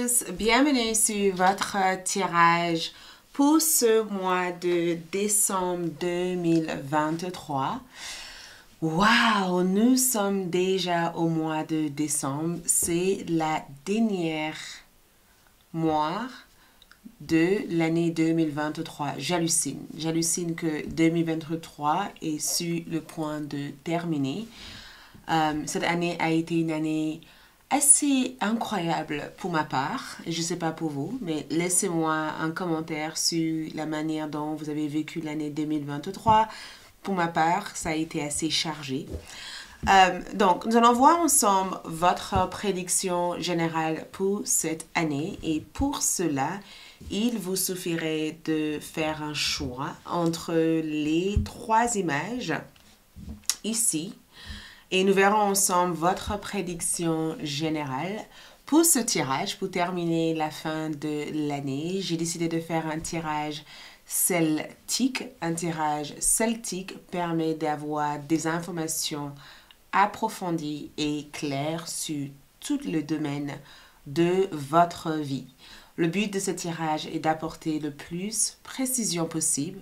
tous, bienvenue sur votre tirage pour ce mois de décembre 2023. Waouh, nous sommes déjà au mois de décembre, c'est la dernière mois de l'année 2023. J'hallucine que 2023 est sur le point de terminer. Cette année a été une année assez incroyable pour ma part. Je ne sais pas pour vous, mais laissez-moi un commentaire sur la manière dont vous avez vécu l'année 2023. Pour ma part, ça a été assez chargé. Donc, nous allons voir ensemble votre prédiction générale pour cette année. Et pour cela, il vous suffirait de faire un choix entre les trois images ici. Et nous verrons ensemble votre prédiction générale. Pour ce tirage, pour terminer la fin de l'année, j'ai décidé de faire un tirage celtique. Un tirage celtique permet d'avoir des informations approfondies et claires sur tout le domaine de votre vie. Le but de ce tirage est d'apporter le plus de précision possible.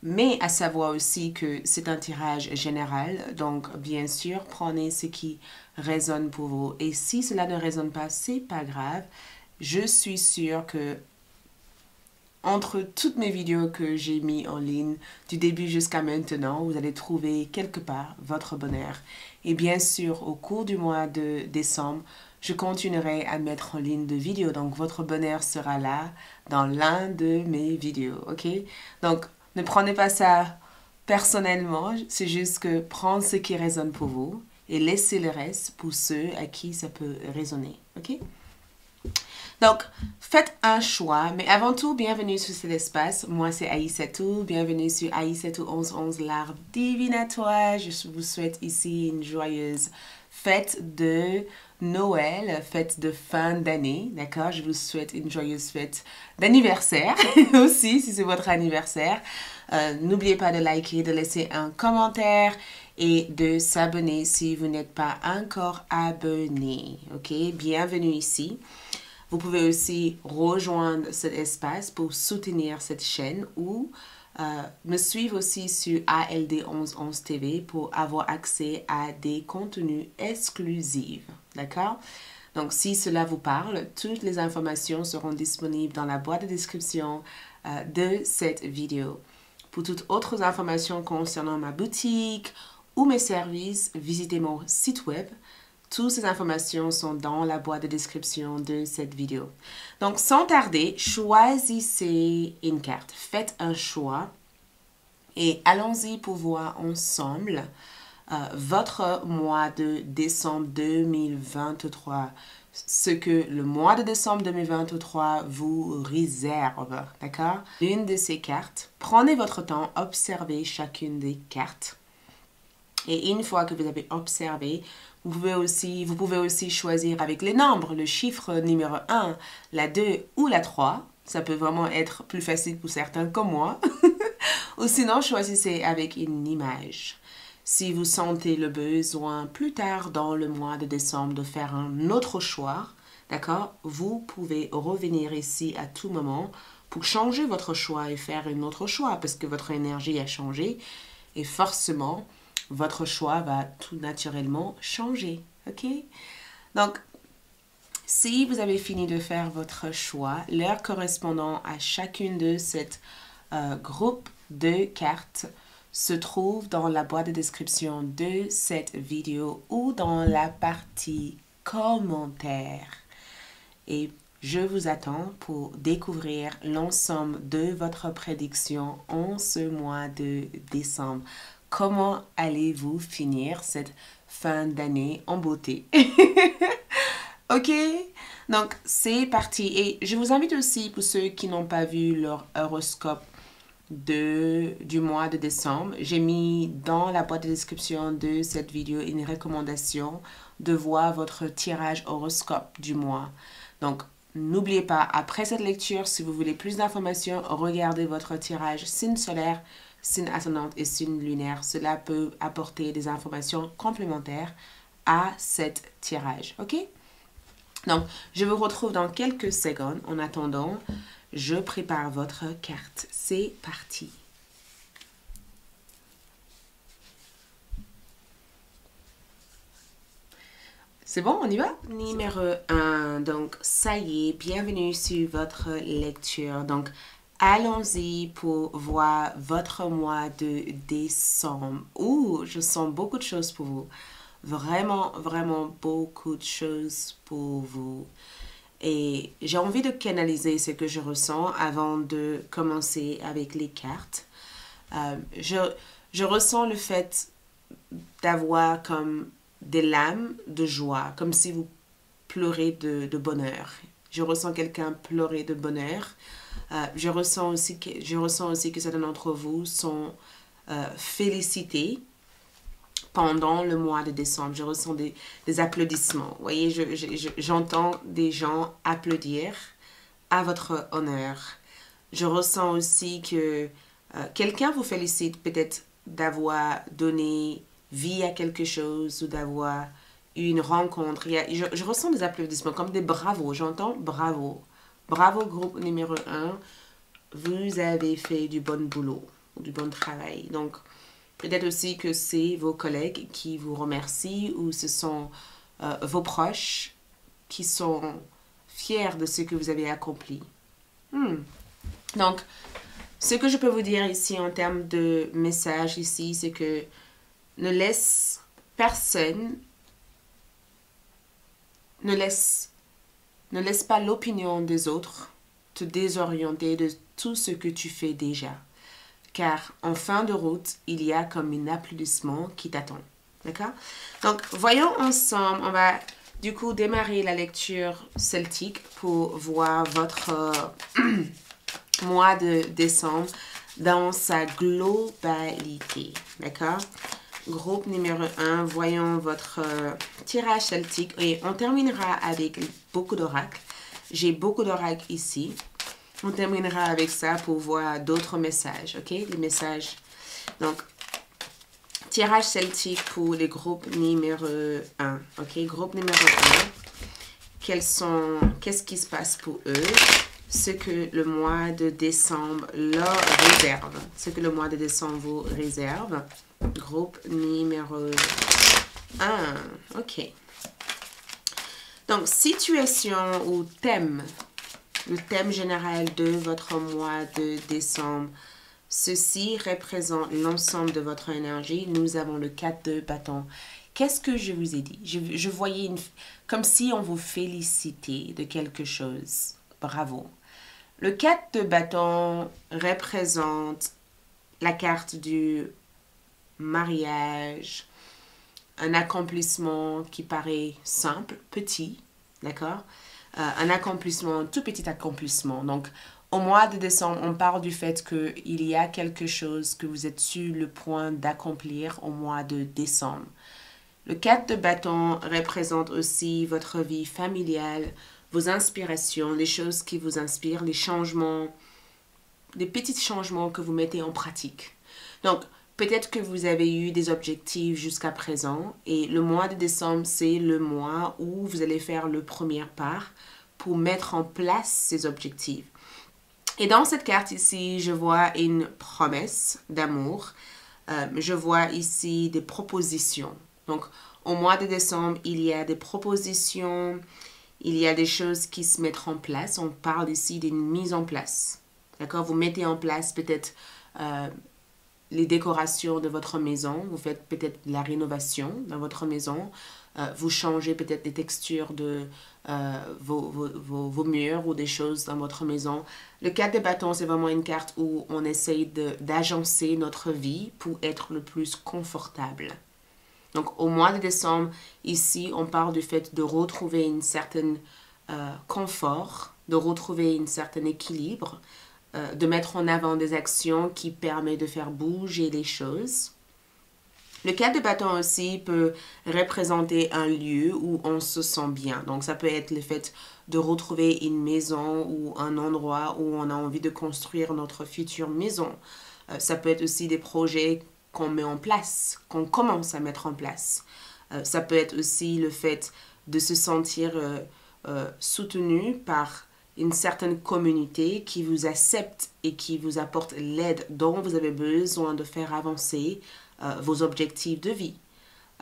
Mais à savoir aussi que c'est un tirage général, donc bien sûr, prenez ce qui résonne pour vous. Et si cela ne résonne pas, c'est pas grave. Je suis sûre que entre toutes mes vidéos que j'ai mis en ligne, du début jusqu'à maintenant, vous allez trouver quelque part votre bonheur. Et bien sûr, au cours du mois de décembre, je continuerai à mettre en ligne de vidéos. Donc, votre bonheur sera là dans l'un de mes vidéos, ok? Donc, ne prenez pas ça personnellement, c'est juste que prendre ce qui résonne pour vous et laissez le reste pour ceux à qui ça peut résonner, ok? Donc, faites un choix, mais avant tout, bienvenue sur cet espace. Moi, c'est Aïssatou. Bienvenue sur Aïssatou 1111, l'art divinatoire. Je vous souhaite ici une joyeuse fête de Noël, fête de fin d'année, d'accord? Je vous souhaite une joyeuse fête d'anniversaire aussi, si c'est votre anniversaire. N'oubliez pas de liker, de laisser un commentaire et de s'abonner si vous n'êtes pas encore abonné, ok? Bienvenue ici. Vous pouvez aussi rejoindre cet espace pour soutenir cette chaîne ou me suivre aussi sur ALD1111 TV pour avoir accès à des contenus exclusifs. D'accord? Donc, si cela vous parle, toutes les informations seront disponibles dans la boîte de description de cette vidéo. Pour toutes autres informations concernant ma boutique ou mes services, visitez mon site web. Toutes ces informations sont dans la boîte de description de cette vidéo. Donc, sans tarder, choisissez une carte. Faites un choix et allons-y pour voir ensemble votre mois de décembre 2023. Ce que le mois de décembre 2023 vous réserve, d'accord? L'une de ces cartes, prenez votre temps, observez chacune des cartes. Et une fois que vous avez observé, vous pouvez aussi choisir avec les nombres, le chiffre numéro 1, la 2 ou la 3. Ça peut vraiment être plus facile pour certains comme moi. Ou sinon, choisissez avec une image. Si vous sentez le besoin plus tard dans le mois de décembre de faire un autre choix, d'accord, vous pouvez revenir ici à tout moment pour changer votre choix et faire un autre choix parce que votre énergie a changé et forcément, votre choix va tout naturellement changer, ok? Donc, si vous avez fini de faire votre choix, l'heure correspondant à chacune de cette groupe de cartes se trouve dans la boîte de description de cette vidéo ou dans la partie commentaires. Et je vous attends pour découvrir l'ensemble de votre prédiction en ce mois de décembre. Comment allez-vous finir cette fin d'année en beauté? Ok? Donc, c'est parti. Et je vous invite aussi, pour ceux qui n'ont pas vu leur horoscope du mois de décembre, j'ai mis dans la boîte de description de cette vidéo une recommandation de voir votre tirage horoscope du mois. Donc, n'oubliez pas, après cette lecture, si vous voulez plus d'informations, regardez votre tirage signe solaire, signe ascendante et signe lunaire. Cela peut apporter des informations complémentaires à cet tirage. Ok? Donc, je vous retrouve dans quelques secondes. En attendant, je prépare votre carte. C'est parti. C'est bon, on y va? Numéro 1. Donc, ça y est, bienvenue sur votre lecture. Donc, allons-y pour voir votre mois de décembre. Ouh, je sens beaucoup de choses pour vous. Vraiment, vraiment beaucoup de choses pour vous. Et j'ai envie de canaliser ce que je ressens avant de commencer avec les cartes. Je ressens le fait d'avoir comme des larmes de joie, comme si vous pleurez de bonheur. Je ressens quelqu'un pleurer de bonheur. Je ressens aussi que certains d'entre vous sont félicités pendant le mois de décembre. Je ressens des applaudissements. Vous voyez, j'entends des gens applaudir à votre honneur. Je ressens aussi que quelqu'un vous félicite peut-être d'avoir donné vie à quelque chose ou d'avoir eu une rencontre. Je ressens des applaudissements comme des bravos. J'entends bravo. Bravo groupe numéro 1. Vous avez fait du bon boulot, du bon travail. Donc, peut-être aussi que c'est vos collègues qui vous remercient ou ce sont vos proches qui sont fiers de ce que vous avez accompli. Donc, ce que je peux vous dire ici en termes de message ici, c'est que ne laisse personne, ne laisse pas l'opinion des autres te désorienter de tout ce que tu fais déjà. Car en fin de route, il y a comme un applaudissement qui t'attend. D'accord? Donc, voyons ensemble, on va du coup démarrer la lecture celtique pour voir votre mois de décembre dans sa globalité. D'accord? Groupe numéro 1, voyons votre tirage celtique et on terminera avec beaucoup d'oracles. J'ai beaucoup d'oracles ici. On terminera avec ça pour voir d'autres messages, ok? Les messages. Donc, tirage celtique pour les groupes numéro 1, ok? Groupe numéro 1. Qu'est-ce qui se passe pour eux? Ce que le mois de décembre leur réserve. Ce que le mois de décembre vous réserve. Groupe numéro 1. Ok. Donc, situation ou thème. Le thème général de votre mois de décembre. Ceci représente l'ensemble de votre énergie. Nous avons le 4 de bâton. Qu'est-ce que je vous ai dit? Je voyais comme si on vous félicitait de quelque chose. Bravo. Le 4 de bâton représente la carte du mariage, un accomplissement qui paraît simple, petit, d'accord? Un accomplissement, un tout petit accomplissement. Donc, au mois de décembre, on parle du fait qu'il y a quelque chose que vous êtes sur le point d'accomplir au mois de décembre. Le 4 de bâton représente aussi votre vie familiale, vos inspirations, les choses qui vous inspirent, les changements, des petits changements que vous mettez en pratique. Donc, peut-être que vous avez eu des objectifs jusqu'à présent et le mois de décembre, c'est le mois où vous allez faire le premier pas pour mettre en place ces objectifs. Et dans cette carte ici, je vois une promesse d'amour. Je vois ici des propositions. Donc, au mois de décembre, il y a des propositions, il y a des choses qui se mettent en place. On parle ici d'une mise en place. D'accord? Vous mettez en place peut-être les décorations de votre maison. Vous faites peut-être la rénovation dans votre maison. Vous changez peut-être les textures de vos murs ou des choses dans votre maison. Le 4 de bâton, c'est vraiment une carte où on essaye d'agencer notre vie pour être le plus confortable. Donc, au mois de décembre, ici, on parle du fait de retrouver une certaine confort, de retrouver un certain équilibre, de mettre en avant des actions qui permettent de faire bouger les choses. Le 4 de bâton aussi peut représenter un lieu où on se sent bien. Donc, ça peut être le fait de retrouver une maison ou un endroit où on a envie de construire notre future maison. Ça peut être aussi des projets qu'on met en place, qu'on commence à mettre en place. Ça peut être aussi le fait de se sentir soutenu par une certaine communauté qui vous accepte et qui vous apporte l'aide dont vous avez besoin de faire avancer vos objectifs de vie.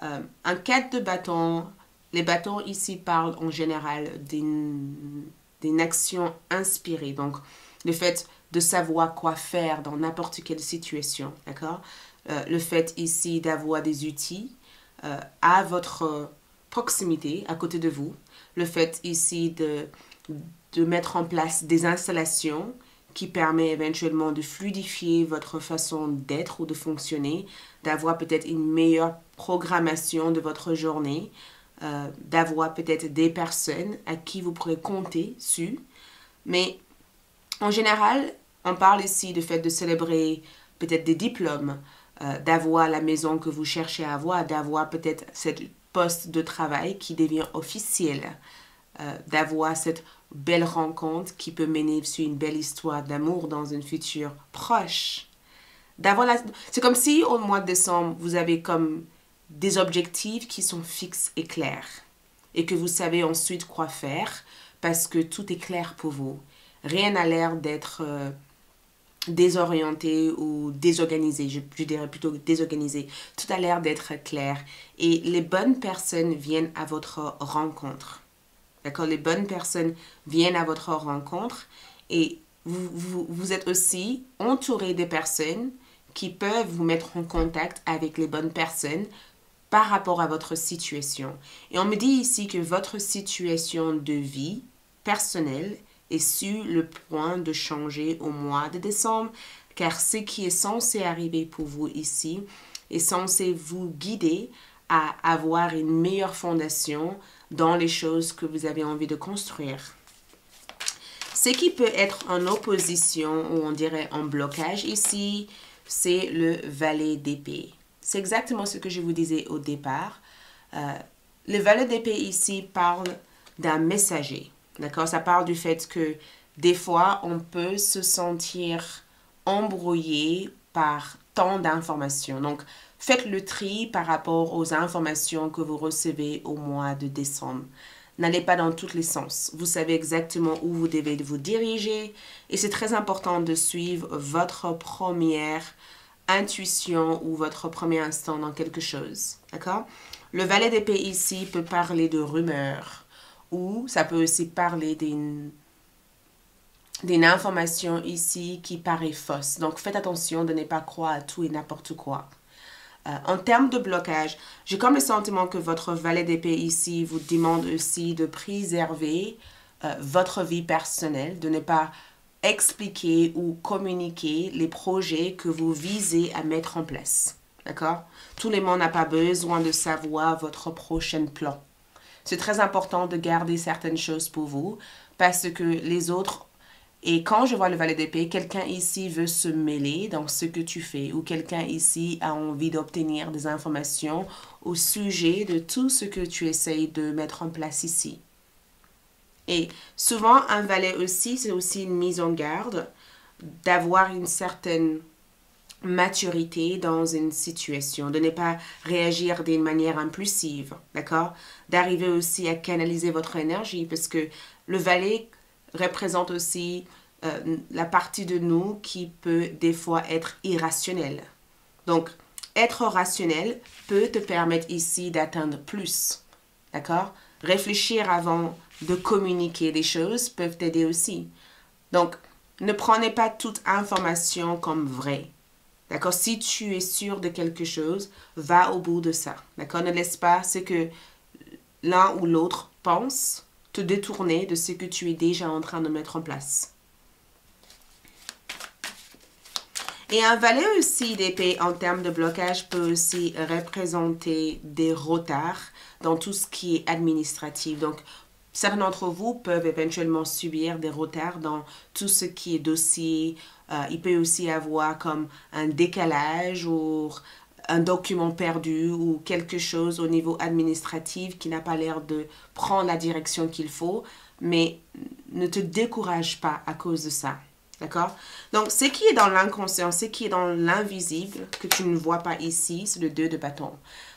En cas de bâton, les bâtons ici parlent en général d'une action inspirée. Donc, le fait de savoir quoi faire dans n'importe quelle situation, d'accord? Le fait ici d'avoir des outils à votre proximité, à côté de vous. Le fait ici de mettre en place des installations qui permet éventuellement de fluidifier votre façon d'être ou de fonctionner, d'avoir peut-être une meilleure programmation de votre journée, d'avoir peut-être des personnes à qui vous pourrez compter sur. Mais en général, on parle ici du fait de célébrer peut-être des diplômes, d'avoir la maison que vous cherchez à avoir, d'avoir peut-être cette poste de travail qui devient officiel, d'avoir cette belle rencontre qui peut mener sur une belle histoire d'amour dans un futur proche. C'est comme si au mois de décembre, vous avez comme des objectifs qui sont fixes et clairs et que vous savez ensuite quoi faire parce que tout est clair pour vous. Rien n'a l'air d'être désorienté ou désorganisé, je dirais plutôt désorganisé. Tout a l'air d'être clair et les bonnes personnes viennent à votre rencontre. D'accord? Les bonnes personnes viennent à votre rencontre et vous êtes aussi entouré des personnes qui peuvent vous mettre en contact avec les bonnes personnes par rapport à votre situation. Et on me dit ici que votre situation de vie personnelle est sur le point de changer au mois de décembre, car ce qui est censé arriver pour vous ici est censé vous guider à avoir une meilleure fondation dans les choses que vous avez envie de construire. Ce qui peut être en opposition ou on dirait en blocage ici, c'est le valet d'épée. C'est exactement ce que je vous disais au départ. Le valet d'épée ici parle d'un messager. D'accord? Ça parle du fait que des fois, on peut se sentir embrouillé par tant d'informations. Donc, faites le tri par rapport aux informations que vous recevez au mois de décembre. N'allez pas dans tous les sens. Vous savez exactement où vous devez vous diriger et c'est très important de suivre votre première intuition ou votre premier instant dans quelque chose. D'accord? Le valet d'épée ici peut parler de rumeurs ou ça peut aussi parler d'une information ici qui paraît fausse. Donc, faites attention de ne pas croire à tout et n'importe quoi. En termes de blocage, j'ai comme le sentiment que votre valet d'épée ici vous demande aussi de préserver votre vie personnelle, de ne pas expliquer ou communiquer les projets que vous visez à mettre en place. D'accord? Tout le monde n'a pas besoin de savoir votre prochain plan. C'est très important de garder certaines choses pour vous parce que les autres. Et quand je vois le valet d'épée, quelqu'un ici veut se mêler dans ce que tu fais ou quelqu'un ici a envie d'obtenir des informations au sujet de tout ce que tu essayes de mettre en place ici. Et souvent, un valet aussi, c'est aussi une mise en garde d'avoir une certaine maturité dans une situation, de ne pas réagir d'une manière impulsive, d'accord? D'arriver aussi à canaliser votre énergie parce que le valet représente aussi la partie de nous qui peut des fois être irrationnelle. Donc, être rationnel peut te permettre ici d'atteindre plus. D'accord? Réfléchir avant de communiquer des choses peuvent t'aider aussi. Donc, ne prenez pas toute information comme vraie. D'accord? Si tu es sûr de quelque chose, va au bout de ça. D'accord? Ne laisse pas ce que l'un ou l'autre pense te détourner de ce que tu es déjà en train de mettre en place. Et un valet aussi d'épée en termes de blocage peut aussi représenter des retards dans tout ce qui est administratif. Donc, certains d'entre vous peuvent éventuellement subir des retards dans tout ce qui est dossier. Il peut aussi avoir comme un décalage ou un document perdu ou quelque chose au niveau administratif qui n'a pas l'air de prendre la direction qu'il faut. Mais ne te décourage pas à cause de ça. D'accord? Donc, ce qui est dans l'inconscient, ce qui est dans l'invisible, que tu ne vois pas ici, c'est le 2 de bâton.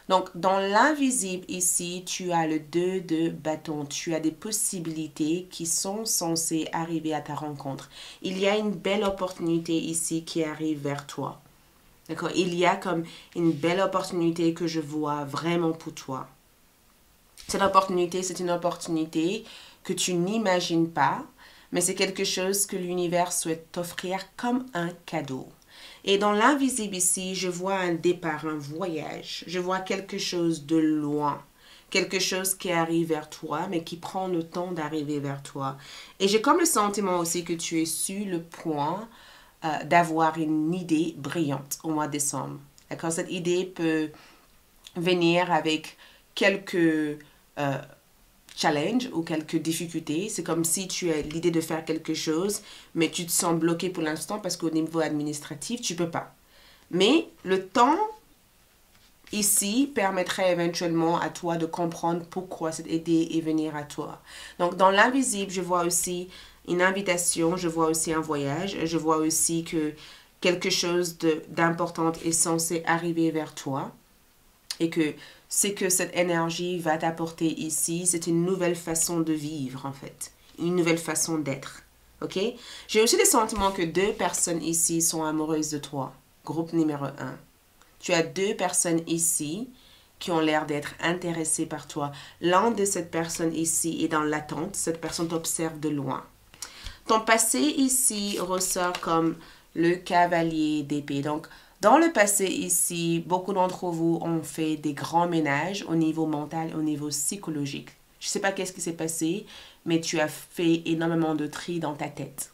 Donc, dans l'invisible ici, tu as le 2 de bâton. Tu as des possibilités qui sont censées arriver à ta rencontre. Il y a une belle opportunité ici qui arrive vers toi. D'accord? Il y a comme une belle opportunité que je vois vraiment pour toi. Cette opportunité, c'est une opportunité que tu n'imagines pas, mais c'est quelque chose que l'univers souhaite t'offrir comme un cadeau. Et dans l'invisible ici, je vois un départ, un voyage. Je vois quelque chose de loin. Quelque chose qui arrive vers toi, mais qui prend le temps d'arriver vers toi. Et j'ai comme le sentiment aussi que tu es sur le point d'avoir une idée brillante au mois de décembre. D'accord? Cette idée peut venir avec quelques challenge ou quelques difficultés. C'est comme si tu as l'idée de faire quelque chose, mais tu te sens bloqué pour l'instant parce qu'au niveau administratif, tu peux pas. Mais le temps ici permettrait éventuellement à toi de comprendre pourquoi cette idée est venue à toi. Donc, dans l'invisible, je vois aussi une invitation, je vois aussi un voyage, je vois aussi que quelque chose d'important est censé arriver vers toi et que c'est que cette énergie va t'apporter ici, c'est une nouvelle façon de vivre en fait, une nouvelle façon d'être, ok? J'ai aussi le sentiment que 2 personnes ici sont amoureuses de toi, groupe numéro 1. Tu as 2 personnes ici qui ont l'air d'être intéressées par toi. L'un de cette personne ici est dans l'attente, cette personne t'observe de loin. Ton passé ici ressort comme le cavalier d'épée, donc dans le passé ici, beaucoup d'entre vous ont fait des grands ménages au niveau mental, au niveau psychologique. Je ne sais pas qu'est-ce qui s'est passé, mais tu as fait énormément de tri dans ta tête.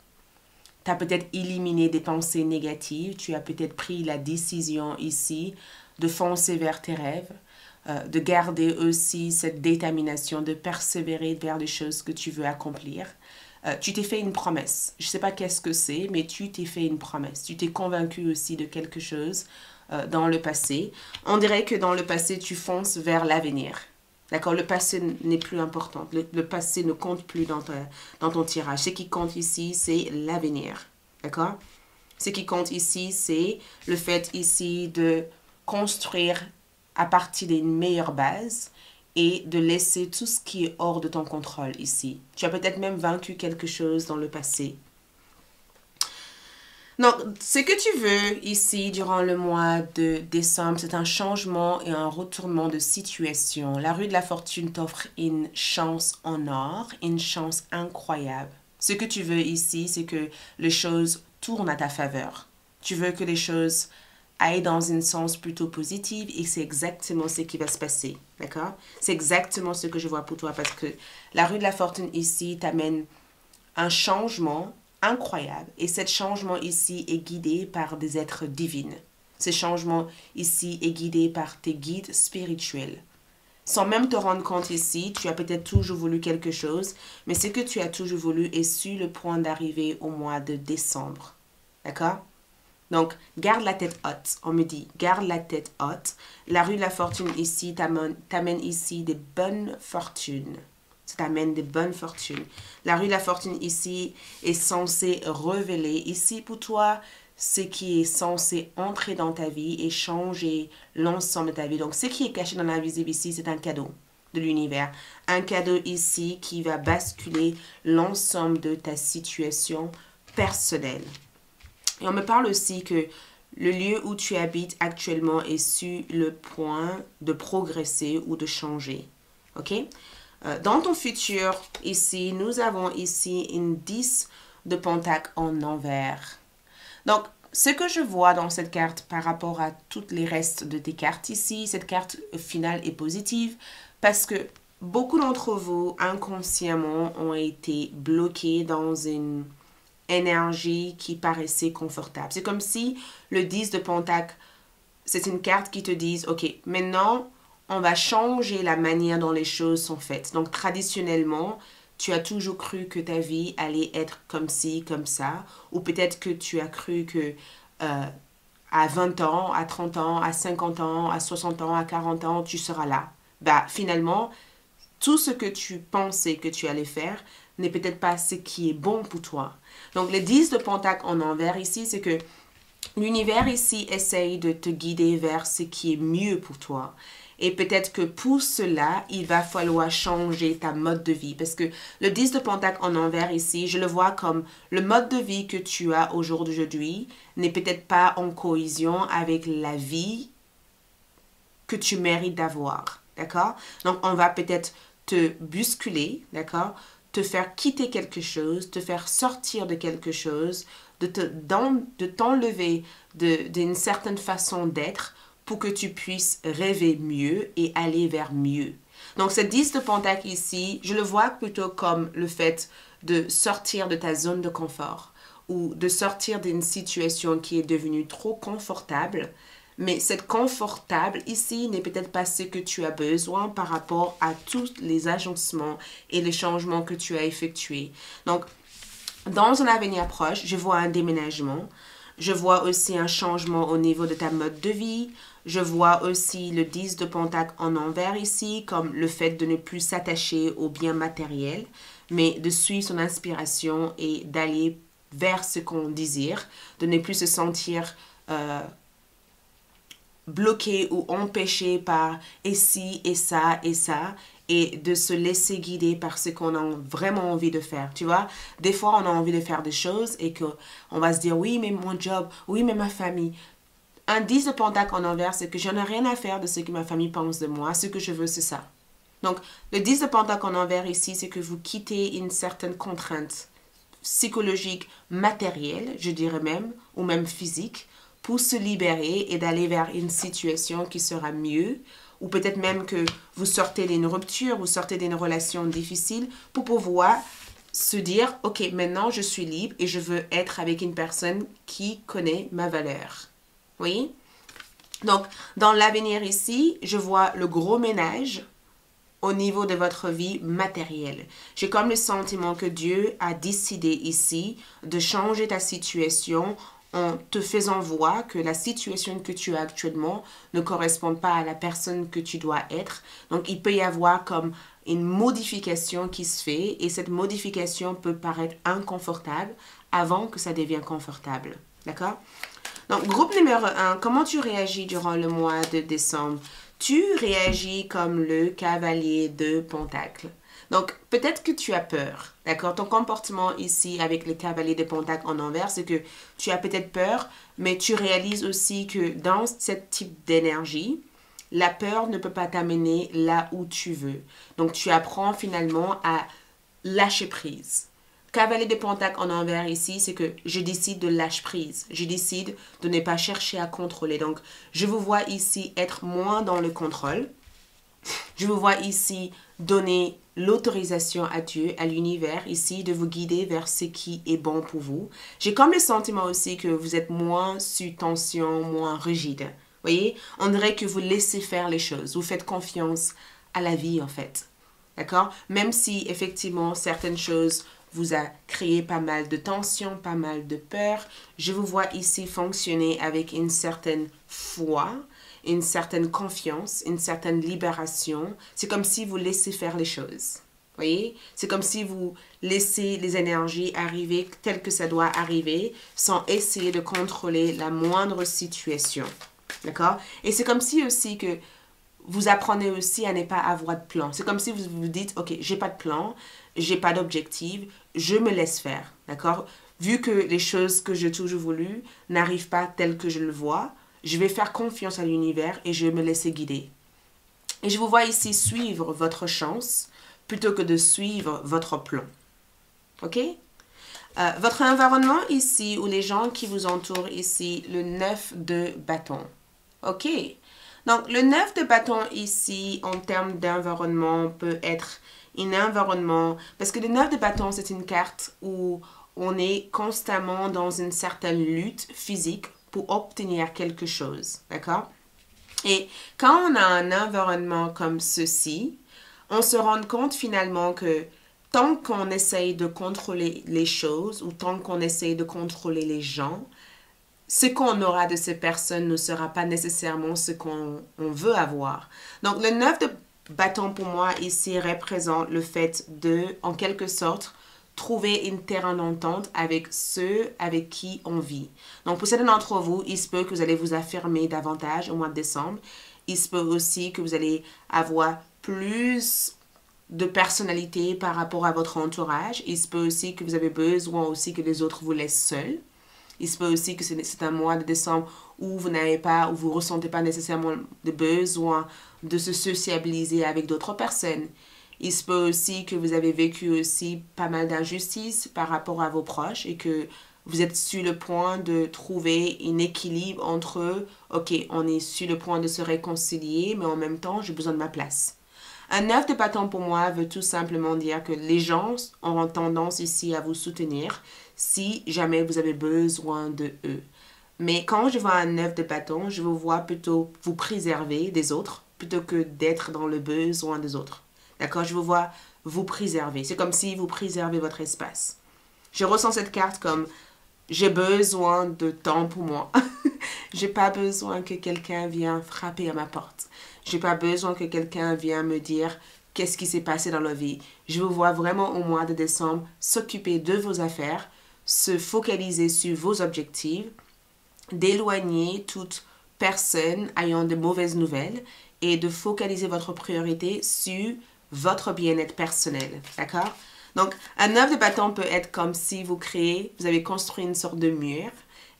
Tu as peut-être éliminé des pensées négatives, tu as peut-être pris la décision ici de foncer vers tes rêves, de garder aussi cette détermination, de persévérer vers les choses que tu veux accomplir. Tu t'es fait une promesse. Je ne sais pas qu'est-ce que c'est, mais tu t'es fait une promesse. Tu t'es convaincu aussi de quelque chose dans le passé. On dirait que dans le passé, tu fonces vers l'avenir. D'accord? Le passé n'est plus important. Le passé ne compte plus dans ton tirage. Ce qui compte ici, c'est l'avenir. D'accord? Ce qui compte ici, c'est le fait ici de construire à partir d'une meilleure base et de laisser tout ce qui est hors de ton contrôle ici. Tu as peut-être même vaincu quelque chose dans le passé. Donc, ce que tu veux ici durant le mois de décembre, c'est un changement et un retournement de situation. La rue de la fortune t'offre une chance en or, une chance incroyable. Ce que tu veux ici, c'est que les choses tournent à ta faveur. Tu veux que les choses aille dans un sens plutôt positif et c'est exactement ce qui va se passer, d'accord? C'est exactement ce que je vois pour toi parce que la rue de la fortune ici t'amène un changement incroyable et ce changement ici est guidé par des êtres divins. Ce changement ici est guidé par tes guides spirituels. Sans même te rendre compte ici, tu as peut-être toujours voulu quelque chose, mais ce que tu as toujours voulu est sur le point d'arriver au mois de décembre, d'accord? Donc, garde la tête haute. On me dit, garde la tête haute. La rue de la fortune ici t'amène ici des bonnes fortunes. Ça t'amène des bonnes fortunes. La rue de la fortune ici est censée révéler ici pour toi ce qui est censé entrer dans ta vie et changer l'ensemble de ta vie. Donc, ce qui est caché dans l'invisible ici, c'est un cadeau de l'univers. Un cadeau ici qui va basculer l'ensemble de ta situation personnelle. Et on me parle aussi que le lieu où tu habites actuellement est sur le point de progresser ou de changer. OK? Dans ton futur, ici, nous avons ici une 10 de pentacle en envers. Donc, ce que je vois dans cette carte par rapport à toutes les restes de tes cartes ici, cette carte finale est positive parce que beaucoup d'entre vous, inconsciemment, ont été bloqués dans une énergie qui paraissait confortable. C'est comme si le 10 de pentacle, c'est une carte qui te dit, OK, maintenant, on va changer la manière dont les choses sont faites. Donc, traditionnellement, tu as toujours cru que ta vie allait être comme ci, comme ça, ou peut-être que tu as cru que à 20 ans, à 30 ans, à 50 ans, à 60 ans, à 40 ans, tu seras là. Bah, finalement, tout ce que tu pensais que tu allais faire n'est peut-être pas ce qui est bon pour toi. Donc, le 10 de Pentacle en envers ici, c'est que l'univers ici essaye de te guider vers ce qui est mieux pour toi. Et peut-être que pour cela, il va falloir changer ta mode de vie. Parce que le 10 de Pentacle en envers ici, je le vois comme le mode de vie que tu as aujourd'hui n'est peut-être pas en cohésion avec la vie que tu mérites d'avoir. D'accord? Donc, on va peut-être te bousculer, d'accord? Te faire quitter quelque chose, te faire sortir de quelque chose, de t'enlever d'une certaine façon d'être pour que tu puisses rêver mieux et aller vers mieux. Donc, ce 10 de Pentacle ici, je le vois plutôt comme le fait de sortir de ta zone de confort ou de sortir d'une situation qui est devenue trop confortable. Mais cette confortable ici n'est peut-être pas ce que tu as besoin par rapport à tous les agencements et les changements que tu as effectués. Donc, dans un avenir proche, je vois un déménagement. Je vois aussi un changement au niveau de ta mode de vie. Je vois aussi le 10 de Pentacle en envers ici, comme le fait de ne plus s'attacher aux biens matériels, mais de suivre son inspiration et d'aller vers ce qu'on désire, de ne plus se sentir bloqué ou empêché par et ci et ça et de se laisser guider par ce qu'on a vraiment envie de faire, tu vois. Des fois, on a envie de faire des choses et qu'on va se dire, oui, mais mon job, oui, mais ma famille. Un 10 de Pentacle en envers, c'est que j'en ai rien à faire de ce que ma famille pense de moi. Ce que je veux, c'est ça. Donc, le 10 de Pentacle en envers ici, c'est que vous quittez une certaine contrainte psychologique, matérielle, je dirais même, ou même physique, pour se libérer et d'aller vers une situation qui sera mieux, ou peut-être même que vous sortez d'une rupture, vous sortez d'une relation difficile, pour pouvoir se dire, ok, maintenant je suis libre et je veux être avec une personne qui connaît ma valeur. Oui? Donc, dans l'avenir ici, je vois le gros ménage au niveau de votre vie matérielle. J'ai comme le sentiment que Dieu a décidé ici de changer ta situation en te faisant voir que la situation que tu as actuellement ne correspond pas à la personne que tu dois être. Donc, il peut y avoir comme une modification qui se fait et cette modification peut paraître inconfortable avant que ça devienne confortable. D'accord? Donc, groupe numéro 1, comment tu réagis durant le mois de décembre? Tu réagis comme le cavalier de Pentacle. Donc, peut-être que tu as peur, d'accord? Ton comportement ici avec le cavalier de Pentacle en envers, c'est que tu as peut-être peur, mais tu réalises aussi que dans ce type d'énergie, la peur ne peut pas t'amener là où tu veux. Donc, tu apprends finalement à lâcher prise. Cavalier de Pentacle en envers ici, c'est que je décide de lâcher prise. Je décide de ne pas chercher à contrôler. Donc, je vous vois ici être moins dans le contrôle. Je vous vois ici donner l'autorisation à Dieu, à l'univers ici, de vous guider vers ce qui est bon pour vous. J'ai comme le sentiment aussi que vous êtes moins sous tension, moins rigide. Vous voyez, on dirait que vous laissez faire les choses. Vous faites confiance à la vie en fait. D'accord? Même si effectivement certaines choses vous a créé pas mal de tension, pas mal de peur. Je vous vois ici fonctionner avec une certaine foi, une certaine confiance, une certaine libération. C'est comme si vous laissez faire les choses. Voyez? C'est comme si vous laissez les énergies arriver telles que ça doit arriver sans essayer de contrôler la moindre situation. D'accord? Et c'est comme si aussi que vous apprenez aussi à ne pas avoir de plan. C'est comme si vous vous dites, ok, j'ai pas de plan, j'ai pas d'objectif, je me laisse faire, d'accord? Vu que les choses que j'ai toujours voulu n'arrivent pas telles que je le vois, je vais faire confiance à l'univers et je vais me laisser guider. Et je vous vois ici suivre votre chance plutôt que de suivre votre plan. Ok? Votre environnement ici ou les gens qui vous entourent ici, le 9 de bâton. Ok? Donc, le 9 de bâton ici, en termes d'environnement, peut être un environnement... Parce que le 9 de bâton, c'est une carte où on est constamment dans une certaine lutte physique pour obtenir quelque chose. D'accord? Et quand on a un environnement comme ceci, on se rend compte finalement que tant qu'on essaye de contrôler les choses ou tant qu'on essaye de contrôler les gens, ce qu'on aura de ces personnes ne sera pas nécessairement ce qu'on veut avoir. Donc, le 9 de bâton pour moi ici représente le fait de, en quelque sorte, trouver une terrain d'entente avec ceux avec qui on vit. Donc, pour certains d'entre vous, il se peut que vous allez vous affirmer davantage au mois de décembre. Il se peut aussi que vous allez avoir plus de personnalité par rapport à votre entourage. Il se peut aussi que vous avez besoin aussi que les autres vous laissent seuls. Il se peut aussi que c'est un mois de décembre où vous n'avez pas, où vous ressentez pas nécessairement de besoin de se sociabiliser avec d'autres personnes. Il se peut aussi que vous avez vécu aussi pas mal d'injustices par rapport à vos proches et que vous êtes sur le point de trouver un équilibre entre, ok, on est sur le point de se réconcilier, mais en même temps, j'ai besoin de ma place. Un 9 de bâton pour moi veut tout simplement dire que les gens auront tendance ici à vous soutenir si jamais vous avez besoin de eux. Mais quand je vois un 9 de bâton, je vous vois plutôt vous préserver des autres plutôt que d'être dans le besoin des autres. D'accord? Je vous vois vous préserver. C'est comme si vous préservez votre espace. Je ressens cette carte comme j'ai besoin de temps pour moi. J'ai pas besoin que quelqu'un vienne frapper à ma porte. J'ai pas besoin que quelqu'un vienne me dire qu'est-ce qui s'est passé dans la vie. Je vous vois vraiment au mois de décembre s'occuper de vos affaires, se focaliser sur vos objectifs, d'éloigner toute personne ayant de mauvaises nouvelles et de focaliser votre priorité sur votre bien-être personnel. D'accord? Donc, un 9 de bâton peut être comme si vous avez construit une sorte de mur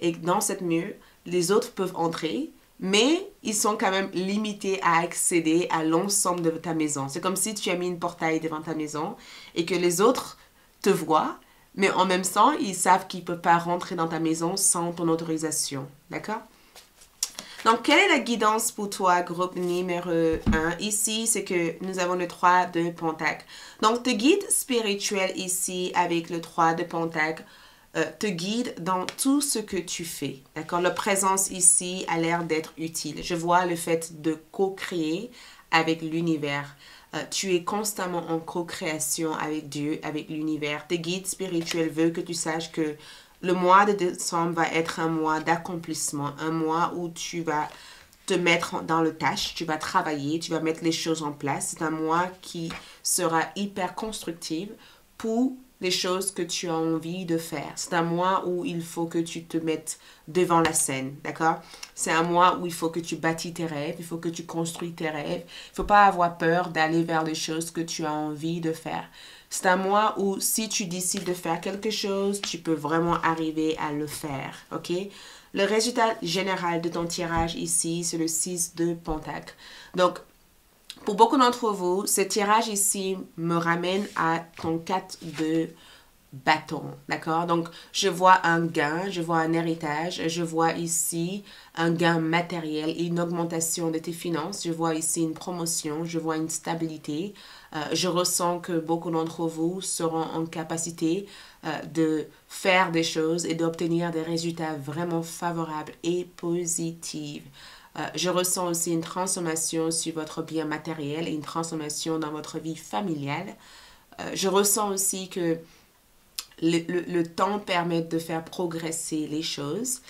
et dans cette mur, les autres peuvent entrer, mais ils sont quand même limités à accéder à l'ensemble de ta maison. C'est comme si tu as mis une portail devant ta maison et que les autres te voient, mais en même temps, ils savent qu'ils ne peuvent pas rentrer dans ta maison sans ton autorisation. D'accord? Donc, quelle est la guidance pour toi, groupe numéro 1? Ici, c'est que nous avons le 3 de Pentacle. Donc, te guide spirituel ici avec le 3 de Pentacle te guide dans tout ce que tu fais. D'accord? La présence ici a l'air d'être utile. Je vois le fait de co-créer avec l'univers. Tu es constamment en co-création avec Dieu, avec l'univers. Tes guides spirituels veulent que tu saches que le mois de décembre va être un mois d'accomplissement, un mois où tu vas te mettre dans le tâche, tu vas travailler, tu vas mettre les choses en place. C'est un mois qui sera hyper constructif pour les choses que tu as envie de faire. C'est un mois où il faut que tu te mettes devant la scène, d'accord? C'est un mois où il faut que tu bâtis tes rêves, il faut que tu construis tes rêves. Il ne faut pas avoir peur d'aller vers les choses que tu as envie de faire. C'est un mois où si tu décides de faire quelque chose, tu peux vraiment arriver à le faire, ok? Le résultat général de ton tirage ici, c'est le 6 de Pentacle. Donc, pour beaucoup d'entre vous, ce tirage ici me ramène à ton 4 de bâton, d'accord? Donc, je vois un gain, je vois un héritage, je vois ici un gain matériel, une augmentation de tes finances, je vois ici une promotion, je vois une stabilité. Je ressens que beaucoup d'entre vous seront en capacité de faire des choses et d'obtenir des résultats vraiment favorables et positifs. Je ressens aussi une transformation sur votre bien matériel et une transformation dans votre vie familiale. Je ressens aussi que le temps permet de faire progresser les choses.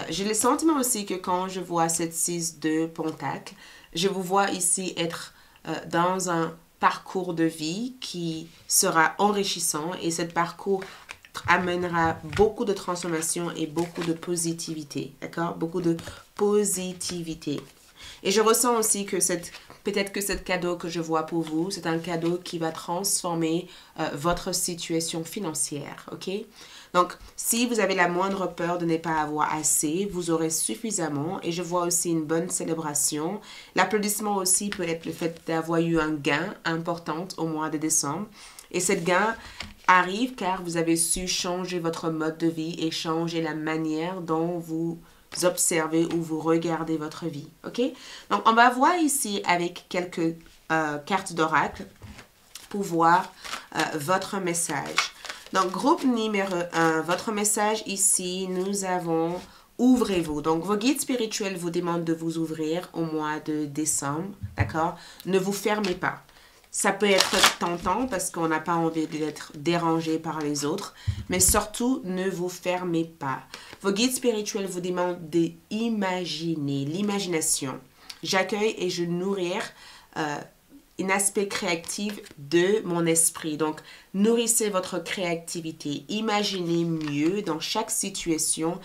J'ai le sentiment aussi que quand je vois cette 6 de Pentacle, je vous vois ici être dans un parcours de vie qui sera enrichissant et ce parcours amènera beaucoup de transformation et beaucoup de positivité, d'accord? Beaucoup de positivité. Et je ressens aussi que peut-être que ce cadeau que je vois pour vous, c'est un cadeau qui va transformer votre situation financière, ok? Donc, si vous avez la moindre peur de ne pas avoir assez, vous aurez suffisamment. Et je vois aussi une bonne célébration. L'applaudissement aussi peut être le fait d'avoir eu un gain important au mois de décembre. Et ce gain arrive car vous avez su changer votre mode de vie et changer la manière dont vous observez ou vous regardez votre vie. Ok? Donc, on va voir ici avec quelques cartes d'oracle pour voir votre message. Donc, groupe numéro 1, votre message ici, nous avons ouvrez-vous. Donc, vos guides spirituels vous demandent de vous ouvrir au mois de décembre, d'accord? Ne vous fermez pas. Ça peut être tentant parce qu'on n'a pas envie d'être dérangé par les autres, mais surtout, ne vous fermez pas. Vos guides spirituels vous demandent d'imaginer, l'imagination. J'accueille et je nourrir un aspect créatif de mon esprit. Donc, nourrissez votre créativité. Imaginez mieux dans chaque situation.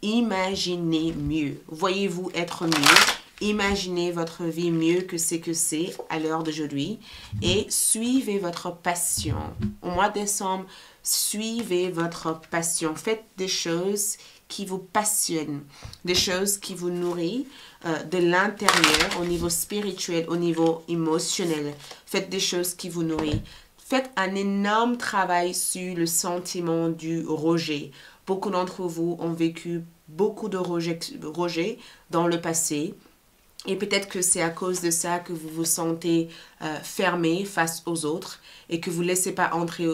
Imaginez mieux. Voyez-vous être mieux. Imaginez votre vie mieux que c'est à l'heure d'aujourd'hui. Et suivez votre passion. Au mois de décembre, suivez votre passion. Faites des choses qui vous passionnent, des choses qui vous nourrissent de l'intérieur, au niveau spirituel, au niveau émotionnel. Faites des choses qui vous nourrissent. Faites un énorme travail sur le sentiment du rejet. Beaucoup d'entre vous ont vécu beaucoup de rejet dans le passé. Et peut-être que c'est à cause de ça que vous vous sentez fermé face aux autres et que vous ne laissez pas entrer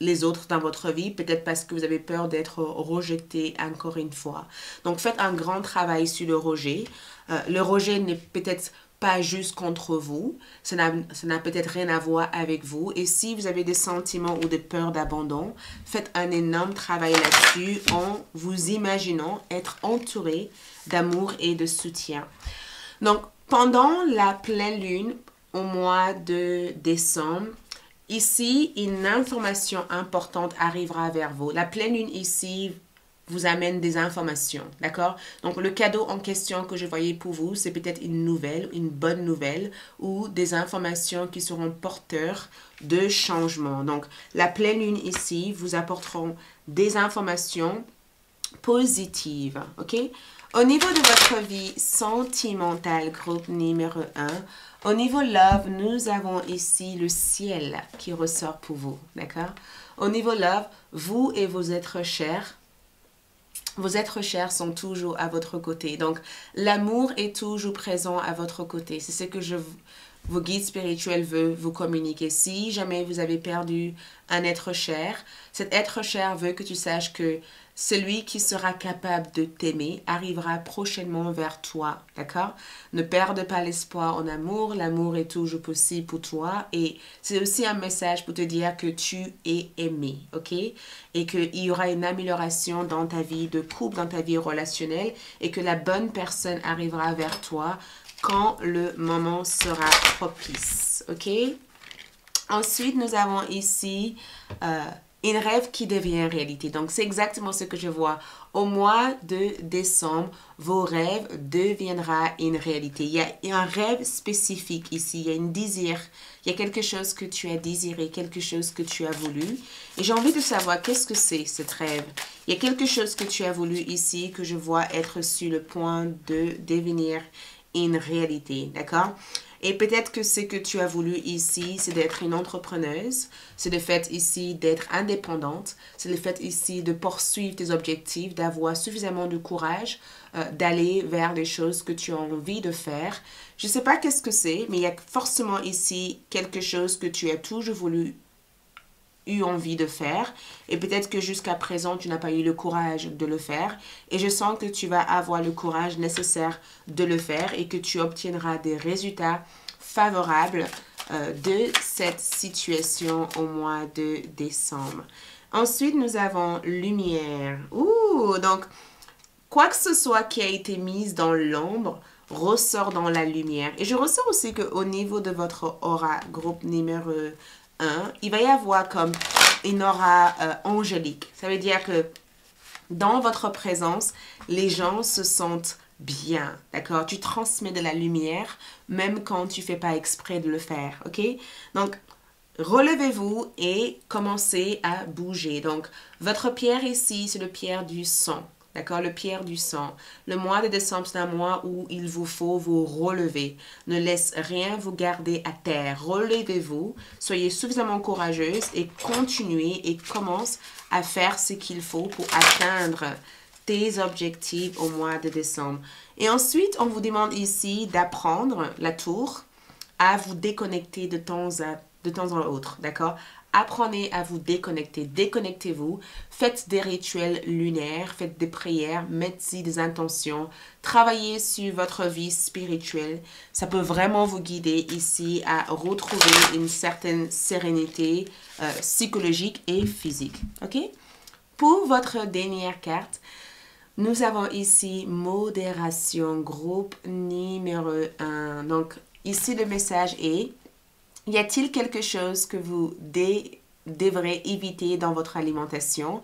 les autres dans votre vie, peut-être parce que vous avez peur d'être rejeté encore une fois. Donc, faites un grand travail sur le rejet. Le rejet n'est peut-être pas juste contre vous, ça n'a peut-être rien à voir avec vous. Et si vous avez des sentiments ou des peurs d'abandon, faites un énorme travail là-dessus en vous imaginant être entouré d'amour et de soutien. Donc, pendant la pleine lune, au mois de décembre, ici, une information importante arrivera vers vous. La pleine lune ici vous amène des informations, d'accord? Donc, le cadeau en question que je voyais pour vous, c'est peut-être une nouvelle, une bonne nouvelle ou des informations qui seront porteurs de changement. Donc, la pleine lune ici vous apporteront des informations positives, ok? Au niveau de votre vie sentimentale, groupe numéro 1, au niveau love, nous avons ici le ciel qui ressort pour vous, d'accord? Au niveau love, vous et vos êtres chers sont toujours à votre côté. Donc, l'amour est toujours présent à votre côté. C'est ce que vos guides spirituels veulent vous communiquer. Si jamais vous avez perdu un être cher, cet être cher veut que tu saches que celui qui sera capable de t'aimer arrivera prochainement vers toi, d'accord? Ne perde pas l'espoir en amour, l'amour est toujours possible pour toi et c'est aussi un message pour te dire que tu es aimé, ok? Et qu'il y aura une amélioration dans ta vie de couple, dans ta vie relationnelle et que la bonne personne arrivera vers toi quand le moment sera propice, ok? Ensuite, nous avons ici un rêve qui devient réalité. Donc, c'est exactement ce que je vois. Au mois de décembre, vos rêves deviendront une réalité. Il y a un rêve spécifique ici. Il y a un désir. Il y a quelque chose que tu as désiré, quelque chose que tu as voulu. Et j'ai envie de savoir qu'est-ce que c'est, cet rêve. Il y a quelque chose que tu as voulu ici que je vois être sur le point de devenir une réalité. D'accord? Et peut-être que ce que tu as voulu ici, c'est d'être une entrepreneuse. C'est le fait ici d'être indépendante. C'est le fait ici de poursuivre tes objectifs, d'avoir suffisamment de courage, d'aller vers les choses que tu as envie de faire. Je ne sais pas qu'est-ce que c'est, mais il y a forcément ici quelque chose que tu as toujours eu envie de faire et peut-être que jusqu'à présent tu n'as pas eu le courage de le faire et je sens que tu vas avoir le courage nécessaire de le faire et que tu obtiendras des résultats favorables de cette situation au mois de décembre. Ensuite, nous avons lumière. Ouh, donc quoi que ce soit qui a été mise dans l'ombre ressort dans la lumière. Et je ressens aussi qu'au niveau de votre aura, groupe numéro 1, il va y avoir comme une aura angélique. Ça veut dire que dans votre présence, les gens se sentent bien, d'accord? Tu transmets de la lumière, même quand tu ne fais pas exprès de le faire, ok? Donc, relevez-vous et commencez à bouger. Donc, votre pierre ici, c'est le pierre du sang. D'accord, le pierre du sang. Le mois de décembre, c'est un mois où il vous faut vous relever. Ne laisse rien vous garder à terre. Relevez-vous, soyez suffisamment courageuse et continuez et commence à faire ce qu'il faut pour atteindre tes objectifs au mois de décembre. Et ensuite, on vous demande ici d'apprendre la tour à vous déconnecter de temps en autre, d'accord? Apprenez à vous déconnecter, déconnectez-vous, faites des rituels lunaires, faites des prières, mettez-y des intentions, travaillez sur votre vie spirituelle. Ça peut vraiment vous guider ici à retrouver une certaine sérénité psychologique et physique, ok? Pour votre dernière carte, nous avons ici modération, groupe numéro 1. Donc, ici le message est Y a-t-il quelque chose que vous devrez éviter dans votre alimentation?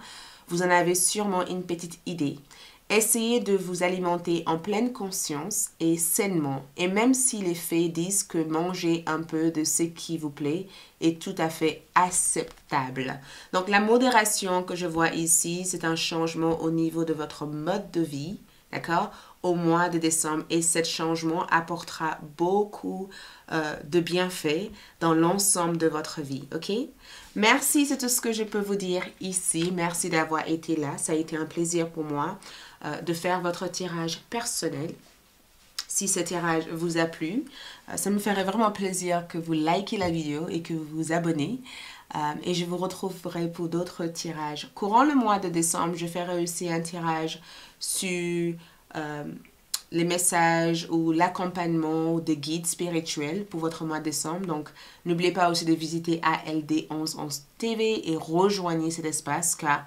Vous en avez sûrement une petite idée. Essayez de vous alimenter en pleine conscience et sainement. Et même si les faits disent que manger un peu de ce qui vous plaît est tout à fait acceptable. Donc la modération que je vois ici, c'est un changement au niveau de votre mode de vie, d'accord, au mois de décembre. Et ce changement apportera beaucoup de bienfaits dans l'ensemble de votre vie, ok? Merci, c'est tout ce que je peux vous dire ici. Merci d'avoir été là. Ça a été un plaisir pour moi de faire votre tirage personnel. Si ce tirage vous a plu, ça me ferait vraiment plaisir que vous likez la vidéo et que vous vous abonnez. Et je vous retrouverai pour d'autres tirages. Courant le mois de décembre, je ferai aussi un tirage sur les messages ou l'accompagnement des guides spirituels pour votre mois de décembre. Donc, n'oubliez pas aussi de visiter ALD1111 TV et rejoignez cet espace car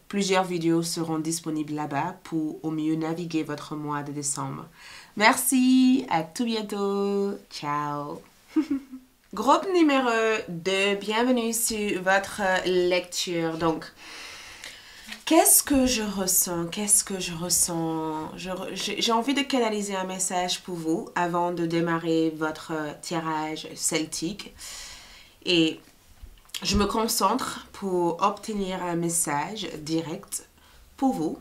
plusieurs vidéos seront disponibles là-bas pour au mieux naviguer votre mois de décembre. Merci, à tout bientôt. Ciao. Groupe numéro 2, bienvenue sur votre lecture. Donc, qu'est-ce que je ressens? Qu'est-ce que je ressens? J'ai envie de canaliser un message pour vous avant de démarrer votre tirage celtique. Et je me concentre pour obtenir un message direct pour vous.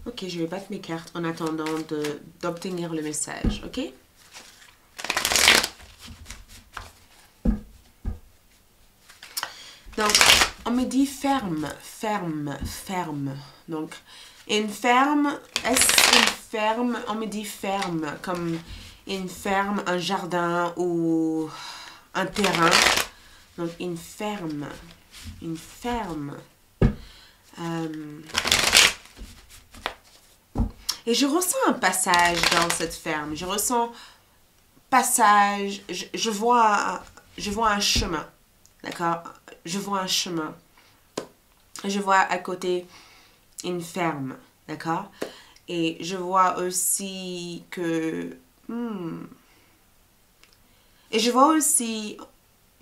Ok, je vais battre mes cartes en attendant d'obtenir le message, ok? Donc, on me dit ferme, ferme, ferme. Donc, une ferme, est-ce une ferme? On me dit ferme, comme une ferme, un jardin ou un terrain. Donc, une ferme, une ferme. Et je ressens un passage dans cette ferme. Je ressens passage, je vois un chemin, d'accord? Je vois un chemin. Je vois à côté une ferme, d'accord? Et je vois aussi que... Et je vois aussi...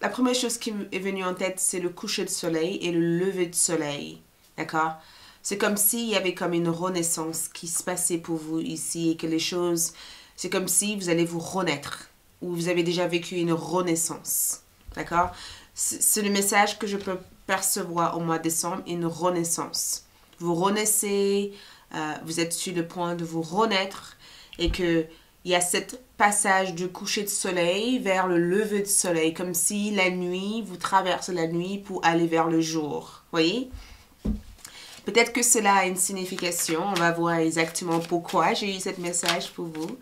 La première chose qui m'est venue en tête, c'est le coucher de soleil et le lever de soleil, d'accord? C'est comme s'il y avait comme une renaissance qui se passait pour vous ici et que les choses... C'est comme si vous allez vous renaître ou vous avez déjà vécu une renaissance, d'accord? C'est le message que je peux percevoir au mois de décembre, une renaissance. Vous renaissez, vous êtes sur le point de vous renaître et qu'il y a ce passage du coucher de soleil vers le lever de soleil, comme si la nuit, vous traversez la nuit pour aller vers le jour. Voyez? Peut-être que cela a une signification. On va voir exactement pourquoi j'ai eu ce message pour vous.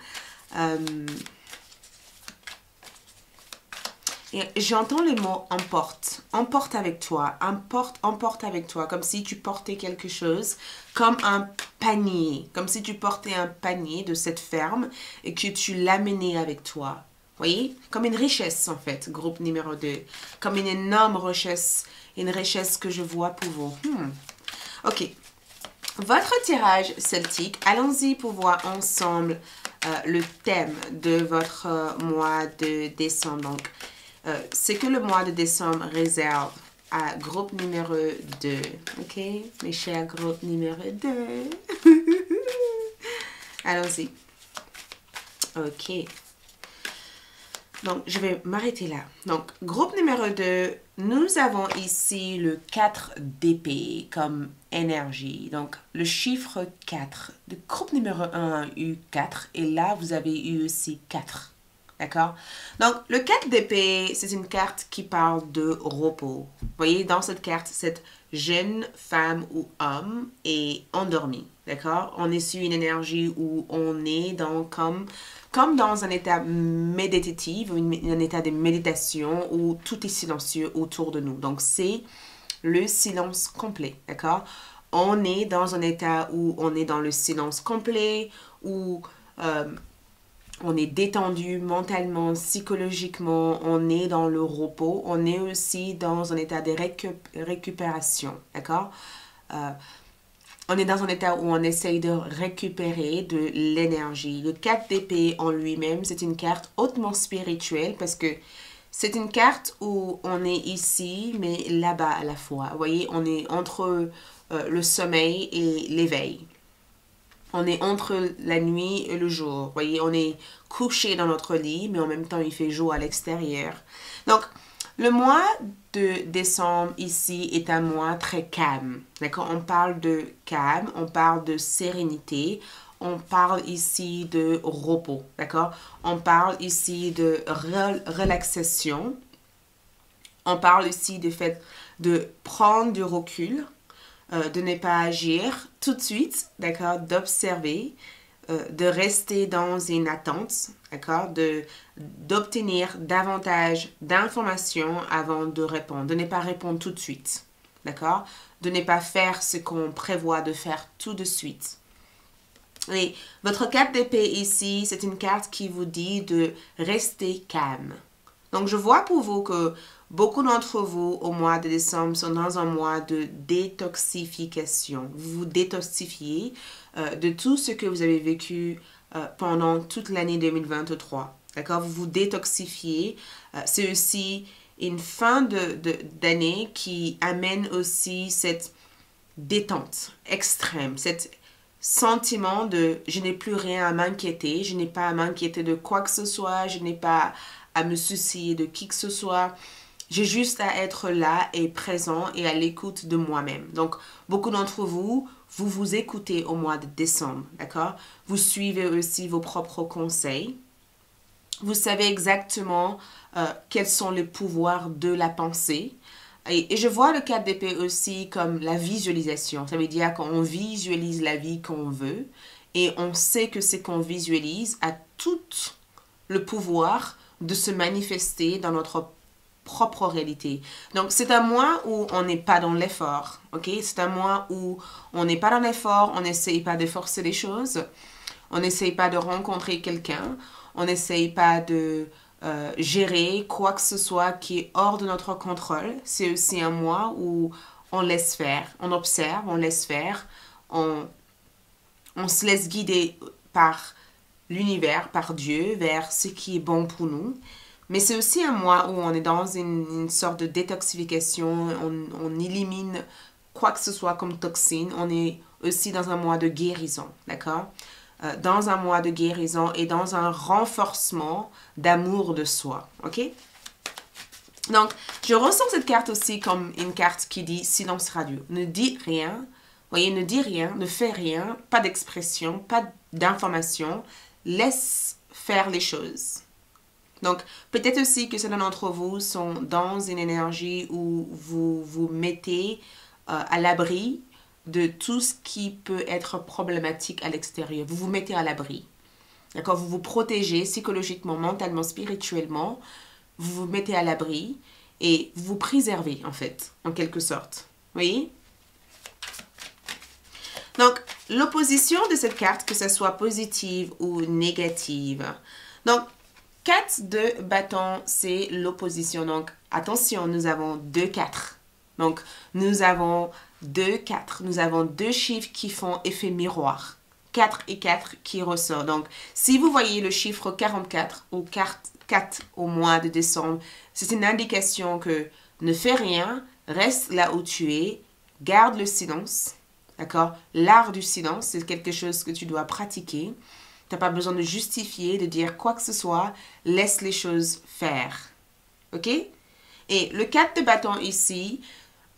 Et j'entends le mot emporte. Emporte avec toi. Emporte avec toi. Comme si tu portais quelque chose. Comme un panier. Comme si tu portais un panier de cette ferme et que tu l'amenais avec toi. Voyez? Comme une richesse en fait. Groupe numéro 2. Comme une énorme richesse. Une richesse que je vois pour vous. Ok. Votre tirage celtique. Allons-y pour voir ensemble le thème de votre mois de décembre. Donc, c'est que le mois de décembre réserve à groupe numéro 2. Ok, mes chers groupes numéro 2. Allons-y. Ok. Donc, je vais m'arrêter là. Donc, groupe numéro 2, nous avons ici le 4 d'épée comme énergie. Donc, le chiffre 4. Le groupe numéro 1 a eu 4 et là, vous avez eu aussi 4. D'accord? Donc, le 4 d'épée, c'est une carte qui parle de repos. Vous voyez, dans cette carte, cette jeune femme ou homme est endormi. D'accord? On est sur une énergie où on est dans comme dans un état méditatif, un état de méditation où tout est silencieux autour de nous. Donc, c'est le silence complet. D'accord? On est dans un état où on est dans le silence complet, où... on est détendu mentalement, psychologiquement, on est dans le repos, on est aussi dans un état de récupération, d'accord? on est dans un état où on essaye de récupérer de l'énergie. Le 4 d'épée en lui-même, c'est une carte hautement spirituelle parce que c'est une carte où on est ici, mais là-bas à la fois. Vous voyez, on est entre le sommeil et l'éveil. On est entre la nuit et le jour. Vous voyez, on est couché dans notre lit, mais en même temps, il fait jour à l'extérieur. Donc, le mois de décembre ici est un mois très calme. D'accord? On parle de calme, on parle de sérénité, on parle ici de repos. D'accord? On parle ici de relaxation. On parle ici du fait de prendre du recul, de ne pas agir tout de suite, d'accord? D'observer, de rester dans une attente, d'accord, d'obtenir davantage d'informations avant de répondre, de ne pas répondre tout de suite, d'accord, de ne pas faire ce qu'on prévoit de faire tout de suite. Et votre carte d'épée ici, c'est une carte qui vous dit de rester calme. Donc, je vois pour vous que beaucoup d'entre vous, au mois de décembre, sont dans un mois de détoxification. Vous vous détoxifiez de tout ce que vous avez vécu pendant toute l'année 2023. D'accord? Vous vous détoxifiez. C'est aussi une fin d'année qui amène aussi cette détente extrême, cet sentiment de je n'ai plus rien à m'inquiéter, je n'ai pas à m'inquiéter de quoi que ce soit, je n'ai pas à me soucier de qui que ce soit. J'ai juste à être là et présent et à l'écoute de moi-même. Donc, beaucoup d'entre vous, vous vous écoutez au mois de décembre, d'accord? Vous suivez aussi vos propres conseils. Vous savez exactement quels sont les pouvoirs de la pensée. Et je vois le 4 d'épée aussi comme la visualisation. Ça veut dire qu'on visualise la vie qu'on veut et on sait que ce qu'on visualise a tout le pouvoir de se manifester dans notre propre réalité. Donc, c'est un mois où on n'est pas dans l'effort, ok? C'est un mois où on n'est pas dans l'effort, on n'essaye pas de forcer les choses, on n'essaye pas de rencontrer quelqu'un, on n'essaye pas de gérer quoi que ce soit qui est hors de notre contrôle. C'est aussi un mois où on laisse faire, on observe, on laisse faire, on se laisse guider par l'univers, par Dieu, vers ce qui est bon pour nous. Mais c'est aussi un mois où on est dans une sorte de détoxification, on élimine quoi que ce soit comme toxine. On est aussi dans un mois de guérison, d'accord? Dans un mois de guérison et dans un renforcement d'amour de soi, ok? Donc, je ressens cette carte aussi comme une carte qui dit silence radio. Ne dis rien, voyez, ne dis rien, ne fais rien, pas d'expression, pas d'information, laisse faire les choses. Donc, peut-être aussi que certains d'entre vous sont dans une énergie où vous vous mettez à l'abri de tout ce qui peut être problématique à l'extérieur. Vous vous mettez à l'abri. D'accord? Vous vous protégez psychologiquement, mentalement, spirituellement. Vous vous mettez à l'abri et vous vous préservez, en fait, en quelque sorte. Vous voyez? Donc, l'opposition de cette carte, que ce soit positive ou négative. Donc, 4 de bâton, c'est l'opposition. Donc, attention, nous avons 2, 4. Donc, nous avons 2, 4. Nous avons deux chiffres qui font effet miroir. 4 et 4 qui ressort. Donc, si vous voyez le chiffre 44 ou 4 au mois de décembre, c'est une indication que ne fais rien, reste là où tu es, garde le silence. D'accord? L'art du silence, c'est quelque chose que tu dois pratiquer. Tu n'as pas besoin de justifier, de dire quoi que ce soit. Laisse les choses faire. OK? Et le 4 de bâton ici,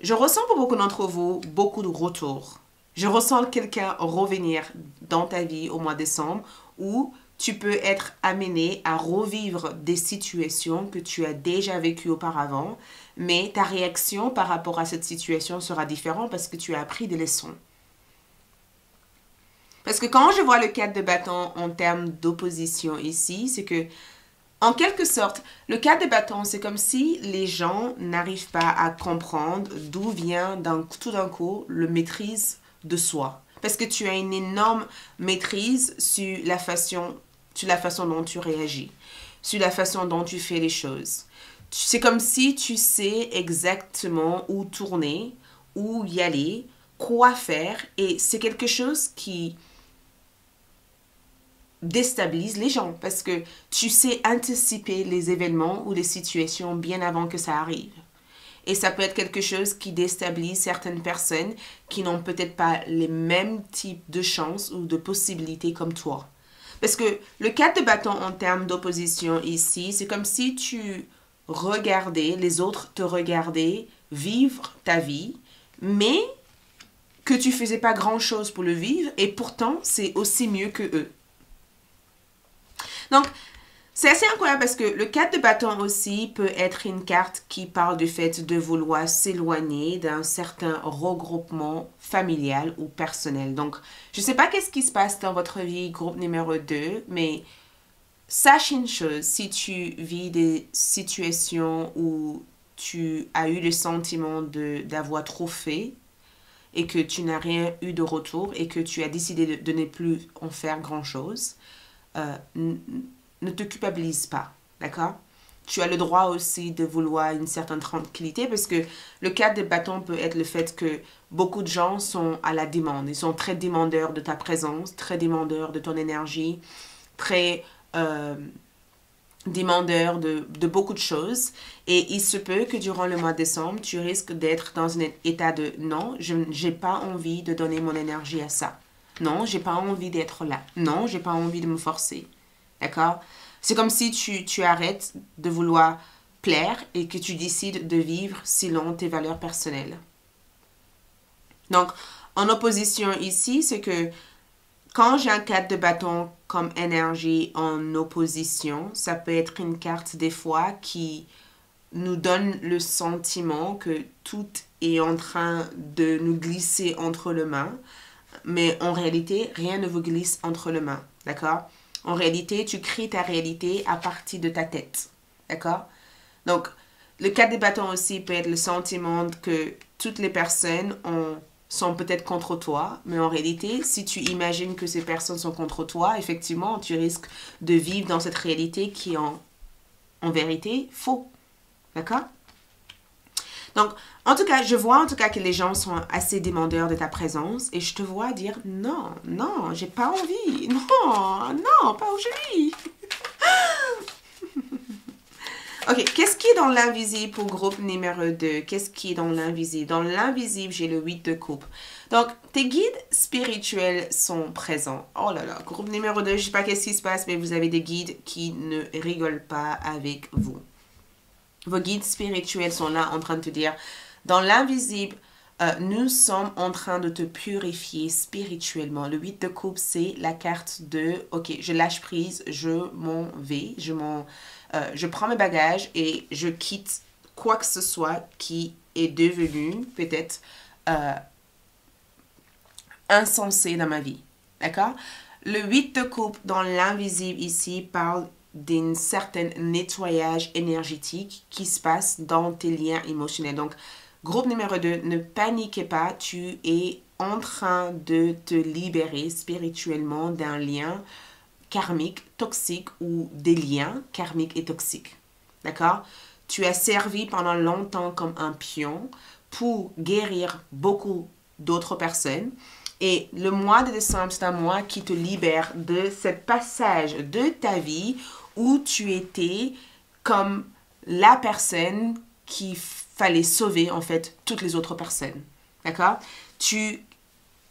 je ressens pour beaucoup d'entre vous beaucoup de retours. Je ressens quelqu'un revenir dans ta vie au mois de décembre où tu peux être amené à revivre des situations que tu as déjà vécues auparavant, mais ta réaction par rapport à cette situation sera différente parce que tu as appris des leçons. Parce que quand je vois le 4 de bâton en termes d'opposition ici, c'est que, en quelque sorte, le 4 de bâton, c'est comme si les gens n'arrivent pas à comprendre d'où vient tout d'un coup le maîtrise de soi. Parce que tu as une énorme maîtrise sur la façon dont tu réagis, sur la façon dont tu fais les choses. C'est comme si tu sais exactement où tourner, où y aller, quoi faire et c'est quelque chose qui déstabilise les gens parce que tu sais anticiper les événements ou les situations bien avant que ça arrive. Et ça peut être quelque chose qui déstabilise certaines personnes qui n'ont peut-être pas les mêmes types de chances ou de possibilités comme toi. Parce que le 4 de bâton en termes d'opposition ici, c'est comme si tu regardais, les autres te regardaient vivre ta vie, mais que tu faisais pas grand-chose pour le vivre et pourtant c'est aussi mieux que eux. Donc, c'est assez incroyable parce que le 4 de bâton aussi peut être une carte qui parle du fait de vouloir s'éloigner d'un certain regroupement familial ou personnel. Donc, je ne sais pas qu'est-ce qui se passe dans votre vie, groupe numéro 2, mais sache une chose, si tu vis des situations où tu as eu le sentiment d'avoir trop fait et que tu n'as rien eu de retour et que tu as décidé de ne plus en faire grand-chose, ne te culpabilise pas, d'accord? Tu as le droit aussi de vouloir une certaine tranquillité parce que le 4 de bâton peut être le fait que beaucoup de gens sont à la demande. Ils sont très demandeurs de ta présence, très demandeurs de ton énergie, très demandeurs de beaucoup de choses. Et il se peut que durant le mois de décembre, tu risques d'être dans un état de non, je n'ai pas envie de donner mon énergie à ça. Non, j'ai pas envie d'être là. Non, j'ai pas envie de me forcer. D'accord? C'est comme si tu arrêtes de vouloir plaire et que tu décides de vivre selon tes valeurs personnelles. Donc, en opposition ici, c'est que quand j'ai un 4 de bâton comme énergie en opposition, ça peut être une carte des fois qui nous donne le sentiment que tout est en train de nous glisser entre les mains, mais en réalité, rien ne vous glisse entre les mains. D'accord? En réalité, tu crées ta réalité à partir de ta tête. D'accord? Donc, le 4 des bâtons aussi peut être le sentiment que toutes les personnes sont peut-être contre toi, mais en réalité, si tu imagines que ces personnes sont contre toi, effectivement, tu risques de vivre dans cette réalité qui est en vérité faux. D'accord? Donc, en tout cas, je vois en tout cas que les gens sont assez demandeurs de ta présence et je te vois dire non, non, j'ai pas envie, non, non, pas aujourd'hui. Ok, qu'est-ce qui est dans l'invisible pour groupe numéro 2? Qu'est-ce qui est dans l'invisible? Dans l'invisible, j'ai le 8 de coupe. Donc, tes guides spirituels sont présents. Oh là là, groupe numéro 2, je sais pas qu'est-ce qui se passe, mais vous avez des guides qui ne rigolent pas avec vous. Vos guides spirituels sont là en train de te dire, dans l'invisible, nous sommes en train de te purifier spirituellement. Le 8 de coupe, c'est la carte de, ok, je lâche prise, je m'en vais, je prends mes bagages et je quitte quoi que ce soit qui est devenu peut-être insensé dans ma vie. D'accord? Le 8 de coupe dans l'invisible ici parle d'un certain nettoyage énergétique qui se passe dans tes liens émotionnels. Donc, groupe numéro 2, ne paniquez pas, tu es en train de te libérer spirituellement d'un lien karmique, toxique ou des liens karmiques et toxiques. D'accord? Tu as servi pendant longtemps comme un pion pour guérir beaucoup d'autres personnes. Et le mois de décembre, c'est un mois qui te libère de ce passage de ta vie où tu étais comme la personne qu'il fallait sauver, en fait, toutes les autres personnes. D'accord? Tu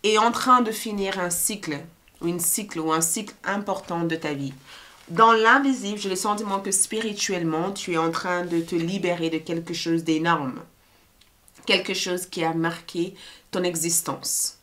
es en train de finir un cycle ou un cycle important de ta vie. Dans l'invisible, j'ai le sentiment que spirituellement, tu es en train de te libérer de quelque chose d'énorme. Quelque chose qui a marqué ton existence.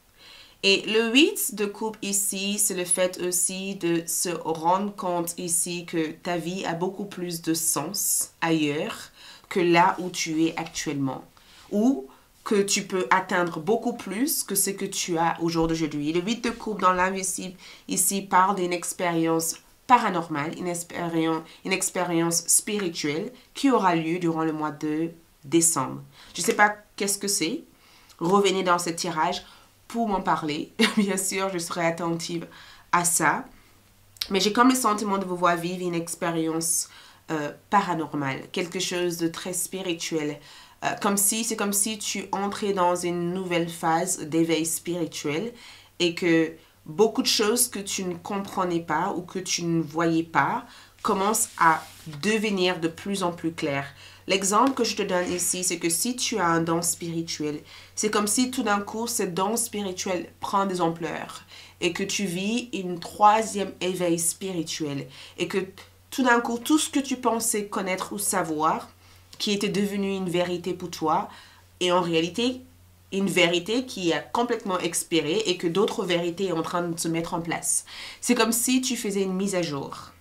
Et le 8 de coupe ici, c'est le fait aussi de se rendre compte ici que ta vie a beaucoup plus de sens ailleurs que là où tu es actuellement. Ou que tu peux atteindre beaucoup plus que ce que tu as au jour d'aujourd'hui. Le 8 de coupe dans l'invisible ici parle d'une expérience paranormale, une expérience spirituelle qui aura lieu durant le mois de décembre. Je ne sais pas qu'est-ce que c'est. Revenez dans ce tirage pour m'en parler. Bien sûr, je serai attentive à ça. Mais j'ai comme le sentiment de vous voir vivre une expérience paranormale, quelque chose de très spirituel, c'est comme si tu entrais dans une nouvelle phase d'éveil spirituel et que beaucoup de choses que tu ne comprenais pas ou que tu ne voyais pas commencent à devenir de plus en plus claires. L'exemple que je te donne ici, c'est que si tu as un don spirituel, c'est comme si tout d'un coup, ce don spirituel prend des ampleurs et que tu vis une troisième éveil spirituel et que tout d'un coup, tout ce que tu pensais connaître ou savoir, qui était devenu une vérité pour toi, est en réalité une vérité qui a complètement expiré et que d'autres vérités sont en train de se mettre en place. C'est comme si tu faisais une mise à jour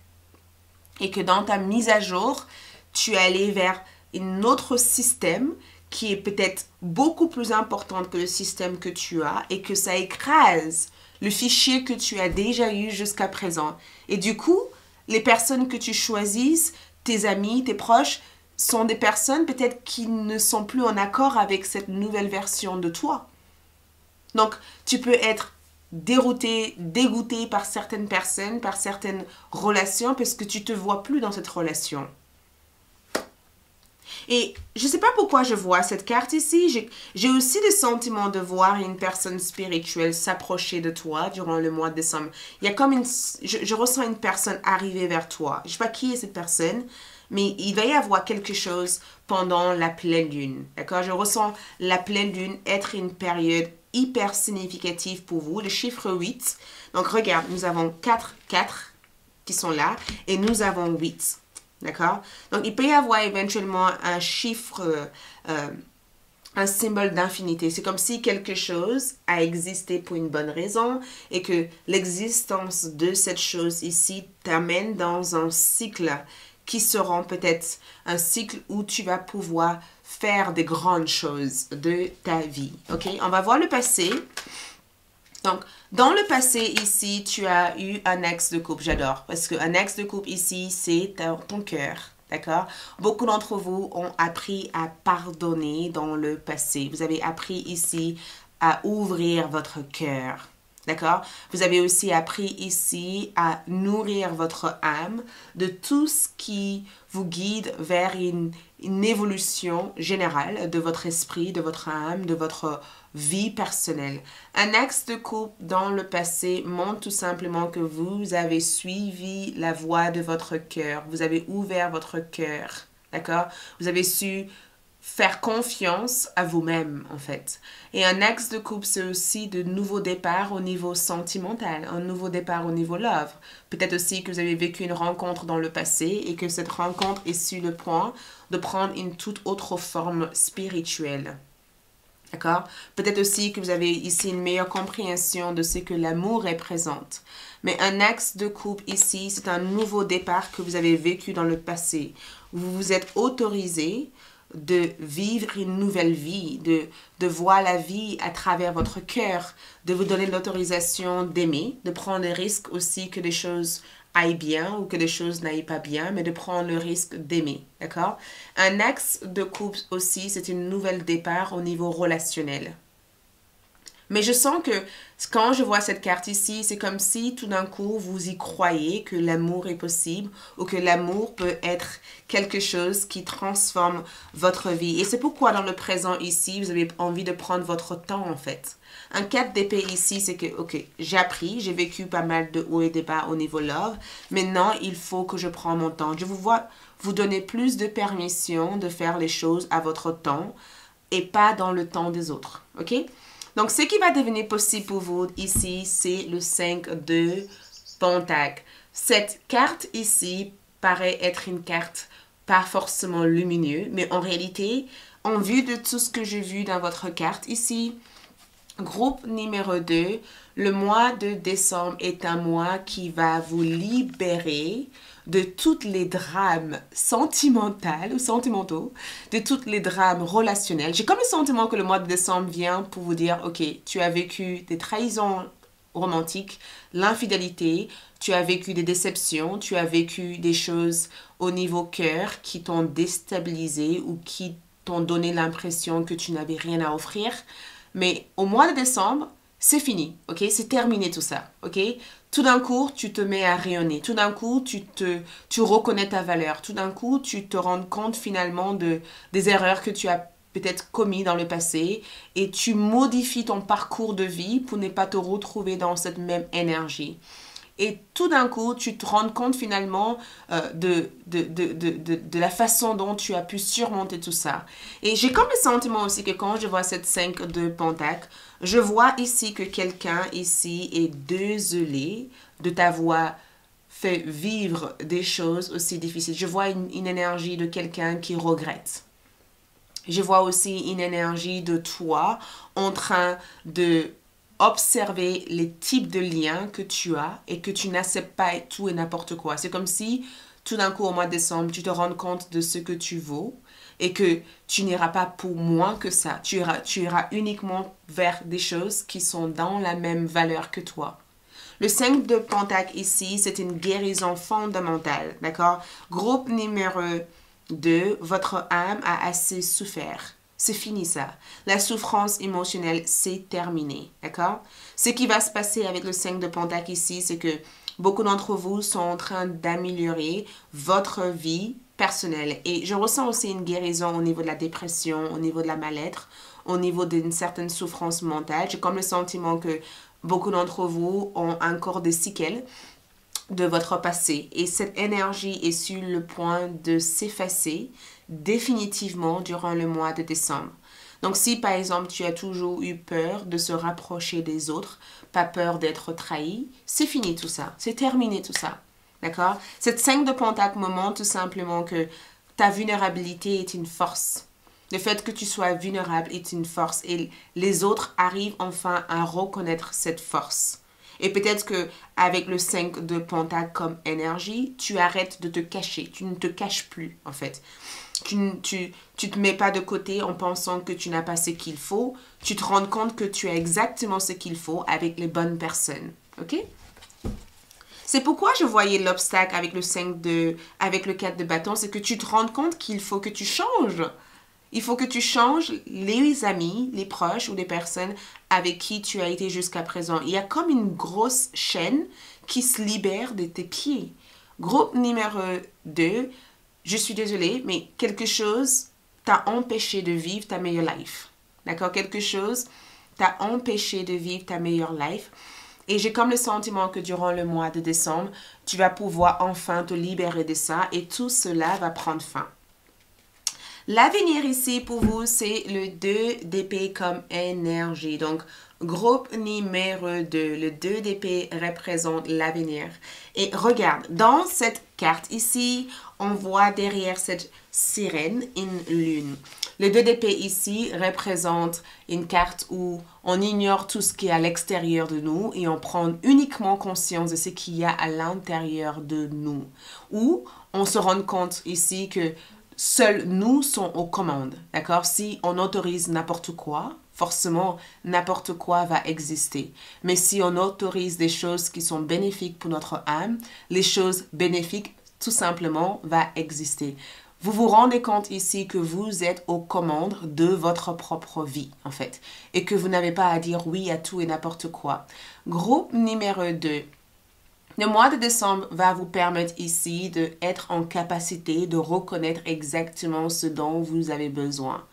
et que dans ta mise à jour, tu allais vers un autre système qui est peut-être beaucoup plus important que le système que tu as et que ça écrase le fichier que tu as déjà eu jusqu'à présent. Et du coup, les personnes que tu choisisses, tes amis, tes proches, sont des personnes peut-être qui ne sont plus en accord avec cette nouvelle version de toi. Donc, tu peux être dérouté, dégoûté par certaines personnes, par certaines relations, parce que tu ne te vois plus dans cette relation. Et je ne sais pas pourquoi je vois cette carte ici. J'ai aussi le sentiment de voir une personne spirituelle s'approcher de toi durant le mois de décembre. Il y a comme je ressens une personne arriver vers toi. Je ne sais pas qui est cette personne, mais il va y avoir quelque chose pendant la pleine lune. D'accord? Je ressens la pleine lune être une période hyper significative pour vous. Le chiffre 8. Donc, regarde, nous avons 4 qui sont là et nous avons 8. D'accord? Donc, il peut y avoir éventuellement un chiffre, un symbole d'infinité. C'est comme si quelque chose a existé pour une bonne raison et que l'existence de cette chose ici t'amène dans un cycle qui sera peut-être un cycle où tu vas pouvoir faire des grandes choses de ta vie. OK? On va voir le passé. Donc, dans le passé, ici, tu as eu un ex de couple. J'adore. Parce qu'un ex de couple, ici, c'est ton cœur. D'accord? Beaucoup d'entre vous ont appris à pardonner dans le passé. Vous avez appris ici à ouvrir votre cœur. D'accord? Vous avez aussi appris ici à nourrir votre âme de tout ce qui vous guide vers une évolution générale de votre esprit, de votre âme, de votre vie personnelle. Un ex de couple dans le passé montre tout simplement que vous avez suivi la voie de votre cœur. Vous avez ouvert votre cœur. D'accord? Vous avez su faire confiance à vous-même, en fait. Et un ex de couple, c'est aussi de nouveaux départs au niveau sentimental, un nouveau départ au niveau love. Peut-être aussi que vous avez vécu une rencontre dans le passé et que cette rencontre est sur le point de prendre une toute autre forme spirituelle. D'accord? Peut-être aussi que vous avez ici une meilleure compréhension de ce que l'amour représente. Mais un ex de couple ici, c'est un nouveau départ que vous avez vécu dans le passé. Vous vous êtes autorisé de vivre une nouvelle vie, de voir la vie à travers votre cœur, de vous donner l'autorisation d'aimer, de prendre le risque aussi que les choses aillent bien ou que les choses n'aillent pas bien, mais de prendre le risque d'aimer, d'accord? Un ex de couple aussi, c'est une nouvelle départ au niveau relationnel. Mais je sens que quand je vois cette carte ici, c'est comme si tout d'un coup, vous y croyez que l'amour est possible ou que l'amour peut être quelque chose qui transforme votre vie. Et c'est pourquoi dans le présent ici, vous avez envie de prendre votre temps en fait. Un 4 d'épée ici, c'est que, ok, j'ai appris, j'ai vécu pas mal de hauts et de bas au niveau love. Maintenant, il faut que je prenne mon temps. Je vous vois vous donner plus de permission de faire les choses à votre temps et pas dans le temps des autres. Ok? Donc, ce qui va devenir possible pour vous ici, c'est le 5 de Pentacle. Cette carte ici paraît être une carte pas forcément lumineuse, mais en réalité, en vue de tout ce que j'ai vu dans votre carte ici, groupe numéro 2, le mois de décembre est un mois qui va vous libérer de tous les drames sentimentaux, de tous les drames relationnels. J'ai comme le sentiment que le mois de décembre vient pour vous dire, ok, tu as vécu des trahisons romantiques, l'infidélité, tu as vécu des déceptions, tu as vécu des choses au niveau cœur qui t'ont déstabilisé ou qui t'ont donné l'impression que tu n'avais rien à offrir. Mais au mois de décembre, c'est fini, ok? C'est terminé tout ça, ok? Tout d'un coup, tu te mets à rayonner. Tout d'un coup, tu reconnais ta valeur. Tout d'un coup, tu te rends compte finalement des erreurs que tu as peut-être commis dans le passé et tu modifies ton parcours de vie pour ne pas te retrouver dans cette même énergie. Et tout d'un coup, tu te rends compte finalement de la façon dont tu as pu surmonter tout ça. Et j'ai comme le sentiment aussi que quand je vois cette 5 de Pentacle, je vois ici que quelqu'un ici est désolé de t'avoir fait vivre des choses aussi difficiles. Je vois une énergie de quelqu'un qui regrette. Je vois aussi une énergie de toi en train de observer les types de liens que tu as et que tu n'acceptes pas tout et n'importe quoi. C'est comme si tout d'un coup au mois de décembre, tu te rends compte de ce que tu vaux et que tu n'iras pas pour moins que ça. Tu iras uniquement vers des choses qui sont dans la même valeur que toi. Le 5 de Pentacle ici, c'est une guérison fondamentale, d'accord? Groupe numéro 2, votre âme a assez souffert. C'est fini ça. La souffrance émotionnelle, c'est terminé, d'accord? Ce qui va se passer avec le 5 de Pentacle ici, c'est que beaucoup d'entre vous sont en train d'améliorer votre vie personnelle. Et je ressens aussi une guérison au niveau de la dépression, au niveau de la mal-être, au niveau d'une certaine souffrance mentale. J'ai comme le sentiment que beaucoup d'entre vous ont encore des séquelles de votre passé. Et cette énergie est sur le point de s'effacer définitivement durant le mois de décembre. Donc si par exemple tu as toujours eu peur de se rapprocher des autres, pas peur d'être trahi, c'est fini tout ça, c'est terminé tout ça. D'accord? Cette 5 de Pentacle me montre tout simplement que ta vulnérabilité est une force. Le fait que tu sois vulnérable est une force et les autres arrivent enfin à reconnaître cette force. Et peut-être que avec le 5 de Pentacle comme énergie, tu arrêtes de te cacher. Tu ne te caches plus, en fait. Tu te mets pas de côté en pensant que tu n'as pas ce qu'il faut. Tu te rends compte que tu as exactement ce qu'il faut avec les bonnes personnes. OK? C'est pourquoi je voyais l'obstacle avec avec le 4 de bâton. C'est que tu te rends compte qu'il faut que tu changes. Il faut que tu changes les amis, les proches ou les personnes avec qui tu as été jusqu'à présent. Il y a comme une grosse chaîne qui se libère de tes pieds. Groupe numéro 2, je suis désolée, mais quelque chose t'a empêché de vivre ta meilleure life. D'accord? Quelque chose t'a empêché de vivre ta meilleure life. Et j'ai comme le sentiment que durant le mois de décembre, tu vas pouvoir enfin te libérer de ça et tout cela va prendre fin. L'avenir ici pour vous, c'est le 2 d'épée comme énergie. Donc, groupe numéro 2, le 2 d'épée représente l'avenir. Et regarde, dans cette carte ici, on voit derrière cette sirène une lune. Le 2 d'épée ici représente une carte où on ignore tout ce qui est à l'extérieur de nous et on prend uniquement conscience de ce qu'il y a à l'intérieur de nous. Ou on se rend compte ici que seuls nous sont aux commandes, d'accord? Si on autorise n'importe quoi, forcément, n'importe quoi va exister. Mais si on autorise des choses qui sont bénéfiques pour notre âme, les choses bénéfiques, tout simplement, va exister. Vous vous rendez compte ici que vous êtes aux commandes de votre propre vie, en fait, et que vous n'avez pas à dire oui à tout et n'importe quoi. Groupe numéro 2. Le mois de décembre va vous permettre ici d'être en capacité de reconnaître exactement ce dont vous avez besoin.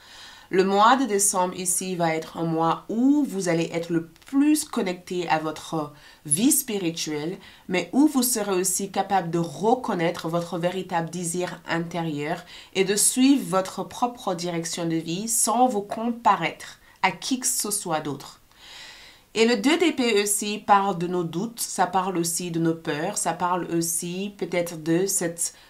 Le mois de décembre ici va être un mois où vous allez être le plus connecté à votre vie spirituelle, mais où vous serez aussi capable de reconnaître votre véritable désir intérieur et de suivre votre propre direction de vie sans vous comparaître à qui que ce soit d'autre. Et le 2 d'épée aussi parle de nos doutes, ça parle aussi de nos peurs, ça parle aussi peut-être de ce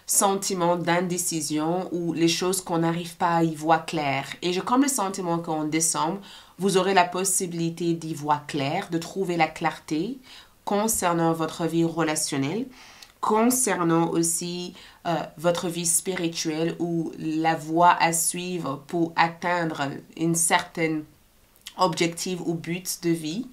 sentiment d'indécision ou les choses qu'on n'arrive pas à y voir clair. Et j'ai comme le sentiment qu'en décembre, vous aurez la possibilité d'y voir clair, de trouver la clarté concernant votre vie relationnelle, concernant aussi votre vie spirituelle ou la voie à suivre pour atteindre une certaine objectif ou but de vie.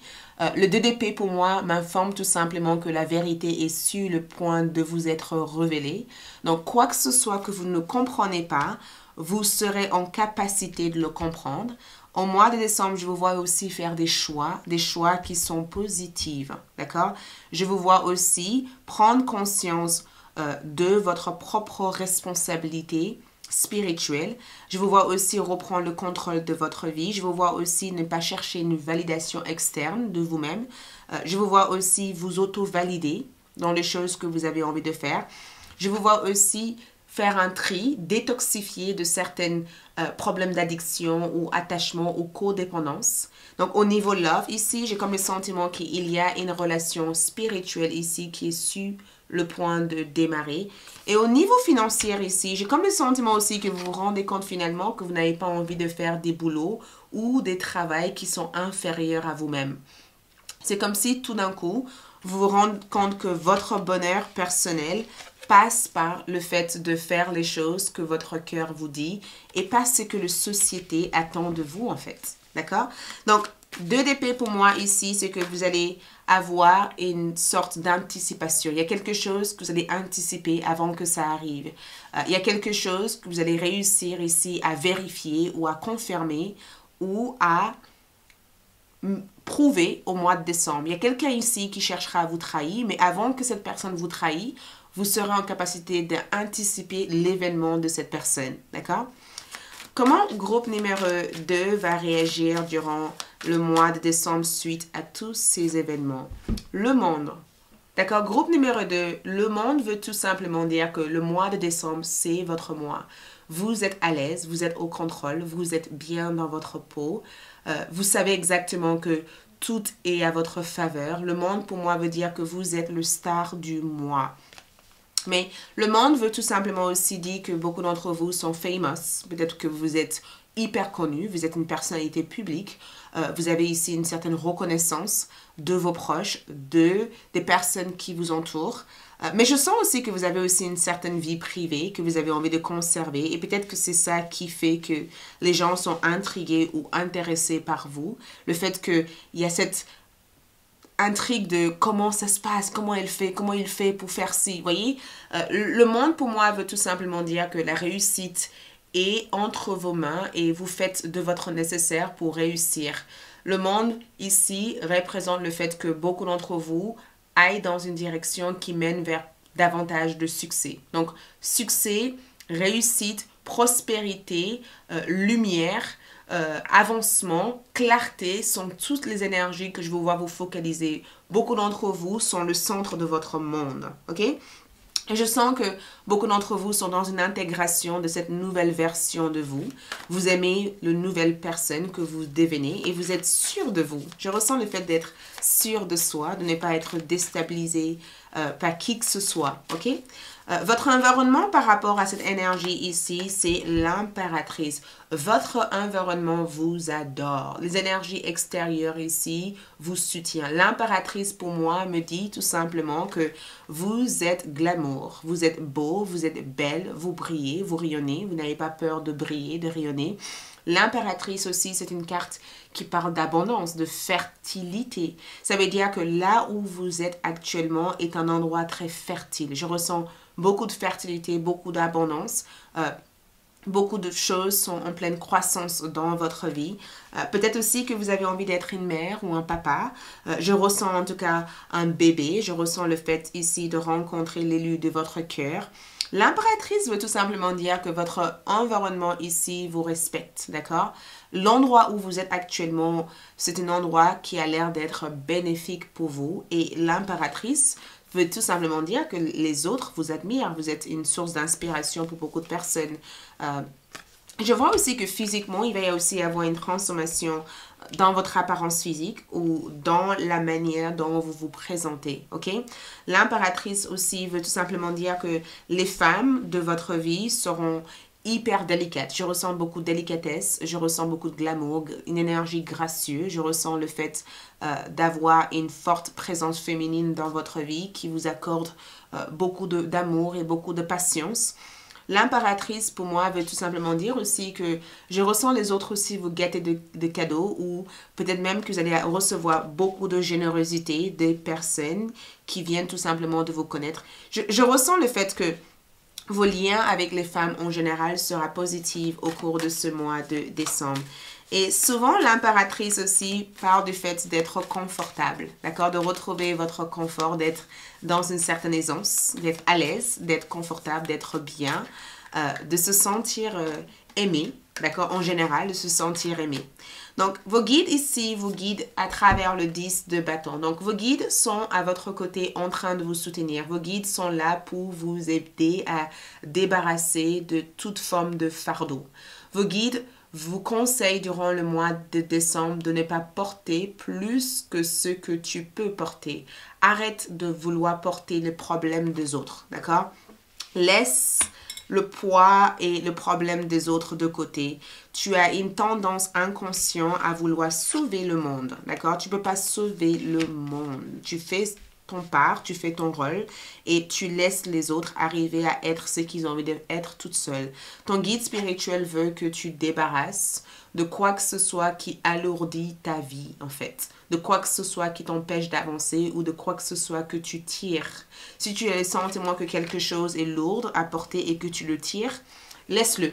Le 2 d'épée pour moi m'informe tout simplement que la vérité est sur le point de vous être révélée. Donc quoi que ce soit que vous ne comprenez pas, vous serez en capacité de le comprendre. Au mois de décembre, je vous vois aussi faire des choix qui sont positifs, d'accord? Je vous vois aussi prendre conscience de votre propre responsabilité spirituel. Je vous vois aussi reprendre le contrôle de votre vie. Je vous vois aussi ne pas chercher une validation externe de vous-même. Je vous vois aussi vous auto-valider dans les choses que vous avez envie de faire. Je vous vois aussi faire un tri, détoxifier de certains problèmes d'addiction ou attachement ou codépendance. Donc, au niveau love, ici, j'ai comme le sentiment qu'il y a une relation spirituelle ici qui est sur le point de démarrer. Et au niveau financier ici, j'ai comme le sentiment aussi que vous vous rendez compte finalement que vous n'avez pas envie de faire des boulots ou des travails qui sont inférieurs à vous-même. C'est comme si tout d'un coup, vous vous rendez compte que votre bonheur personnel passe par le fait de faire les choses que votre cœur vous dit et pas ce que la société attend de vous en fait. D'accord? Donc, 2 d'épée pour moi ici, c'est que vous allez avoir une sorte d'anticipation. Il y a quelque chose que vous allez anticiper avant que ça arrive. Il y a quelque chose que vous allez réussir ici à vérifier ou à confirmer ou à prouver au mois de décembre. Il y a quelqu'un ici qui cherchera à vous trahir, mais avant que cette personne vous trahisse, vous serez en capacité d'anticiper l'événement de cette personne. D'accord? Comment groupe numéro 2 va réagir durant le mois de décembre suite à tous ces événements? Le monde. D'accord? Groupe numéro 2, le monde veut tout simplement dire que le mois de décembre, c'est votre mois. Vous êtes à l'aise, vous êtes au contrôle, vous êtes bien dans votre peau. Vous savez exactement que tout est à votre faveur. Le monde, pour moi, veut dire que vous êtes le star du mois. Mais le monde veut tout simplement aussi dire que beaucoup d'entre vous sont famous. Peut-être que vous êtes hyper connu, vous êtes une personnalité publique. Vous avez ici une certaine reconnaissance de vos proches, des personnes qui vous entourent. Mais je sens aussi que vous avez aussi une certaine vie privée que vous avez envie de conserver. Et peut-être que c'est ça qui fait que les gens sont intrigués ou intéressés par vous. Le fait qu'il y a cette intrigue de comment ça se passe, comment il fait pour faire ci, vous voyez. Le monde pour moi veut tout simplement dire que la réussite est entre vos mains et vous faites de votre nécessaire pour réussir. Le monde ici représente le fait que beaucoup d'entre vous aillent dans une direction qui mène vers davantage de succès. Donc succès, réussite, prospérité, lumière, avancement, clarté sont toutes les énergies que je vous vois vous focaliser. Beaucoup d'entre vous sont le centre de votre monde, ok? Et je sens que beaucoup d'entre vous sont dans une intégration de cette nouvelle version de vous. Vous aimez la nouvelle personne que vous devenez et vous êtes sûr de vous. Je ressens le fait d'être sûr de soi, de ne pas être déstabilisé par qui que ce soit, ok? Votre environnement par rapport à cette énergie ici, c'est l'impératrice. Votre environnement vous adore. Les énergies extérieures ici vous soutiennent. L'impératrice pour moi me dit tout simplement que vous êtes glamour. Vous êtes beau, vous êtes belle, vous brillez, vous rayonnez. Vous n'avez pas peur de briller, de rayonner. L'impératrice aussi, c'est une carte qui parle d'abondance, de fertilité. Ça veut dire que là où vous êtes actuellement est un endroit très fertile. Je ressens beaucoup de fertilité, beaucoup d'abondance. Beaucoup de choses sont en pleine croissance dans votre vie. Peut-être aussi que vous avez envie d'être une mère ou un papa. Je ressens en tout cas un bébé. Je ressens le fait ici de rencontrer l'élu de votre cœur. L'impératrice veut tout simplement dire que votre environnement ici vous respecte, d'accord? L'endroit où vous êtes actuellement, c'est un endroit qui a l'air d'être bénéfique pour vous. Et l'impératrice veut tout simplement dire que les autres vous admirent. Vous êtes une source d'inspiration pour beaucoup de personnes. Je vois aussi que physiquement, il va y aussi avoir une transformation dans votre apparence physique ou dans la manière dont vous vous présentez, ok? L'impératrice aussi veut tout simplement dire que les femmes de votre vie seront hyper délicates. Je ressens beaucoup de délicatesse, je ressens beaucoup de glamour, une énergie gracieuse. Je ressens le fait d'avoir une forte présence féminine dans votre vie qui vous accorde beaucoup d'amour et beaucoup de patience. L'impératrice, pour moi, veut tout simplement dire aussi que je ressens les autres aussi vous gâter de cadeaux ou peut-être même que vous allez recevoir beaucoup de générosité des personnes qui viennent tout simplement de vous connaître. Je ressens le fait que vos liens avec les femmes en général sera positifs au cours de ce mois de décembre. Et souvent, l'impératrice aussi parle du fait d'être confortable, d'accord? De retrouver votre confort, d'être dans une certaine aisance, d'être à l'aise, d'être confortable, d'être bien. de se sentir aimé, d'accord, en général, de se sentir aimé. Donc, vos guides ici vous guident à travers le 10 de bâton. Donc, vos guides sont à votre côté en train de vous soutenir. Vos guides sont là pour vous aider à débarrasser de toute forme de fardeau. Vos guides vous conseillent durant le mois de décembre de ne pas porter plus que ce que tu peux porter. Arrête de vouloir porter les problèmes des autres, d'accord? Laisse le poids et le problème des autres de côté. Tu as une tendance inconsciente à vouloir sauver le monde, d'accord? Tu ne peux pas sauver le monde. Tu fais ton part, tu fais ton rôle et tu laisses les autres arriver à être ce qu'ils ont envie d'être toutes seules. Ton guide spirituel veut que tu débarrasses de quoi que ce soit qui alourdit ta vie, en fait. De quoi que ce soit qui t'empêche d'avancer ou de quoi que ce soit que tu tires. Si tu as le sentiment que quelque chose est lourd à porter et que tu le tires, laisse-le.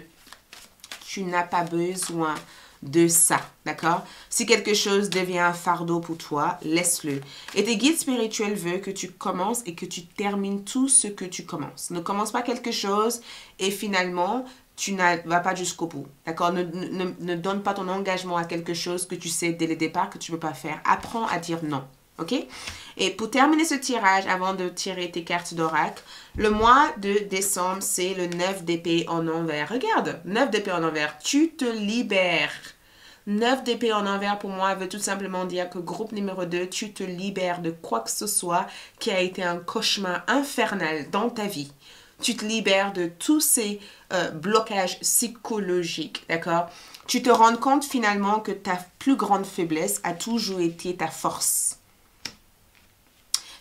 Tu n'as pas besoin de ça, d'accord? Si quelque chose devient un fardeau pour toi, laisse-le. Et tes guides spirituels veulent que tu commences et que tu termines tout ce que tu commences. Ne commence pas quelque chose et finalement, tu ne vas pas jusqu'au bout, d'accord? Ne donne pas ton engagement à quelque chose que tu sais dès le départ que tu ne peux pas faire. Apprends à dire non, ok? Et pour terminer ce tirage, avant de tirer tes cartes d'oracle, le mois de décembre, c'est le 9 d'épée en envers. Regarde, 9 d'épée en envers, tu te libères. 9 d'épée en envers, pour moi, veut tout simplement dire que groupe numéro 2, tu te libères de quoi que ce soit qui a été un cauchemar infernal dans ta vie. Tu te libères de tous ces blocages psychologiques, d'accord? Tu te rends compte finalement que ta plus grande faiblesse a toujours été ta force.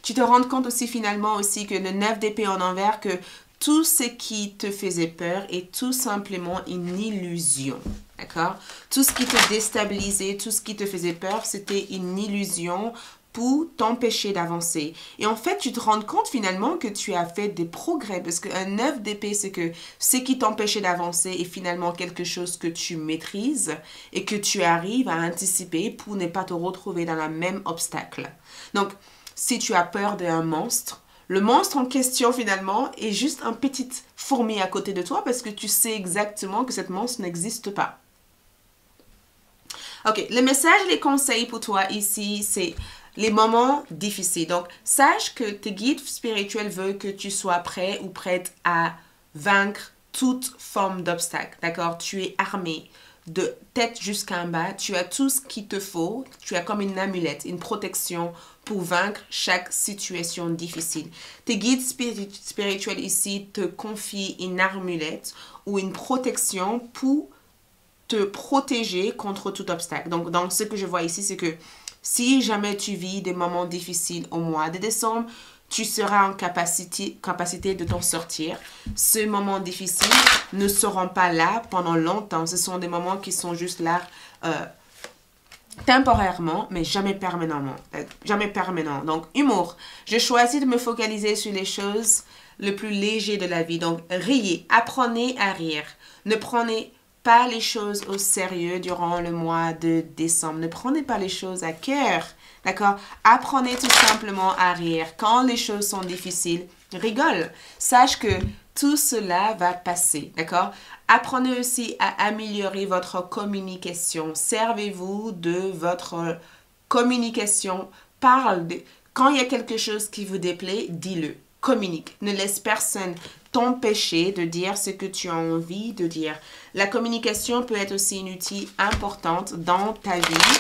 Tu te rends compte aussi finalement aussi que le 9 d'épée en envers, que tout ce qui te faisait peur est tout simplement une illusion, d'accord? Tout ce qui te déstabilisait, tout ce qui te faisait peur, c'était une illusion pour t'empêcher d'avancer. Et en fait, tu te rends compte finalement que tu as fait des progrès. Parce qu'un 9 d'épée, c'est que ce qui t'empêchait d'avancer est finalement quelque chose que tu maîtrises et que tu arrives à anticiper pour ne pas te retrouver dans le même obstacle. Donc, si tu as peur d'un monstre, le monstre en question finalement est juste une petite fourmi à côté de toi parce que tu sais exactement que cette monstre n'existe pas. Ok, le message et les conseils pour toi ici, c'est les moments difficiles. Donc, sache que tes guides spirituels veulent que tu sois prêt ou prête à vaincre toute forme d'obstacle. D'accord? Tu es armé de tête jusqu'en bas. Tu as tout ce qu'il te faut. Tu as comme une amulette, une protection pour vaincre chaque situation difficile. Tes guides spirituels ici te confient une amulette ou une protection pour te protéger contre tout obstacle. Donc ce que je vois ici, c'est que si jamais tu vis des moments difficiles au mois de décembre, tu seras en capacité de t'en sortir. Ces moments difficiles ne seront pas là pendant longtemps. Ce sont des moments qui sont juste là temporairement, mais jamais permanemment. Jamais permanent. Donc, humour. J'ai choisi de me focaliser sur les choses les plus légères de la vie. Donc, riez. Apprenez à rire. Ne prenez pas les choses au sérieux durant le mois de décembre. Ne prenez pas les choses à cœur. D'accord? Apprenez tout simplement à rire. Quand les choses sont difficiles, rigole. Sache que tout cela va passer. D'accord? Apprenez aussi à améliorer votre communication. Servez-vous de votre communication. Quand il y a quelque chose qui vous déplaît, dis-le. Communique. Ne laisse personne t'empêcher de dire ce que tu as envie de dire. La communication peut être aussi un outil important dans ta vie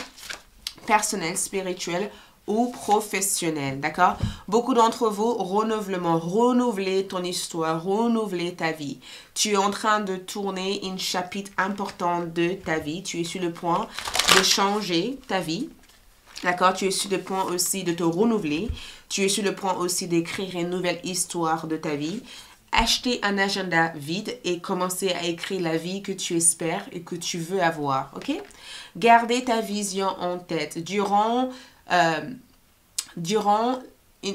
personnelle, spirituelle ou professionnelle, d'accord? Beaucoup d'entre vous, renouveler ton histoire, renouveler ta vie. Tu es en train de tourner un chapitre important de ta vie. Tu es sur le point de changer ta vie. D'accord? Tu es sur le point aussi de te renouveler. Tu es sur le point aussi d'écrire une nouvelle histoire de ta vie. Acheter un agenda vide et commencer à écrire la vie que tu espères et que tu veux avoir. OK? Gardez ta vision en tête. Durant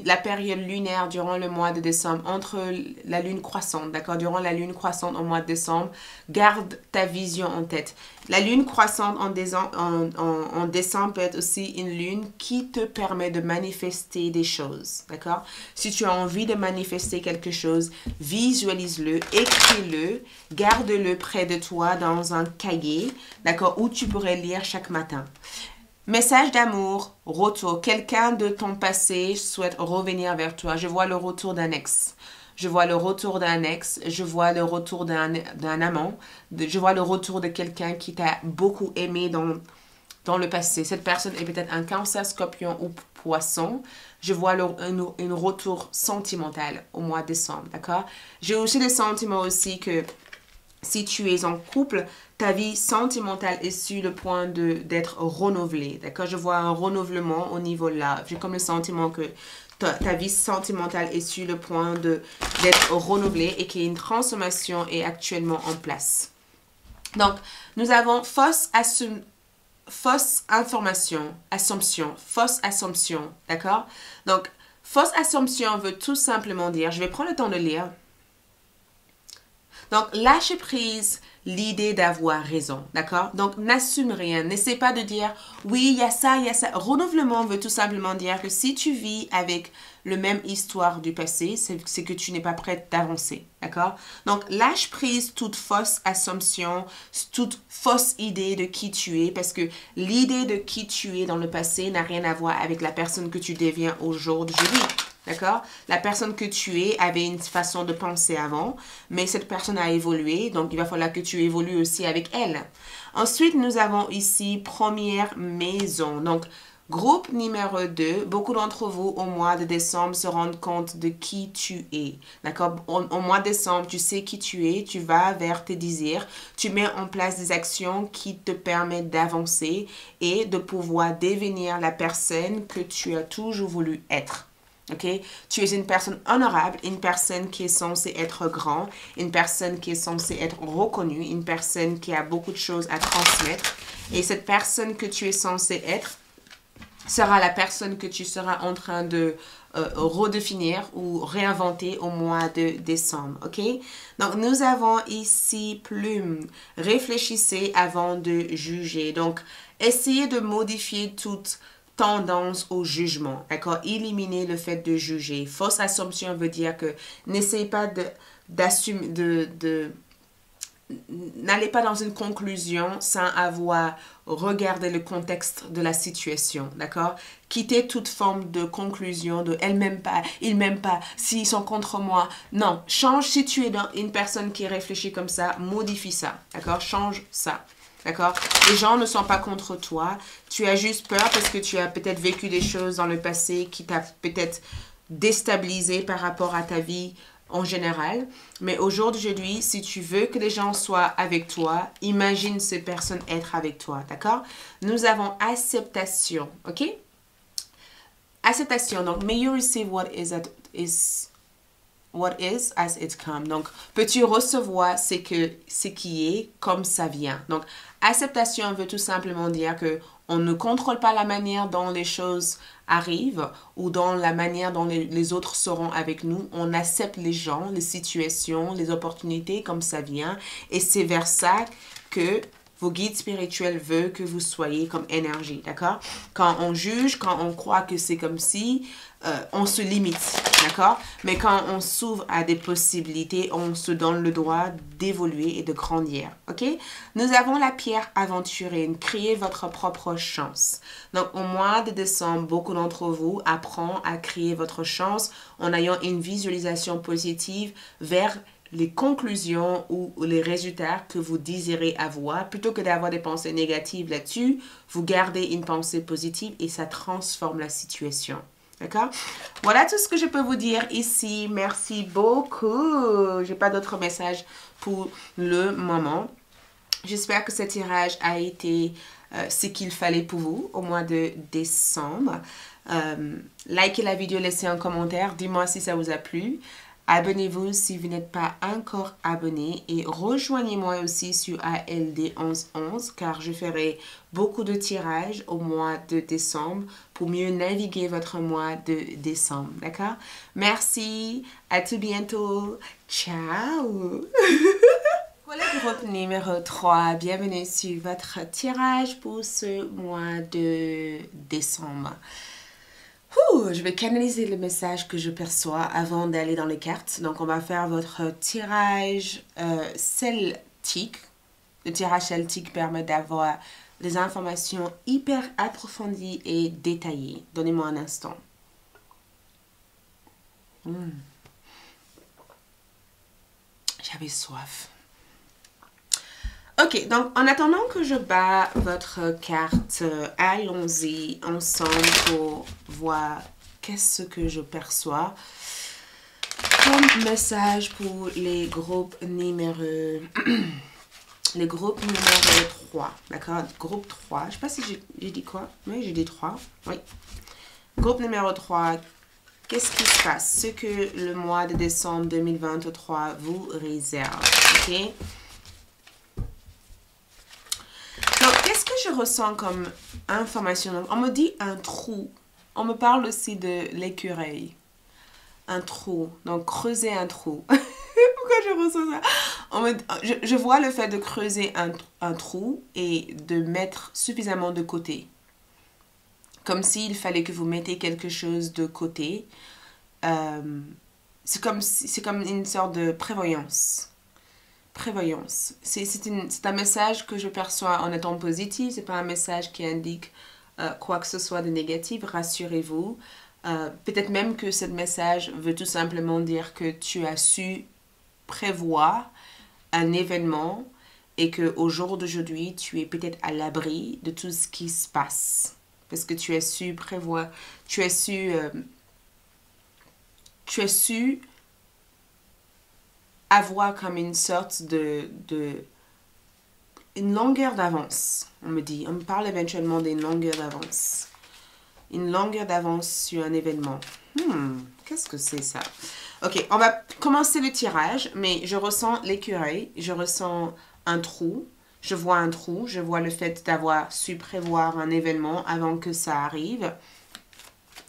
la période lunaire durant le mois de décembre, entre la lune croissante, d'accord? Durant la lune croissante au mois de décembre, garde ta vision en tête. La lune croissante en décembre peut être aussi une lune qui te permet de manifester des choses, d'accord? Si tu as envie de manifester quelque chose, visualise-le, écris-le, garde-le près de toi dans un cahier, d'accord? Où tu pourrais lire chaque matin. Message d'amour, retour. Quelqu'un de ton passé souhaite revenir vers toi. Je vois le retour d'un ex. Je vois le retour d'un ex. Je vois le retour d'un amant. Je vois le retour de quelqu'un qui t'a beaucoup aimé dans le passé. Cette personne est peut-être un cancer, scorpion ou poisson. Je vois un retour sentimental au mois de décembre, d'accord? J'ai aussi le sentiment aussi que si tu es en couple, ta vie sentimentale est sur le point d'être renouvelée. D'accord? Je vois un renouvellement au niveau love. J'ai comme le sentiment que ta vie sentimentale est sur le point d'être renouvelée et qu'il y a une transformation est actuellement en place. Donc, nous avons fausse information, fausse assumption. D'accord? Donc, fausse assumption veut tout simplement dire, je vais prendre le temps de lire. Donc, lâche prise l'idée d'avoir raison, d'accord? Donc, n'assume rien. N'essaie pas de dire, oui, il y a ça, il y a ça. Renouvellement veut tout simplement dire que si tu vis avec le même histoire du passé, c'est que tu n'es pas prête d'avancer, d'accord? Donc, lâche prise toute fausse assumption, toute fausse idée de qui tu es, parce que l'idée de qui tu es dans le passé n'a rien à voir avec la personne que tu deviens aujourd'hui. D'accord? La personne que tu es avait une façon de penser avant, mais cette personne a évolué, donc il va falloir que tu évolues aussi avec elle. Ensuite, nous avons ici première maison. Donc, groupe numéro 2, beaucoup d'entre vous au mois de décembre se rendent compte de qui tu es. D'accord? Au mois de décembre, tu sais qui tu es, tu vas vers tes désirs, tu mets en place des actions qui te permettent d'avancer et de pouvoir devenir la personne que tu as toujours voulu être. Ok, tu es une personne honorable, une personne qui est censée être grand, une personne qui est censée être reconnue, une personne qui a beaucoup de choses à transmettre. Et cette personne que tu es censée être sera la personne que tu seras en train de redéfinir ou réinventer au mois de décembre. Ok, donc nous avons ici plume. Réfléchissez avant de juger. Donc, essayez de modifier toute tendance au jugement, d'accord? Éliminer le fait de juger. Fausse assumption veut dire que n'essayez pas d'assumer, n'allez pas dans une conclusion sans avoir regardé le contexte de la situation, d'accord? Quittez toute forme de conclusion de « elle m'aime pas, il m'aime pas, s'ils sont contre moi ». Non, change. Si tu es une personne qui réfléchit comme ça, modifie ça, d'accord? Change ça. D'accord? Les gens ne sont pas contre toi. Tu as juste peur parce que tu as peut-être vécu des choses dans le passé qui t'a peut-être déstabilisé par rapport à ta vie en général. Mais aujourd'hui, si tu veux que les gens soient avec toi, imagine ces personnes être avec toi. D'accord? Nous avons acceptation. OK? Acceptation. Donc, may you receive what is as it comes. Donc, peux-tu recevoir ce qui est comme ça vient. Donc, acceptation veut tout simplement dire que on ne contrôle pas la manière dont les choses arrivent ou dans la manière dont les autres seront avec nous. On accepte les gens, les situations, les opportunités comme ça vient. Et c'est vers ça que vos guides spirituels veulent que vous soyez comme énergie, d'accord? Quand on juge, quand on croit que c'est comme si, on se limite, d'accord? Mais quand on s'ouvre à des possibilités, on se donne le droit d'évoluer et de grandir, ok? Nous avons la pierre aventurine, créez votre propre chance. Donc, au mois de décembre, beaucoup d'entre vous apprennent à créer votre chance en ayant une visualisation positive vers les conclusions ou les résultats que vous désirez avoir. Plutôt que d'avoir des pensées négatives là-dessus, vous gardez une pensée positive et ça transforme la situation. D'accord? Voilà tout ce que je peux vous dire ici. Merci beaucoup. Je n'ai pas d'autres messages pour le moment. J'espère que ce tirage a été ce qu'il fallait pour vous au mois de décembre. Likez la vidéo, laissez un commentaire. Dis-moi si ça vous a plu. Abonnez-vous si vous n'êtes pas encore abonné et rejoignez-moi aussi sur ALD 1111 car je ferai beaucoup de tirages au mois de décembre pour mieux naviguer votre mois de décembre. D'accord? Merci. À tout bientôt. Ciao. Pour le groupe numéro 3, bienvenue sur votre tirage pour ce mois de décembre. Je vais canaliser le message que je perçois avant d'aller dans les cartes. Donc, on va faire votre tirage celtique. Le tirage celtique permet d'avoir des informations hyper approfondies et détaillées. Donnez-moi un instant. J'avais soif. Ok, donc en attendant que je bats votre carte, allons-y ensemble pour voir qu'est-ce que je perçois comme message pour les groupes numéro... les groupes numéro 3, d'accord? Groupe 3, je ne sais pas si j'ai dit quoi? Oui, j'ai dit 3, oui. Groupe numéro 3, qu'est-ce qui se passe? Ce que le mois de décembre 2023 vous réserve, ok? Donc, qu'est-ce que je ressens comme information? Donc, on me dit un trou. On me parle aussi de l'écureuil. Un trou. Donc, creuser un trou. Pourquoi je ressens ça? Je vois le fait de creuser un trou et de mettre suffisamment de côté. Comme s'il fallait que vous mettez quelque chose de côté. C'est comme une sorte de prévoyance. Prévoyance. C'est un message que je perçois en étant positif. C'est pas un message qui indique quoi que ce soit de négatif. Rassurez-vous. Peut-être même que ce message veut tout simplement dire que tu as su prévoir un événement et qu'au jour d'aujourd'hui, tu es peut-être à l'abri de tout ce qui se passe. Parce que tu as su prévoir, tu as su avoir comme une sorte une longueur d'avance, on me parle éventuellement d'une longueur d'avance. Une longueur d'avance sur un événement. Qu'est-ce que c'est ça? Ok, on va commencer le tirage, mais je ressens l'écureuil, je ressens un trou, je vois un trou, je vois le fait d'avoir su prévoir un événement avant que ça arrive.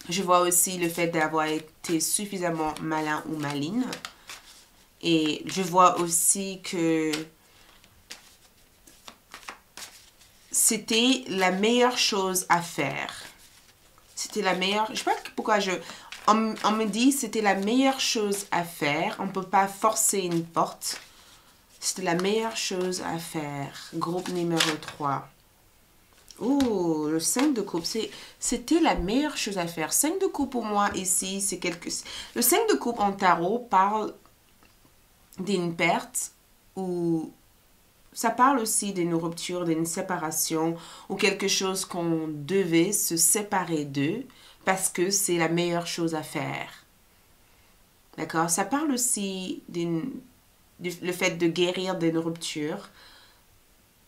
Je vois aussi le fait d'avoir été suffisamment malin ou maline. Et je vois aussi que c'était la meilleure chose à faire. C'était la meilleure... Je ne sais pas pourquoi on me dit c'était la meilleure chose à faire. On ne peut pas forcer une porte. C'était la meilleure chose à faire. Groupe numéro 3. Oh, le 5 de coupe. C'était la meilleure chose à faire. 5 de coupe pour moi ici, c'est quelque... Le 5 de coupe en tarot parle d'une perte ou ça parle aussi d'une rupture, d'une séparation ou quelque chose qu'on devait se séparer d'eux parce que c'est la meilleure chose à faire. D'accord? Ça parle aussi le fait de guérir d'une rupture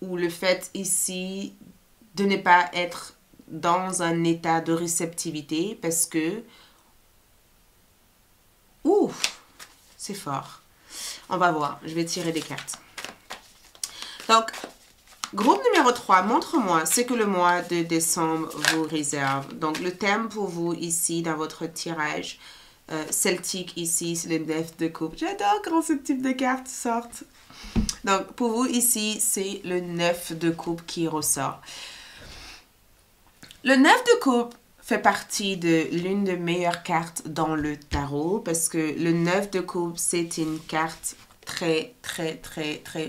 ou le fait ici de ne pas être dans un état de réceptivité parce que ouf, c'est fort. On va voir, je vais tirer des cartes. Donc, groupe numéro 3, montre-moi ce que le mois de décembre vous réserve. Donc, le thème pour vous ici dans votre tirage celtique ici, c'est le 9 de coupe. J'adore quand ce type de cartes sortent. Donc, pour vous ici, c'est le 9 de coupe qui ressort. Le 9 de coupe fait partie de l'une des meilleures cartes dans le tarot parce que le 9 de coupe, c'est une carte très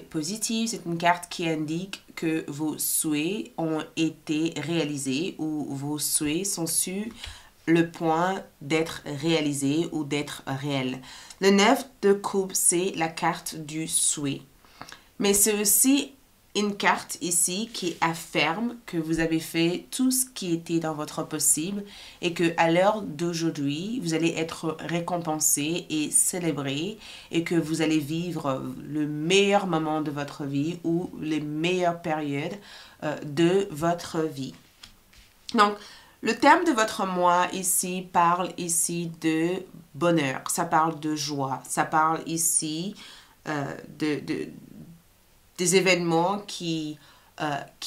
positive. C'est une carte qui indique que vos souhaits ont été réalisés ou vos souhaits sont sur le point d'être réalisés ou d'être réels. Le 9 de coupe, c'est la carte du souhait. Mais c'est aussi une carte ici qui affirme que vous avez fait tout ce qui était dans votre possible et que à l'heure d'aujourd'hui, vous allez être récompensé et célébré et que vous allez vivre le meilleur moment de votre vie ou les meilleures périodes de votre vie. Donc, Le thème de votre mois ici parle ici de bonheur, ça parle de joie, ça parle ici des événements qui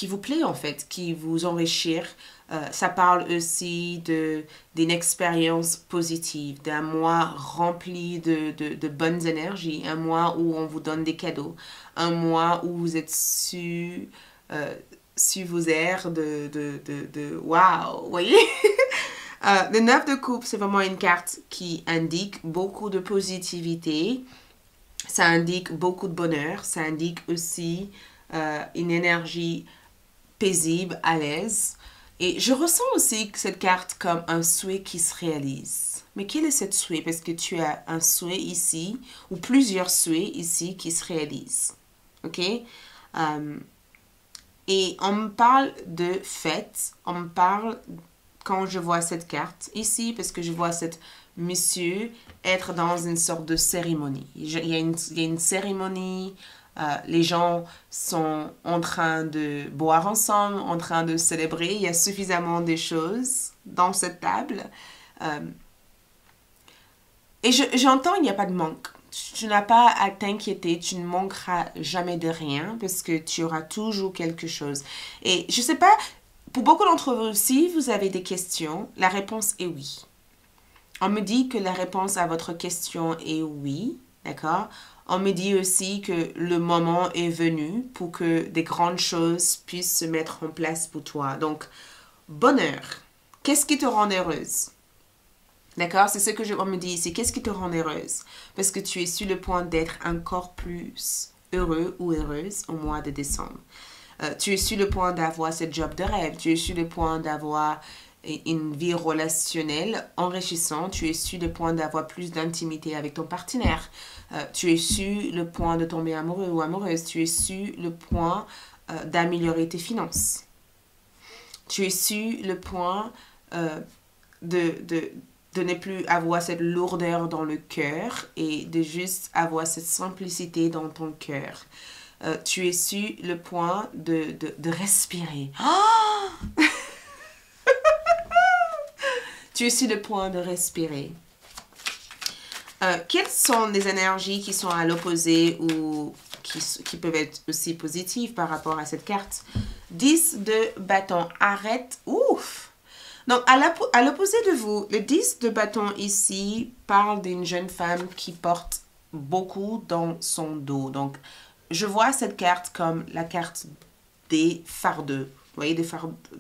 vous plaisent en fait, qui vous enrichissent. Ça parle aussi d'une expérience positive, d'un mois rempli de bonnes énergies, un mois où on vous donne des cadeaux, un mois où vous êtes sur vos airs de wow, vous voyez? Le 9 de coupe, c'est vraiment une carte qui indique beaucoup de positivité, ça indique beaucoup de bonheur, ça indique aussi une énergie paisible, à l'aise. Et je ressens aussi cette carte comme un souhait qui se réalise. Mais quel est ce souhait? Parce que tu as un souhait ici, ou plusieurs souhaits ici qui se réalisent. Ok? Et on me parle de fête, on me parle quand je vois cette carte ici, parce que je vois cet monsieur être dans une sorte de cérémonie. Il y a une cérémonie, les gens sont en train de boire ensemble, en train de célébrer. Il y a suffisamment de choses dans cette table. Et j'entends, il n'y a pas de manque. Tu n'as pas à t'inquiéter, tu ne manqueras jamais de rien parce que tu auras toujours quelque chose. Et je ne sais pas, pour beaucoup d'entre vous, si vous avez des questions, la réponse est oui. On me dit que la réponse à votre question est oui, d'accord? On me dit aussi que le moment est venu pour que des grandes choses puissent se mettre en place pour toi. Donc, bonheur. Qu'est-ce qui te rend heureuse? D'accord? C'est ce que on me dit ici. Qu'est-ce qui te rend heureuse? Parce que tu es sur le point d'être encore plus heureux ou heureuse au mois de décembre. Tu es sur le point d'avoir ce job de rêve. Tu es sur le point d'avoir une vie relationnelle enrichissante. Tu es sur le point d'avoir plus d'intimité avec ton partenaire. Tu es sur le point de tomber amoureux ou amoureuse. Tu es sur le point d'améliorer tes finances. Tu es sur le point de ne plus avoir cette lourdeur dans le cœur et de juste avoir cette simplicité dans ton cœur. Tu es sur le point de respirer. Oh! Tu es sur le point de respirer. Quelles sont les énergies qui sont à l'opposé ou qui peuvent être aussi positives par rapport à cette carte? 10 de bâton. Arrête. Ouf! Donc, à l'opposé de vous, le 10 de bâton ici parle d'une jeune femme qui porte beaucoup dans son dos. Donc, je vois cette carte comme la carte des fardeux. Vous voyez,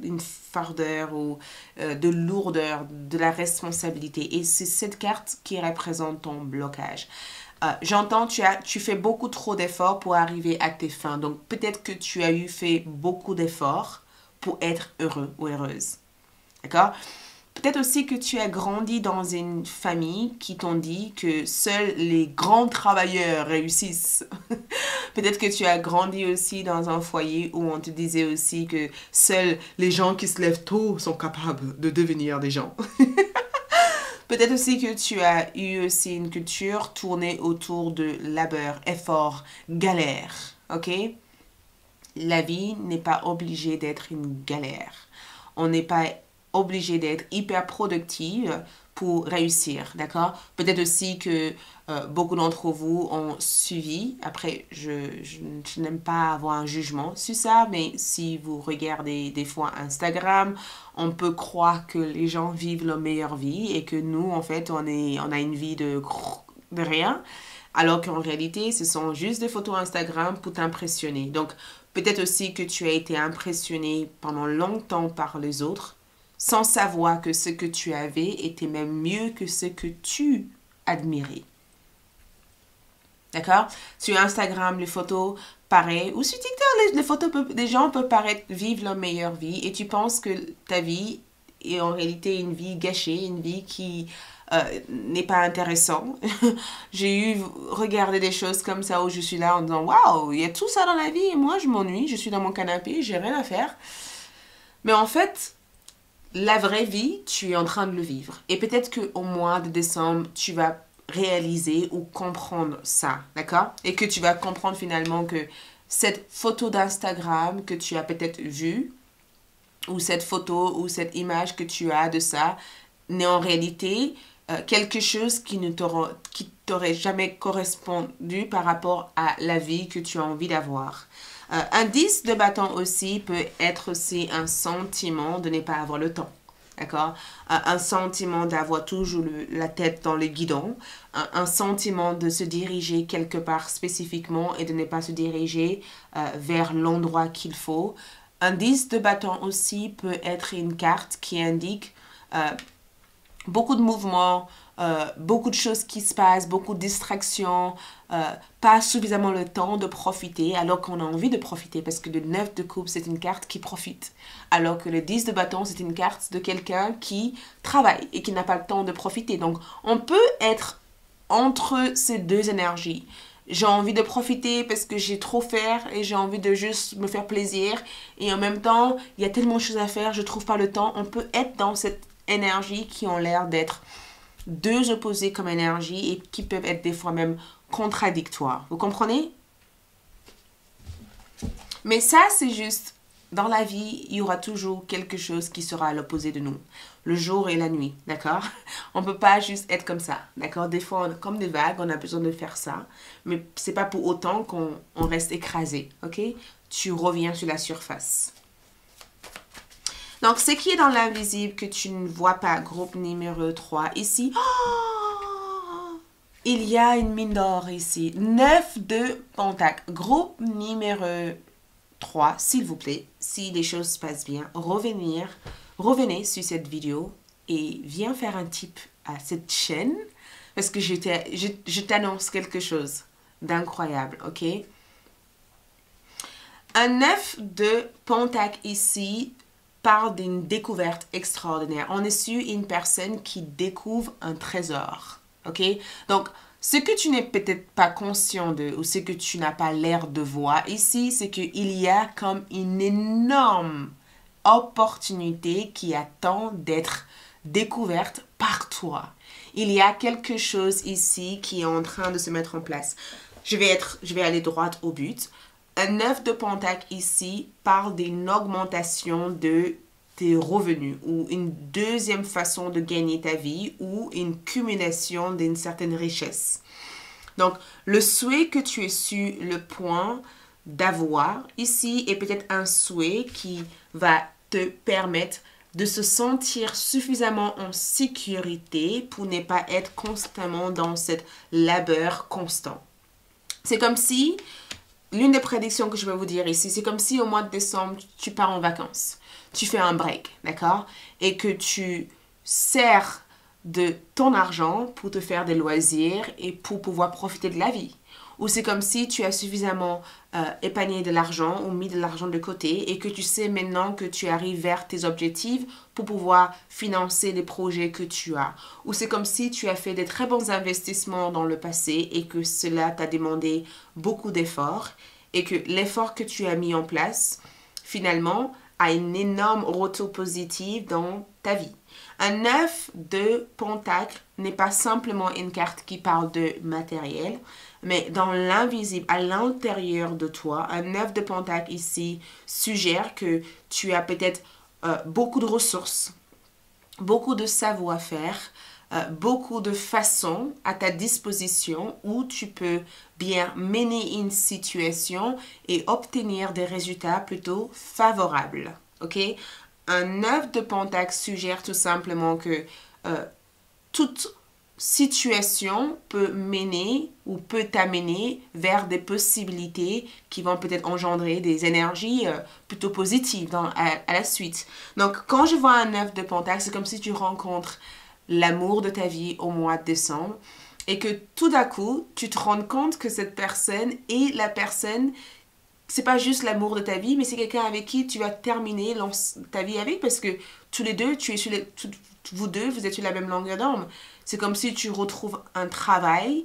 une fardeur ou de lourdeur, de la responsabilité. Et c'est cette carte qui représente ton blocage. J'entends, tu fais beaucoup trop d'efforts pour arriver à tes fins. Donc, peut-être que tu as fait beaucoup d'efforts pour être heureux ou heureuse. D'accord? Peut-être aussi que tu as grandi dans une famille qui t'ont dit que seuls les grands travailleurs réussissent. Peut-être que tu as grandi aussi dans un foyer où on te disait aussi que seuls les gens qui se lèvent tôt sont capables de devenir des gens. Peut-être aussi que tu as eu aussi une culture tournée autour de labeur, effort, galère. Ok? La vie n'est pas obligée d'être une galère. On n'est pas obligé d'être hyper productive pour réussir, d'accord? Peut-être aussi que beaucoup d'entre vous ont suivi. Après, je n'aime pas avoir un jugement sur ça, mais si vous regardez des fois Instagram, on peut croire que les gens vivent leur meilleure vie et que nous, en fait, on a une vie de rien, alors qu'en réalité, ce sont juste des photos Instagram pour t'impressionner. Donc, peut-être aussi que tu as été impressionné pendant longtemps par les autres, sans savoir que ce que tu avais était même mieux que ce que tu admirais. D'accord? Sur Instagram, les photos paraissent, ou sur TikTok, les photos, des gens peuvent paraître vivre leur meilleure vie et tu penses que ta vie est en réalité une vie gâchée, une vie qui n'est pas intéressante. J'ai regardé des choses comme ça où je suis là en disant « Waouh, il y a tout ça dans la vie et moi je m'ennuie, je suis dans mon canapé, j'ai rien à faire. » Mais en fait, la vraie vie, tu es en train de le vivre. Et peut-être qu'au mois de décembre, tu vas réaliser ou comprendre ça, d'accord? Et que tu vas comprendre finalement que cette photo d'Instagram que tu as peut-être vue, ou cette photo ou cette image que tu as de ça n'est en réalité quelque chose qui ne t'aurait jamais correspondu par rapport à la vie que tu as envie d'avoir. Un 10 de bâton aussi peut être aussi un sentiment de ne pas avoir le temps. D'accord? Un sentiment d'avoir toujours la tête dans le guidon, un sentiment de se diriger quelque part spécifiquement et de ne pas se diriger vers l'endroit qu'il faut. Un 10 de bâton aussi peut être une carte qui indique beaucoup de mouvements, beaucoup de choses qui se passent, beaucoup de distractions, pas suffisamment le temps de profiter alors qu'on a envie de profiter parce que le 9 de coupe c'est une carte qui profite alors que le 10 de bâton c'est une carte de quelqu'un qui travaille et qui n'a pas le temps de profiter. Donc on peut être entre ces deux énergies. J'ai envie de profiter parce que j'ai trop faire et j'ai envie de juste me faire plaisir et en même temps il y a tellement de choses à faire, je trouve pas le temps. On peut être dans cette énergie qui ont l'air d'être deux opposés comme énergie et qui peuvent être des fois même contradictoires. Vous comprenez? Mais ça, c'est juste, dans la vie, il y aura toujours quelque chose qui sera à l'opposé de nous. Le jour et la nuit, d'accord? On ne peut pas juste être comme ça, d'accord? Des fois, comme des vagues, on a besoin de faire ça. Mais c'est pas pour autant qu'on reste écrasé, ok? Tu reviens sur la surface. Donc, ce qui est dans l'invisible que tu ne vois pas, groupe numéro 3, ici, oh, il y a une mine d'or ici. 9 de pentacle. Groupe numéro 3, s'il vous plaît, si les choses se passent bien, revenez sur cette vidéo et viens faire un tip à cette chaîne parce que je t'annonce quelque chose d'incroyable, ok? Un 9 de pentacle ici parle d'une découverte extraordinaire. On est sur une personne qui découvre un trésor. Ok? Donc, ce que tu n'es peut-être pas conscient de ou ce que tu n'as pas l'air de voir ici, c'est qu'il y a comme une énorme opportunité qui attend d'être découverte par toi. Il y a quelque chose ici qui est en train de se mettre en place. Je vais aller droit au but. Un 9 de pentacle ici parle d'une augmentation de tes revenus ou une deuxième façon de gagner ta vie ou une cumulation d'une certaine richesse. Donc, le souhait que tu es sur le point d'avoir ici est peut-être un souhait qui va te permettre de se sentir suffisamment en sécurité pour ne pas être constamment dans cette labeur constant. C'est comme si l'une des prédictions que je vais vous dire ici, c'est comme si au mois de décembre, tu pars en vacances. Tu fais un break, d'accord? Et que tu sers de ton argent pour te faire des loisirs et pour pouvoir profiter de la vie. Ou c'est comme si tu as suffisamment épargné de l'argent ou mis de l'argent de côté et que tu sais maintenant que tu arrives vers tes objectifs pour pouvoir financer les projets que tu as. Ou c'est comme si tu as fait des très bons investissements dans le passé et que cela t'a demandé beaucoup d'efforts et que l'effort que tu as mis en place, finalement, a une énorme retour positif dans ta vie. Un 9 de pentacle n'est pas simplement une carte qui parle de matériel, mais dans l'invisible, à l'intérieur de toi, un 9 de pentacle ici suggère que tu as peut-être beaucoup de ressources, beaucoup de savoir-faire, beaucoup de façons à ta disposition où tu peux bien mener une situation et obtenir des résultats plutôt favorables. Ok? Un 9 de pentacle suggère tout simplement que toute situation peut mener ou peut t'amener vers des possibilités qui vont peut-être engendrer des énergies plutôt positives à la suite. Donc, quand je vois un 9 de pentacle, c'est comme si tu rencontres l'amour de ta vie au mois de décembre et que tout d'un coup, tu te rends compte que cette personne est la personne, c'est pas juste l'amour de ta vie, mais c'est quelqu'un avec qui tu vas terminer ta vie avec parce que tous les deux, vous deux, vous êtes sur la même longueur d'onde. C'est comme si tu retrouves un travail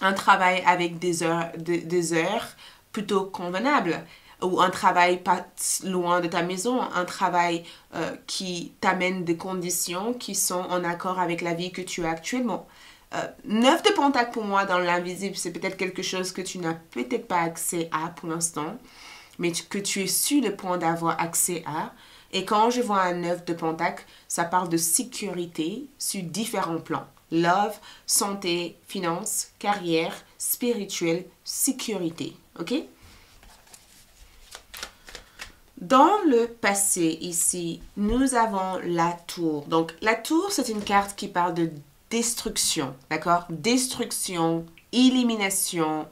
avec des heures plutôt convenables ou un travail pas loin de ta maison, un travail qui t'amène des conditions qui sont en accord avec la vie que tu as actuellement. 9 de pentacle pour moi dans l'invisible, c'est peut-être quelque chose que tu n'as peut-être pas accès à pour l'instant. mais que tu es sur le point d'avoir accès à. Et quand je vois un 9 de pentacle, ça parle de sécurité sur différents plans. Love, santé, finances, carrière, spirituel, sécurité. OK? Dans le passé, ici, nous avons la tour. Donc, la tour, c'est une carte qui parle de destruction. D'accord? Destruction, élimination,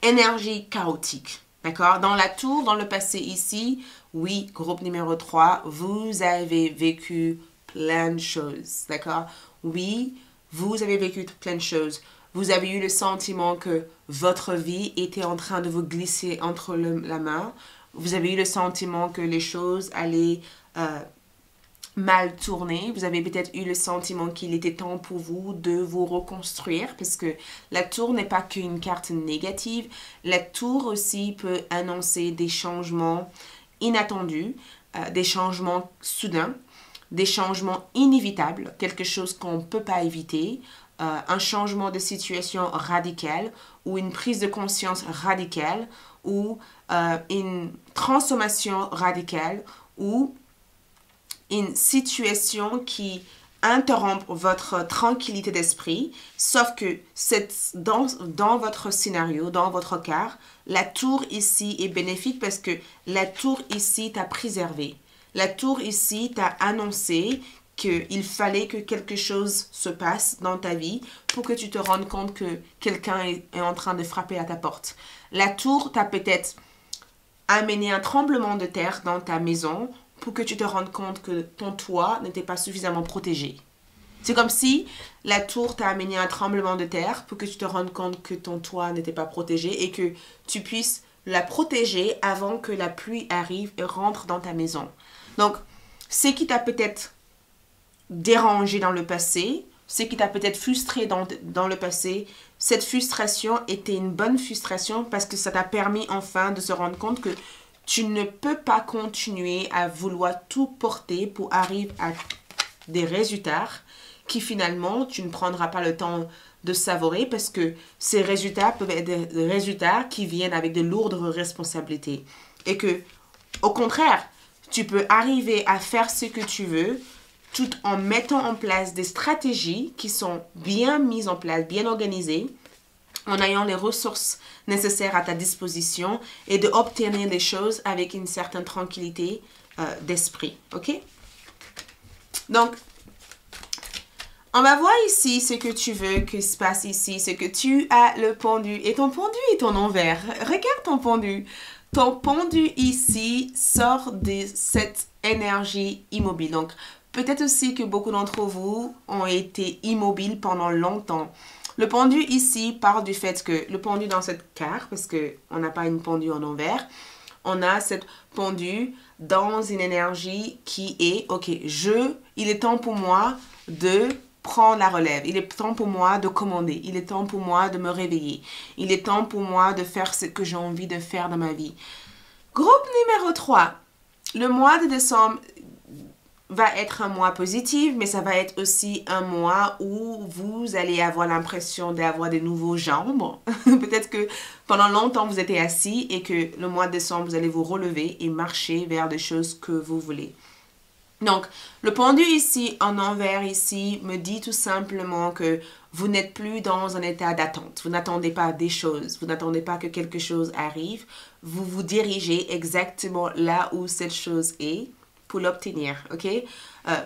énergie chaotique. D'accord? Dans la tour, dans le passé ici, oui, groupe numéro 3, vous avez vécu plein de choses. D'accord? Oui, vous avez vécu plein de choses. Vous avez eu le sentiment que votre vie était en train de vous glisser entre la main. Vous avez eu le sentiment que les choses allaient mal tourner. Vous avez peut-être eu le sentiment qu'il était temps pour vous de vous reconstruire, parce que la tour n'est pas qu'une carte négative. La tour aussi peut annoncer des changements inattendus, des changements soudains, des changements inévitables, quelque chose qu'on ne peut pas éviter, un changement de situation radical ou une prise de conscience radicale ou une transformation radicale ou une situation qui interrompt votre tranquillité d'esprit, sauf que dans votre scénario, dans votre cas, la tour ici est bénéfique parce que la tour ici t'a préservé. La tour ici t'a annoncé qu'il fallait que quelque chose se passe dans ta vie pour que tu te rendes compte que quelqu'un est en train de frapper à ta porte. La tour t'a peut-être amené un tremblement de terre dans ta maison pour que tu te rendes compte que ton toit n'était pas suffisamment protégé. C'est comme si la tour t'a amené un tremblement de terre pour que tu te rendes compte que ton toit n'était pas protégé et que tu puisses la protéger avant que la pluie arrive et rentre dans ta maison. Donc, ce qui t'a peut-être dérangé dans le passé, ce qui t'a peut-être frustré dans le passé, cette frustration était une bonne frustration parce que ça t'a permis enfin de se rendre compte que tu ne peux pas continuer à vouloir tout porter pour arriver à des résultats qui finalement tu ne prendras pas le temps de savourer parce que ces résultats peuvent être des résultats qui viennent avec de lourdes responsabilités. Et que, au contraire, tu peux arriver à faire ce que tu veux tout en mettant en place des stratégies qui sont bien mises en place, bien organisées, en ayant les ressources nécessaires à ta disposition et d'obtenir les choses avec une certaine tranquillité d'esprit. OK? Donc, on va voir ici ce que tu veux que se passe ici, ce que tu as le pendu. Et ton pendu est en envers. Regarde ton pendu. Ton pendu ici sort de cette énergie immobile. Donc, peut-être aussi que beaucoup d'entre vous ont été immobiles pendant longtemps. Le pendu ici parle du fait que le pendu dans cette carte, parce qu'on n'a pas une pendule en envers, on a cette pendule dans une énergie qui est, ok, il est temps pour moi de prendre la relève. Il est temps pour moi de commander. Il est temps pour moi de me réveiller. Il est temps pour moi de faire ce que j'ai envie de faire dans ma vie. Groupe numéro 3. Le mois de décembre va être un mois positif, mais ça va être aussi un mois où vous allez avoir l'impression d'avoir des nouveaux jambes. Peut-être que pendant longtemps, vous étiez assis et que le mois de décembre, vous allez vous relever et marcher vers des choses que vous voulez. Donc, le pendu ici, en envers ici, me dit tout simplement que vous n'êtes plus dans un état d'attente. Vous n'attendez pas des choses. Vous n'attendez pas que quelque chose arrive. Vous vous dirigez exactement là où cette chose est pour l'obtenir, ok?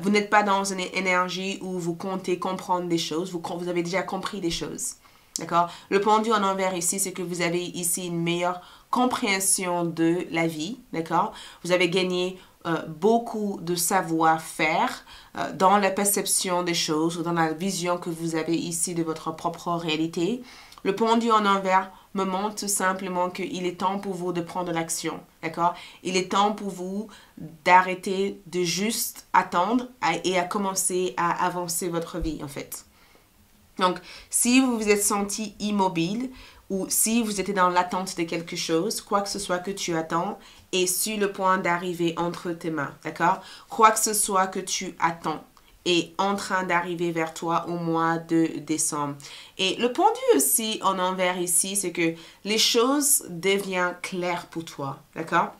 Vous n'êtes pas dans une énergie où vous comptez comprendre des choses. Vous avez déjà compris des choses, d'accord? Le pendu en envers ici, c'est que vous avez ici une meilleure compréhension de la vie, d'accord? Vous avez gagné beaucoup de savoir-faire dans la perception des choses ou dans la vision que vous avez ici de votre propre réalité. Le pendu en envers me montre tout simplement qu'il est temps pour vous de prendre l'action, d'accord? Il est temps pour vous d'arrêter de juste attendre et à commencer à avancer votre vie, en fait. Donc, si vous vous êtes senti immobile ou si vous étiez dans l'attente de quelque chose, quoi que ce soit que tu attends est sur le point d'arriver entre tes mains, d'accord? Quoi que ce soit que tu attends est en train d'arriver vers toi au mois de décembre. Et le pendu aussi en envers ici, c'est que les choses deviennent claires pour toi, d'accord?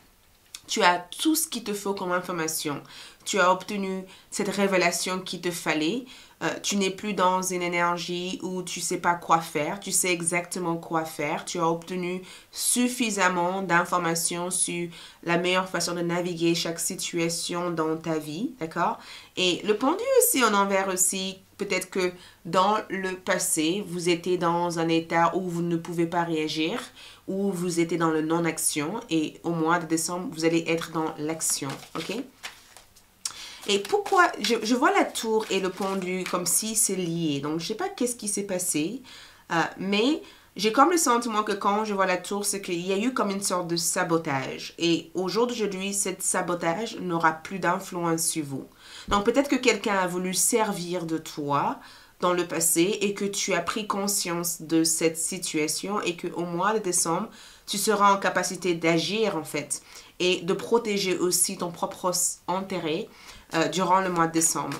Tu as tout ce qu'il te faut comme information. Tu as obtenu cette révélation qu'il te fallait. Tu n'es plus dans une énergie où tu ne sais pas quoi faire. Tu sais exactement quoi faire. Tu as obtenu suffisamment d'informations sur la meilleure façon de naviguer chaque situation dans ta vie. D'accord? Et le pendu aussi en envers aussi, peut-être que dans le passé, vous étiez dans un état où vous ne pouvez pas réagir, où vous étiez dans le non-action et au mois de décembre, vous allez être dans l'action. OK? Et pourquoi, je vois la tour et le pendu comme si c'est lié. Donc, je ne sais pas qu'est-ce qui s'est passé, mais j'ai comme le sentiment que quand je vois la tour, c'est qu'il y a eu comme une sorte de sabotage. Et au jour d'aujourd'hui, cet sabotage n'aura plus d'influence sur vous. Donc, peut-être que quelqu'un a voulu servir de toi dans le passé et que tu as pris conscience de cette situation et qu'au mois de décembre, tu seras en capacité d'agir en fait et de protéger aussi ton propre intérêt durant le mois de décembre.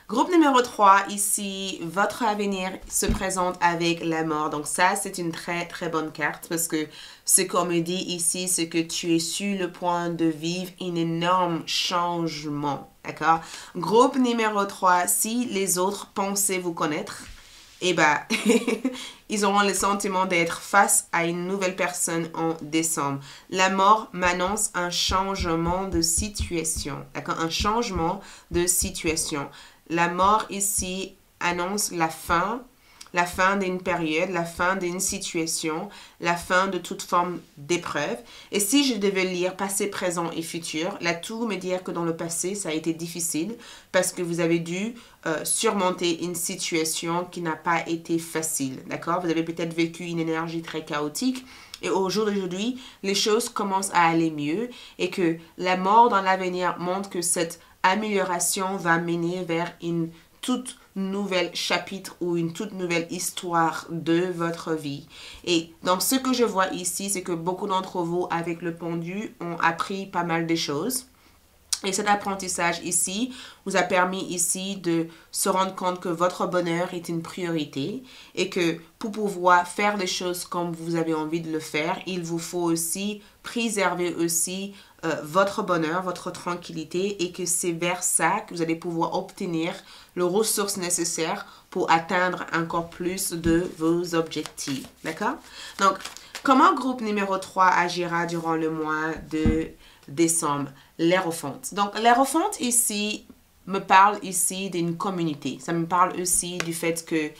Groupe numéro 3, ici, votre avenir se présente avec la mort. Donc ça, c'est une très très bonne carte parce que ce qu'on me dit ici, c'est que tu es sur le point de vivre un énorme changement. D'accord? Groupe numéro 3, si les autres pensaient vous connaître, eh ben, ils auront le sentiment d'être face à une nouvelle personne en décembre. La mort m'annonce un changement de situation. D'accord? Un changement de situation. La mort ici annonce la fin d'une période, la fin d'une situation, la fin de toute forme d'épreuve. Et si je devais lire passé, présent et futur, la tour me dirait que dans le passé, ça a été difficile parce que vous avez dû surmonter une situation qui n'a pas été facile. D'accord? Vous avez peut-être vécu une énergie très chaotique. Et au jour d'aujourd'hui, les choses commencent à aller mieux et que la mort dans l'avenir montre que cette amélioration va mener vers une toute nouvelle chapitre ou une toute nouvelle histoire de votre vie. Et donc, ce que je vois ici, c'est que beaucoup d'entre vous, avec le pendu, ont appris pas mal de choses. Et cet apprentissage ici vous a permis ici de se rendre compte que votre bonheur est une priorité et que pour pouvoir faire les choses comme vous avez envie de le faire, il vous faut aussi préserver aussi votre bonheur, votre tranquillité et que c'est vers ça que vous allez pouvoir obtenir les ressources nécessaires pour atteindre encore plus de vos objectifs. D'accord? Donc, comment groupe numéro 3 agira durant le mois de décembre? L'Hérophante. Donc, l'Hérophante ici me parle ici d'une communauté. Ça me parle aussi du fait que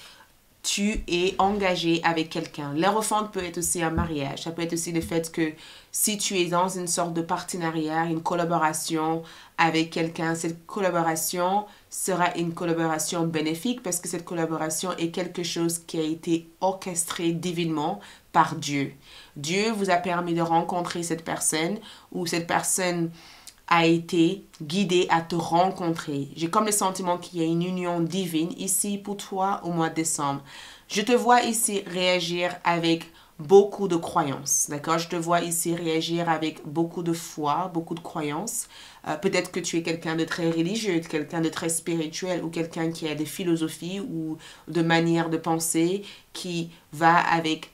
tu es engagé avec quelqu'un. L'Hérophante peut être aussi un mariage. Ça peut être aussi le fait que si tu es dans une sorte de partenariat, une collaboration avec quelqu'un, cette collaboration sera une collaboration bénéfique parce que cette collaboration est quelque chose qui a été orchestré divinement par Dieu. Dieu vous a permis de rencontrer cette personne ou cette personne a été guidée à te rencontrer. J'ai comme le sentiment qu'il y a une union divine ici pour toi au mois de décembre. Je te vois ici réagir avec beaucoup de croyances, d'accord? Je te vois ici réagir avec beaucoup de foi, beaucoup de croyances. Peut-être que tu es quelqu'un de très religieux, quelqu'un de très spirituel ou quelqu'un qui a des philosophies ou de manières de penser qui va avec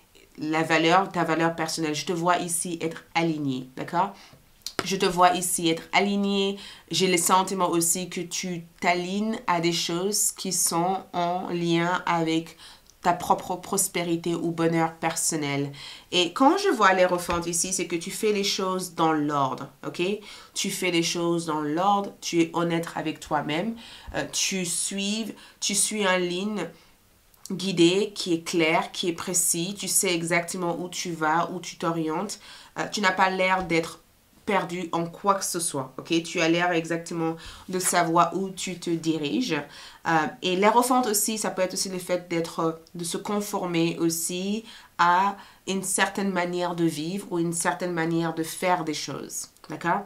ta valeur personnelle. Je te vois ici être aligné, d'accord? Je te vois ici être aligné. J'ai le sentiment aussi que tu t'alignes à des choses qui sont en lien avec ta propre prospérité ou bonheur personnel. Et quand je vois l'Hérophante ici, c'est que tu fais les choses dans l'ordre, ok? Tu fais les choses dans l'ordre, tu es honnête avec toi-même, tu suis en ligne guidée qui est claire, qui est précis, tu sais exactement où tu vas, où tu t'orientes. Tu n'as pas l'air d'être perdu en quoi que ce soit, ok? Tu as l'air exactement de savoir où tu te diriges. Et l'Hérophante aussi, ça peut être aussi le fait de se conformer aussi à une certaine manière de vivre ou une certaine manière de faire des choses, d'accord?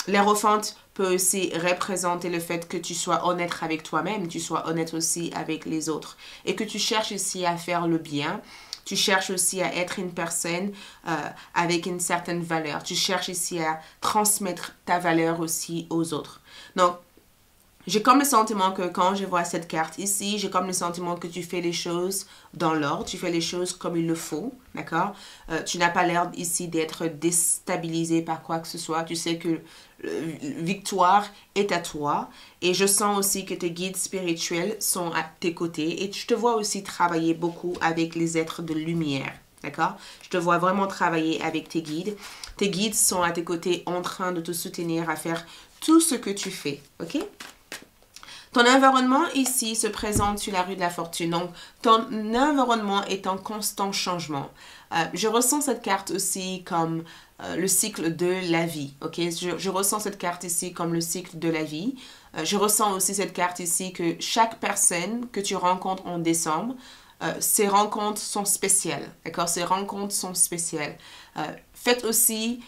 L'Hérophante peut aussi représenter le fait que tu sois honnête avec toi-même, tu sois honnête aussi avec les autres et que tu cherches aussi à faire le bien. Tu cherches aussi à être une personne avec une certaine valeur. Tu cherches ici à transmettre ta valeur aussi aux autres. Donc, J'ai comme le sentiment que quand je vois cette carte ici, j'ai comme le sentiment que tu fais les choses dans l'ordre, tu fais les choses comme il le faut, d'accord? Tu n'as pas l'air ici d'être déstabilisé par quoi que ce soit. Tu sais que victoire est à toi. Et je sens aussi que tes guides spirituels sont à tes côtés. Et je te vois aussi travailler beaucoup avec les êtres de lumière, d'accord? Je te vois vraiment travailler avec tes guides. Tes guides sont à tes côtés en train de te soutenir à faire tout ce que tu fais, ok? Ton environnement ici se présente sur la rue de la fortune. Donc, ton environnement est en constant changement. Je ressens cette carte aussi comme le cycle de la vie. Ok, je ressens cette carte ici comme le cycle de la vie. Je ressens aussi cette carte ici que chaque personne que tu rencontres en décembre, ces rencontres sont spéciales. D'accord, ces rencontres sont spéciales. Faites aussi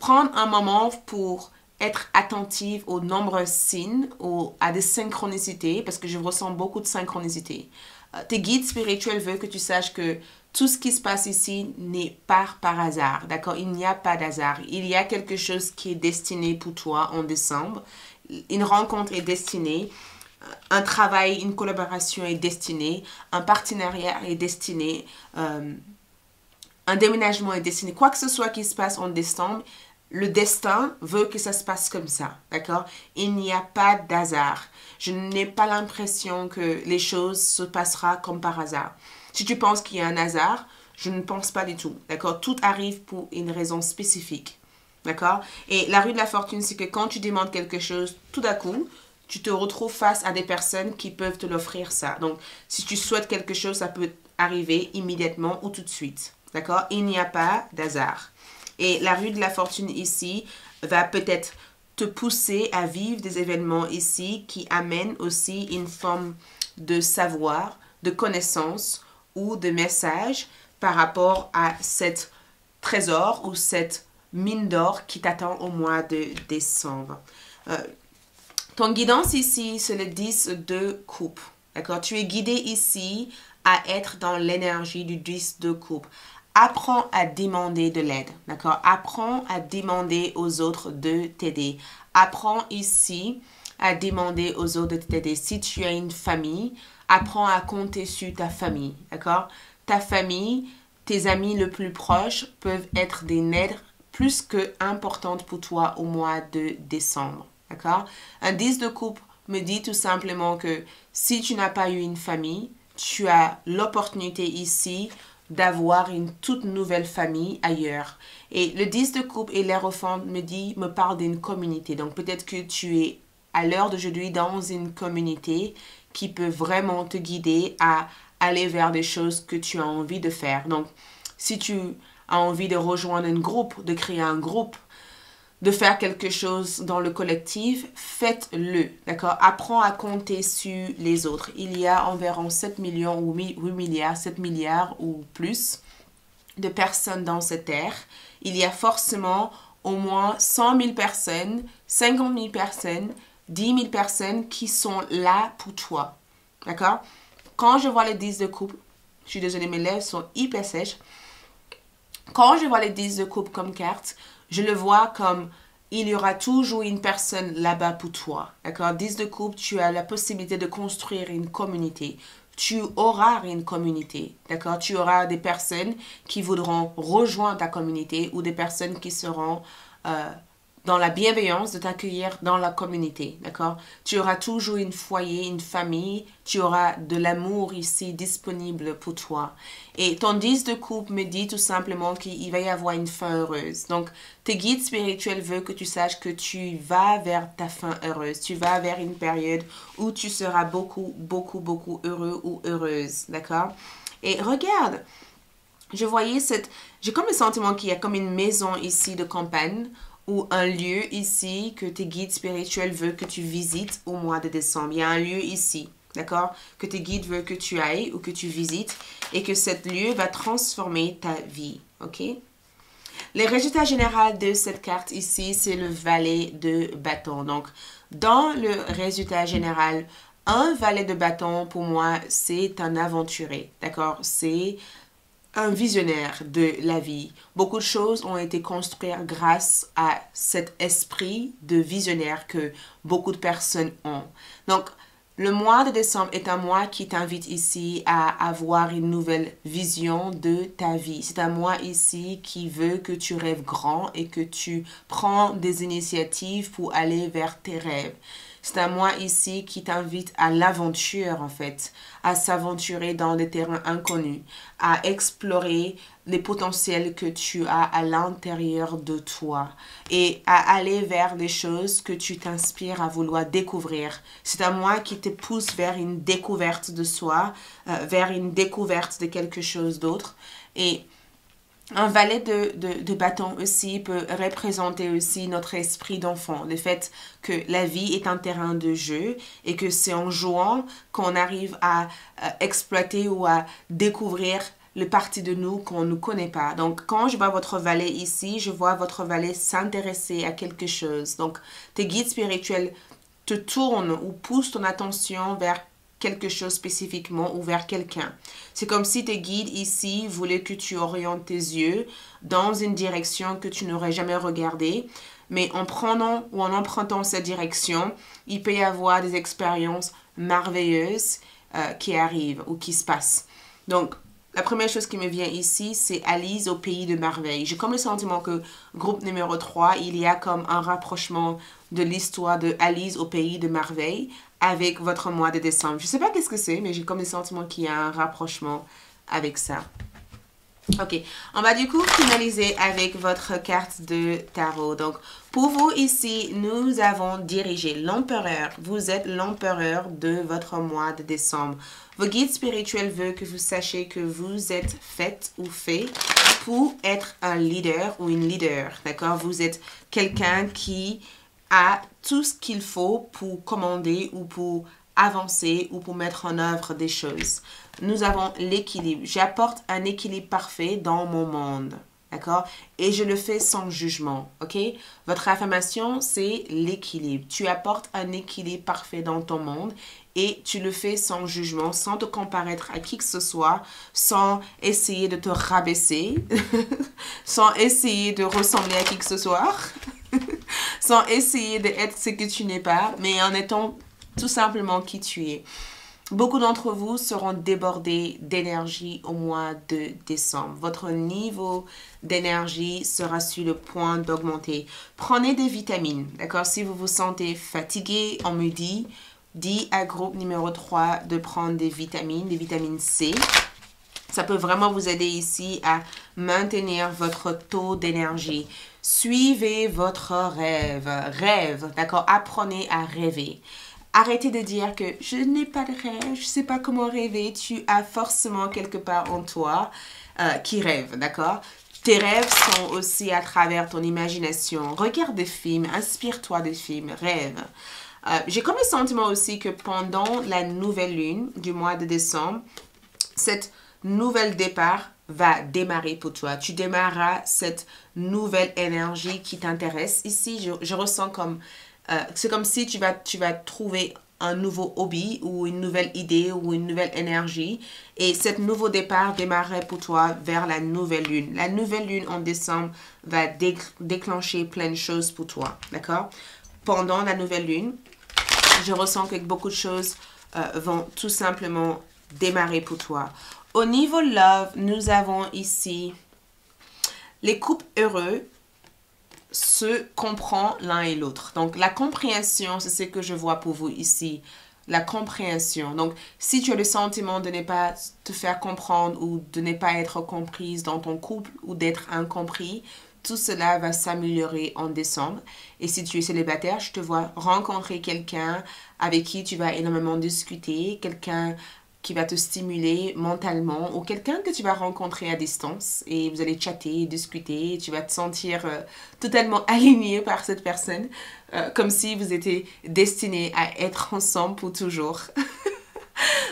prendre un moment pour être attentive aux nombreux signes, à des synchronicités, parce que je ressens beaucoup de synchronicité. Tes guides spirituels veulent que tu saches que tout ce qui se passe ici n'est pas par hasard, d'accord? Il n'y a pas d'hasard. Il y a quelque chose qui est destiné pour toi en décembre. Une rencontre est destinée. Un travail, une collaboration est destinée. Un partenariat est destiné. Un déménagement est destiné. Quoi que ce soit qui se passe en décembre, le destin veut que ça se passe comme ça, d'accord? Il n'y a pas d'hasard. Je n'ai pas l'impression que les choses se passeront comme par hasard. Si tu penses qu'il y a un hasard, je ne pense pas du tout, d'accord? Tout arrive pour une raison spécifique, d'accord? Et la rue de la fortune, c'est que quand tu demandes quelque chose, tout d'un coup, tu te retrouves face à des personnes qui peuvent te l'offrir ça. Donc, si tu souhaites quelque chose, ça peut arriver immédiatement ou tout de suite, d'accord? Il n'y a pas d'hasard. Et la rue de la fortune ici va peut-être te pousser à vivre des événements ici qui amènent aussi une forme de savoir, de connaissance ou de message par rapport à cet trésor ou cette mine d'or qui t'attend au mois de décembre. Ton guidance ici, c'est le 10 de coupe. D'accord? Tu es guidé ici à être dans l'énergie du 10 de coupe. Apprends à demander de l'aide, d'accord? Apprends à demander aux autres de t'aider. Apprends ici à demander aux autres de t'aider. Si tu as une famille, apprends à compter sur ta famille, d'accord? Ta famille, tes amis les plus proches peuvent être des aides plus que importantes pour toi au mois de décembre, d'accord? Un 10 de coupe me dit tout simplement que si tu n'as pas eu une famille, tu as l'opportunité ici d'avoir une toute nouvelle famille ailleurs. Et le 10 de coupe et l'Hiérophant me parle d'une communauté. Donc peut-être que tu es à l'heure d'aujourd'hui dans une communauté qui peut vraiment te guider à aller vers des choses que tu as envie de faire. Donc si tu as envie de rejoindre un groupe, de créer un groupe, de faire quelque chose dans le collectif, faites-le, d'accord? Apprends à compter sur les autres. Il y a environ 7 millions ou 8 milliards, 7 milliards ou plus de personnes dans cette terre. Il y a forcément au moins 100 000 personnes, 50 000 personnes, 10 000 personnes qui sont là pour toi, d'accord? Quand je vois les 10 de coupe, je suis désolée, mes lèvres sont hyper sèches. Quand je vois les 10 de coupe comme carte, je le vois comme il y aura toujours une personne là-bas pour toi. D'accord? 10 de coupe, tu as la possibilité de construire une communauté. Tu auras une communauté. D'accord? Tu auras des personnes qui voudront rejoindre ta communauté ou des personnes qui seront dans la bienveillance de t'accueillir dans la communauté, d'accord? Tu auras toujours une foyer, une famille, tu auras de l'amour ici disponible pour toi. Et ton 10 de coupe me dit tout simplement qu'il va y avoir une fin heureuse. Donc, tes guides spirituels veulent que tu saches que tu vas vers ta fin heureuse. Tu vas vers une période où tu seras beaucoup, beaucoup, beaucoup heureux ou heureuse, d'accord? Et regarde, j'ai comme le sentiment qu'il y a comme une maison ici de campagne ou un lieu ici que tes guides spirituels veulent que tu visites au mois de décembre. Il y a un lieu ici, d'accord, que tes guides veulent que tu ailles ou que tu visites et que cet lieu va transformer ta vie, ok? Les résultats généraux de cette carte ici, c'est le valet de bâton. Donc, dans le résultat général, un valet de bâton, pour moi, c'est un aventurier, d'accord? C'est un visionnaire de la vie. Beaucoup de choses ont été construites grâce à cet esprit de visionnaire que beaucoup de personnes ont. Donc, le mois de décembre est un mois qui t'invite ici à avoir une nouvelle vision de ta vie. C'est un mois ici qui veut que tu rêves grand et que tu prends des initiatives pour aller vers tes rêves. C'est un mois ici qui t'invite à l'aventure en fait, à s'aventurer dans des terrains inconnus, à explorer les potentiels que tu as à l'intérieur de toi et à aller vers les choses que tu t'inspires à vouloir découvrir. C'est un mois qui te pousse vers une découverte de soi, vers une découverte de quelque chose d'autre. Et un valet de bâton aussi peut représenter aussi notre esprit d'enfant. Le fait que la vie est un terrain de jeu et que c'est en jouant qu'on arrive à exploiter ou à découvrir le parti de nous qu'on ne connaît pas. Donc, quand je vois votre valet ici, je vois votre valet s'intéresser à quelque chose. Donc, tes guides spirituels te tournent ou poussent ton attention vers quelque chose spécifiquement ou vers quelqu'un. C'est comme si tes guides ici voulaient que tu orientes tes yeux dans une direction que tu n'aurais jamais regardée. Mais en prenant ou en empruntant cette direction, il peut y avoir des expériences merveilleuses qui arrivent ou qui se passent. Donc, la première chose qui me vient ici, c'est Alice au pays de merveilles. J'ai comme le sentiment que groupe numéro 3, il y a comme un rapprochement de l'histoire de Alice au pays de merveilles avec votre mois de décembre. Je ne sais pas qu'est-ce que c'est, mais j'ai comme le sentiment qu'il y a un rapprochement avec ça. Ok, on va du coup finaliser avec votre carte de tarot. Donc, pour vous ici, nous avons dirigé l'empereur. Vous êtes l'empereur de votre mois de décembre. Vos guides spirituels veulent que vous sachiez que vous êtes faite ou fait pour être un leader ou une leader. D'accord? Vous êtes quelqu'un qui a tout ce qu'il faut pour commander ou pour avancer ou pour mettre en œuvre des choses. Nous avons l'équilibre. J'apporte un équilibre parfait dans mon monde. D'accord? Et je le fais sans jugement. OK? Votre affirmation, c'est l'équilibre. Tu apportes un équilibre parfait dans ton monde et tu le fais sans jugement, sans te comparaître à qui que ce soit, sans essayer de te rabaisser, sans essayer de ressembler à qui que ce soit, sans essayer d'être ce que tu n'es pas, mais en étant tout simplement qui tu es. Beaucoup d'entre vous seront débordés d'énergie au mois de décembre. Votre niveau d'énergie sera sur le point d'augmenter. Prenez des vitamines, d'accord? Si vous vous sentez fatigué, on me dit à groupe numéro 3 de prendre des vitamines C. Ça peut vraiment vous aider ici à maintenir votre taux d'énergie. Suivez votre rêve, d'accord? Apprenez à rêver. Arrêtez de dire que je n'ai pas de rêve, je ne sais pas comment rêver. Tu as forcément quelque part en toi qui rêve, d'accord? Tes rêves sont aussi à travers ton imagination. Regarde des films, inspire-toi des films, rêve. J'ai comme le sentiment aussi que pendant la nouvelle lune du mois de décembre, cette nouvelle départ va démarrer pour toi. Tu démarreras cette nouvelle énergie qui t'intéresse. Ici, je ressens comme... c'est comme si tu vas trouver un nouveau hobby ou une nouvelle idée ou une nouvelle énergie. Et cet nouveau départ démarrerait pour toi vers la nouvelle lune. La nouvelle lune en décembre va déclencher plein de choses pour toi. D'accord? Pendant la nouvelle lune, je ressens que beaucoup de choses vont tout simplement démarrer pour toi. Au niveau love, nous avons ici les couples heureux se comprend l'un et l'autre. Donc, la compréhension, c'est ce que je vois pour vous ici. La compréhension. Donc, si tu as le sentiment de ne pas te faire comprendre ou de ne pas être comprise dans ton couple ou d'être incompris, tout cela va s'améliorer en décembre. Et si tu es célibataire, je te vois rencontrer quelqu'un avec qui tu vas énormément discuter, quelqu'un qui va te stimuler mentalement ou quelqu'un que tu vas rencontrer à distance et vous allez chatter, discuter, tu vas te sentir totalement aligné par cette personne comme si vous étiez destiné à être ensemble pour toujours.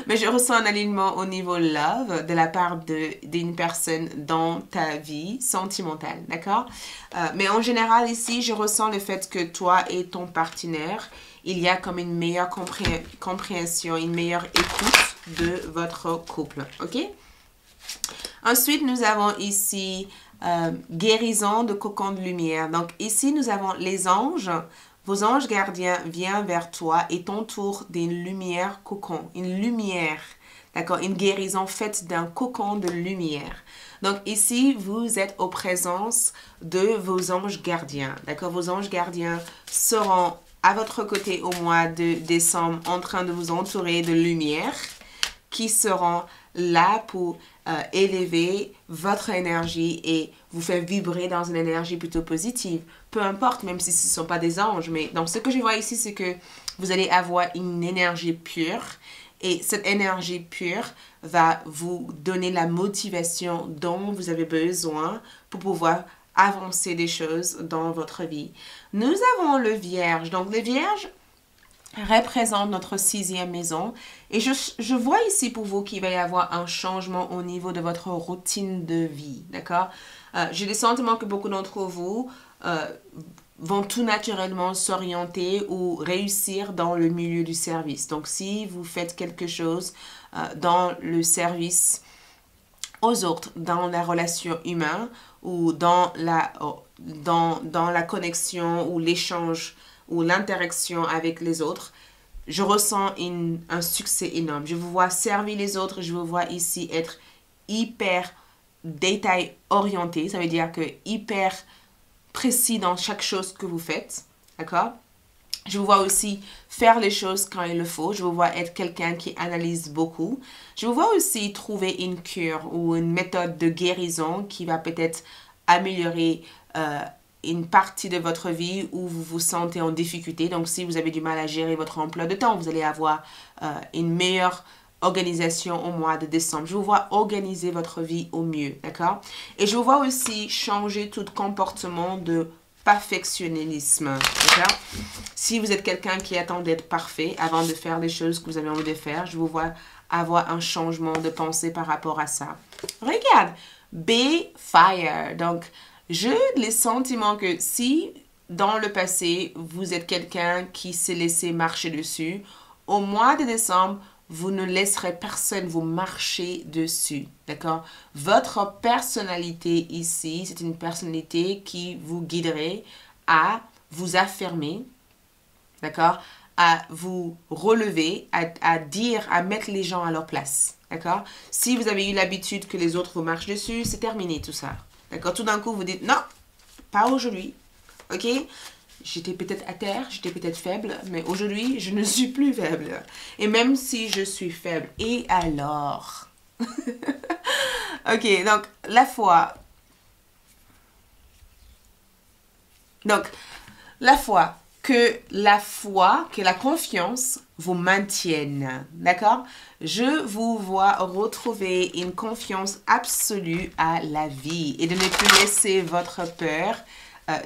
Mais je ressens un alignement au niveau love de la part d'une personne dans ta vie sentimentale, d'accord? Mais en général ici, je ressens le fait que toi et ton partenaire, il y a comme une meilleure compréhension, une meilleure écoute de votre couple, ok? Ensuite, nous avons ici guérison de cocon de lumière. Donc ici, nous avons les anges. Vos anges gardiens viennent vers toi et t'entourent d'une lumière cocon, une lumière, d'accord, une guérison faite d'un cocon de lumière. Donc ici, vous êtes aux présences de vos anges gardiens, d'accord. Vos anges gardiens seront à votre côté au mois de décembre en train de vous entourer de lumière qui seront là pour élever votre énergie et vous faire vibrer dans une énergie plutôt positive. Peu importe, même si ce ne sont pas des anges. Mais donc, ce que je vois ici, c'est que vous allez avoir une énergie pure. Et cette énergie pure va vous donner la motivation dont vous avez besoin pour pouvoir avancer des choses dans votre vie. Nous avons le Vierge. Donc, le Vierge représente notre 6e maison. Et je vois ici pour vous qu'il va y avoir un changement au niveau de votre routine de vie, d'accord? J'ai le sentiment que beaucoup d'entre vous vont tout naturellement s'orienter ou réussir dans le milieu du service. Donc, si vous faites quelque chose dans le service aux autres, dans la relation humaine ou dans la connexion ou l'échange ou l'interaction avec les autres, je ressens un succès énorme. Je vous vois servir les autres, je vous vois ici être hyper détail orienté, ça veut dire que hyper précis dans chaque chose que vous faites, d'accord? Je vous vois aussi faire les choses quand il le faut. Je vous vois être quelqu'un qui analyse beaucoup. Je vous vois aussi trouver une cure ou une méthode de guérison qui va peut-être améliorer une partie de votre vie où vous vous sentez en difficulté. Donc, si vous avez du mal à gérer votre emploi de temps, vous allez avoir une meilleure organisation au mois de décembre. Je vous vois organiser votre vie au mieux, d'accord? Et je vous vois aussi changer tout comportement de perfectionnisme, d'accord? Si vous êtes quelqu'un qui attend d'être parfait avant de faire les choses que vous avez envie de faire, je vous vois avoir un changement de pensée par rapport à ça. Regarde, be fire. Donc, j'ai le sentiment que si dans le passé, vous êtes quelqu'un qui s'est laissé marcher dessus, au mois de décembre, vous ne laisserez personne vous marcher dessus, d'accord? Votre personnalité ici, c'est une personnalité qui vous guiderait à vous affirmer, d'accord? À vous relever, à dire, à mettre les gens à leur place, d'accord? Si vous avez eu l'habitude que les autres vous marchent dessus, c'est terminé tout ça, d'accord? Tout d'un coup, vous dites, non, pas aujourd'hui, ok? J'étais peut-être à terre, j'étais peut-être faible, mais aujourd'hui, je ne suis plus faible. Et même si je suis faible, et alors? Ok, donc la foi. Donc, que la confiance vous maintienne, d'accord? Je vous vois retrouver une confiance absolue à la vie et de ne plus laisser votre peur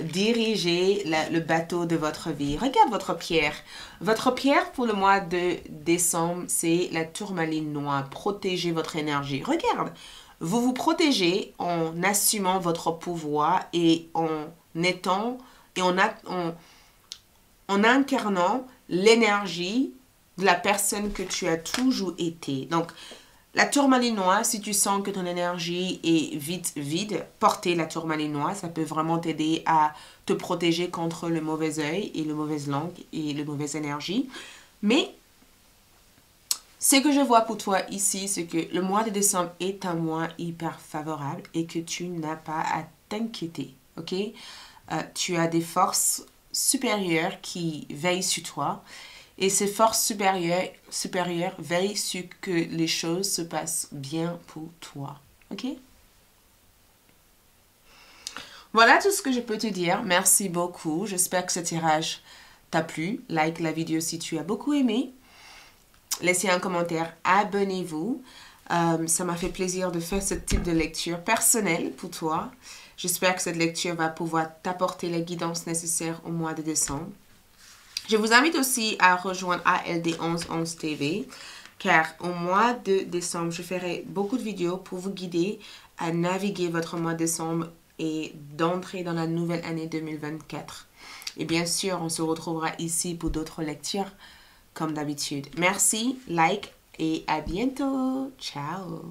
diriger le bateau de votre vie. Regarde votre pierre. Votre pierre pour le mois de décembre, c'est la tourmaline noire. Protégez votre énergie. Regarde, vous vous protégez en assumant votre pouvoir et en étant et en incarnant l'énergie de la personne que tu as toujours été. Donc, la tourmaline noire, si tu sens que ton énergie est vide, porter la tourmaline noire, ça peut vraiment t'aider à te protéger contre le mauvais œil et le mauvaise langue et la mauvaise énergie. Mais ce que je vois pour toi ici, c'est que le mois de décembre est un mois hyper favorable et que tu n'as pas à t'inquiéter, ok? Tu as des forces supérieures qui veillent sur toi. Et ces forces supérieures veillent sur que les choses se passent bien pour toi. Ok? Voilà tout ce que je peux te dire. Merci beaucoup. J'espère que ce tirage t'a plu. Like la vidéo si tu as beaucoup aimé. Laissez un commentaire. Abonnez-vous. Ça m'a fait plaisir de faire ce type de lecture personnelle pour toi. J'espère que cette lecture va pouvoir t'apporter la guidance nécessaire au mois de décembre. Je vous invite aussi à rejoindre ALD 1111 TV car au mois de décembre, je ferai beaucoup de vidéos pour vous guider à naviguer votre mois de décembre et d'entrer dans la nouvelle année 2024. Et bien sûr, on se retrouvera ici pour d'autres lectures comme d'habitude. Merci, like et à bientôt. Ciao.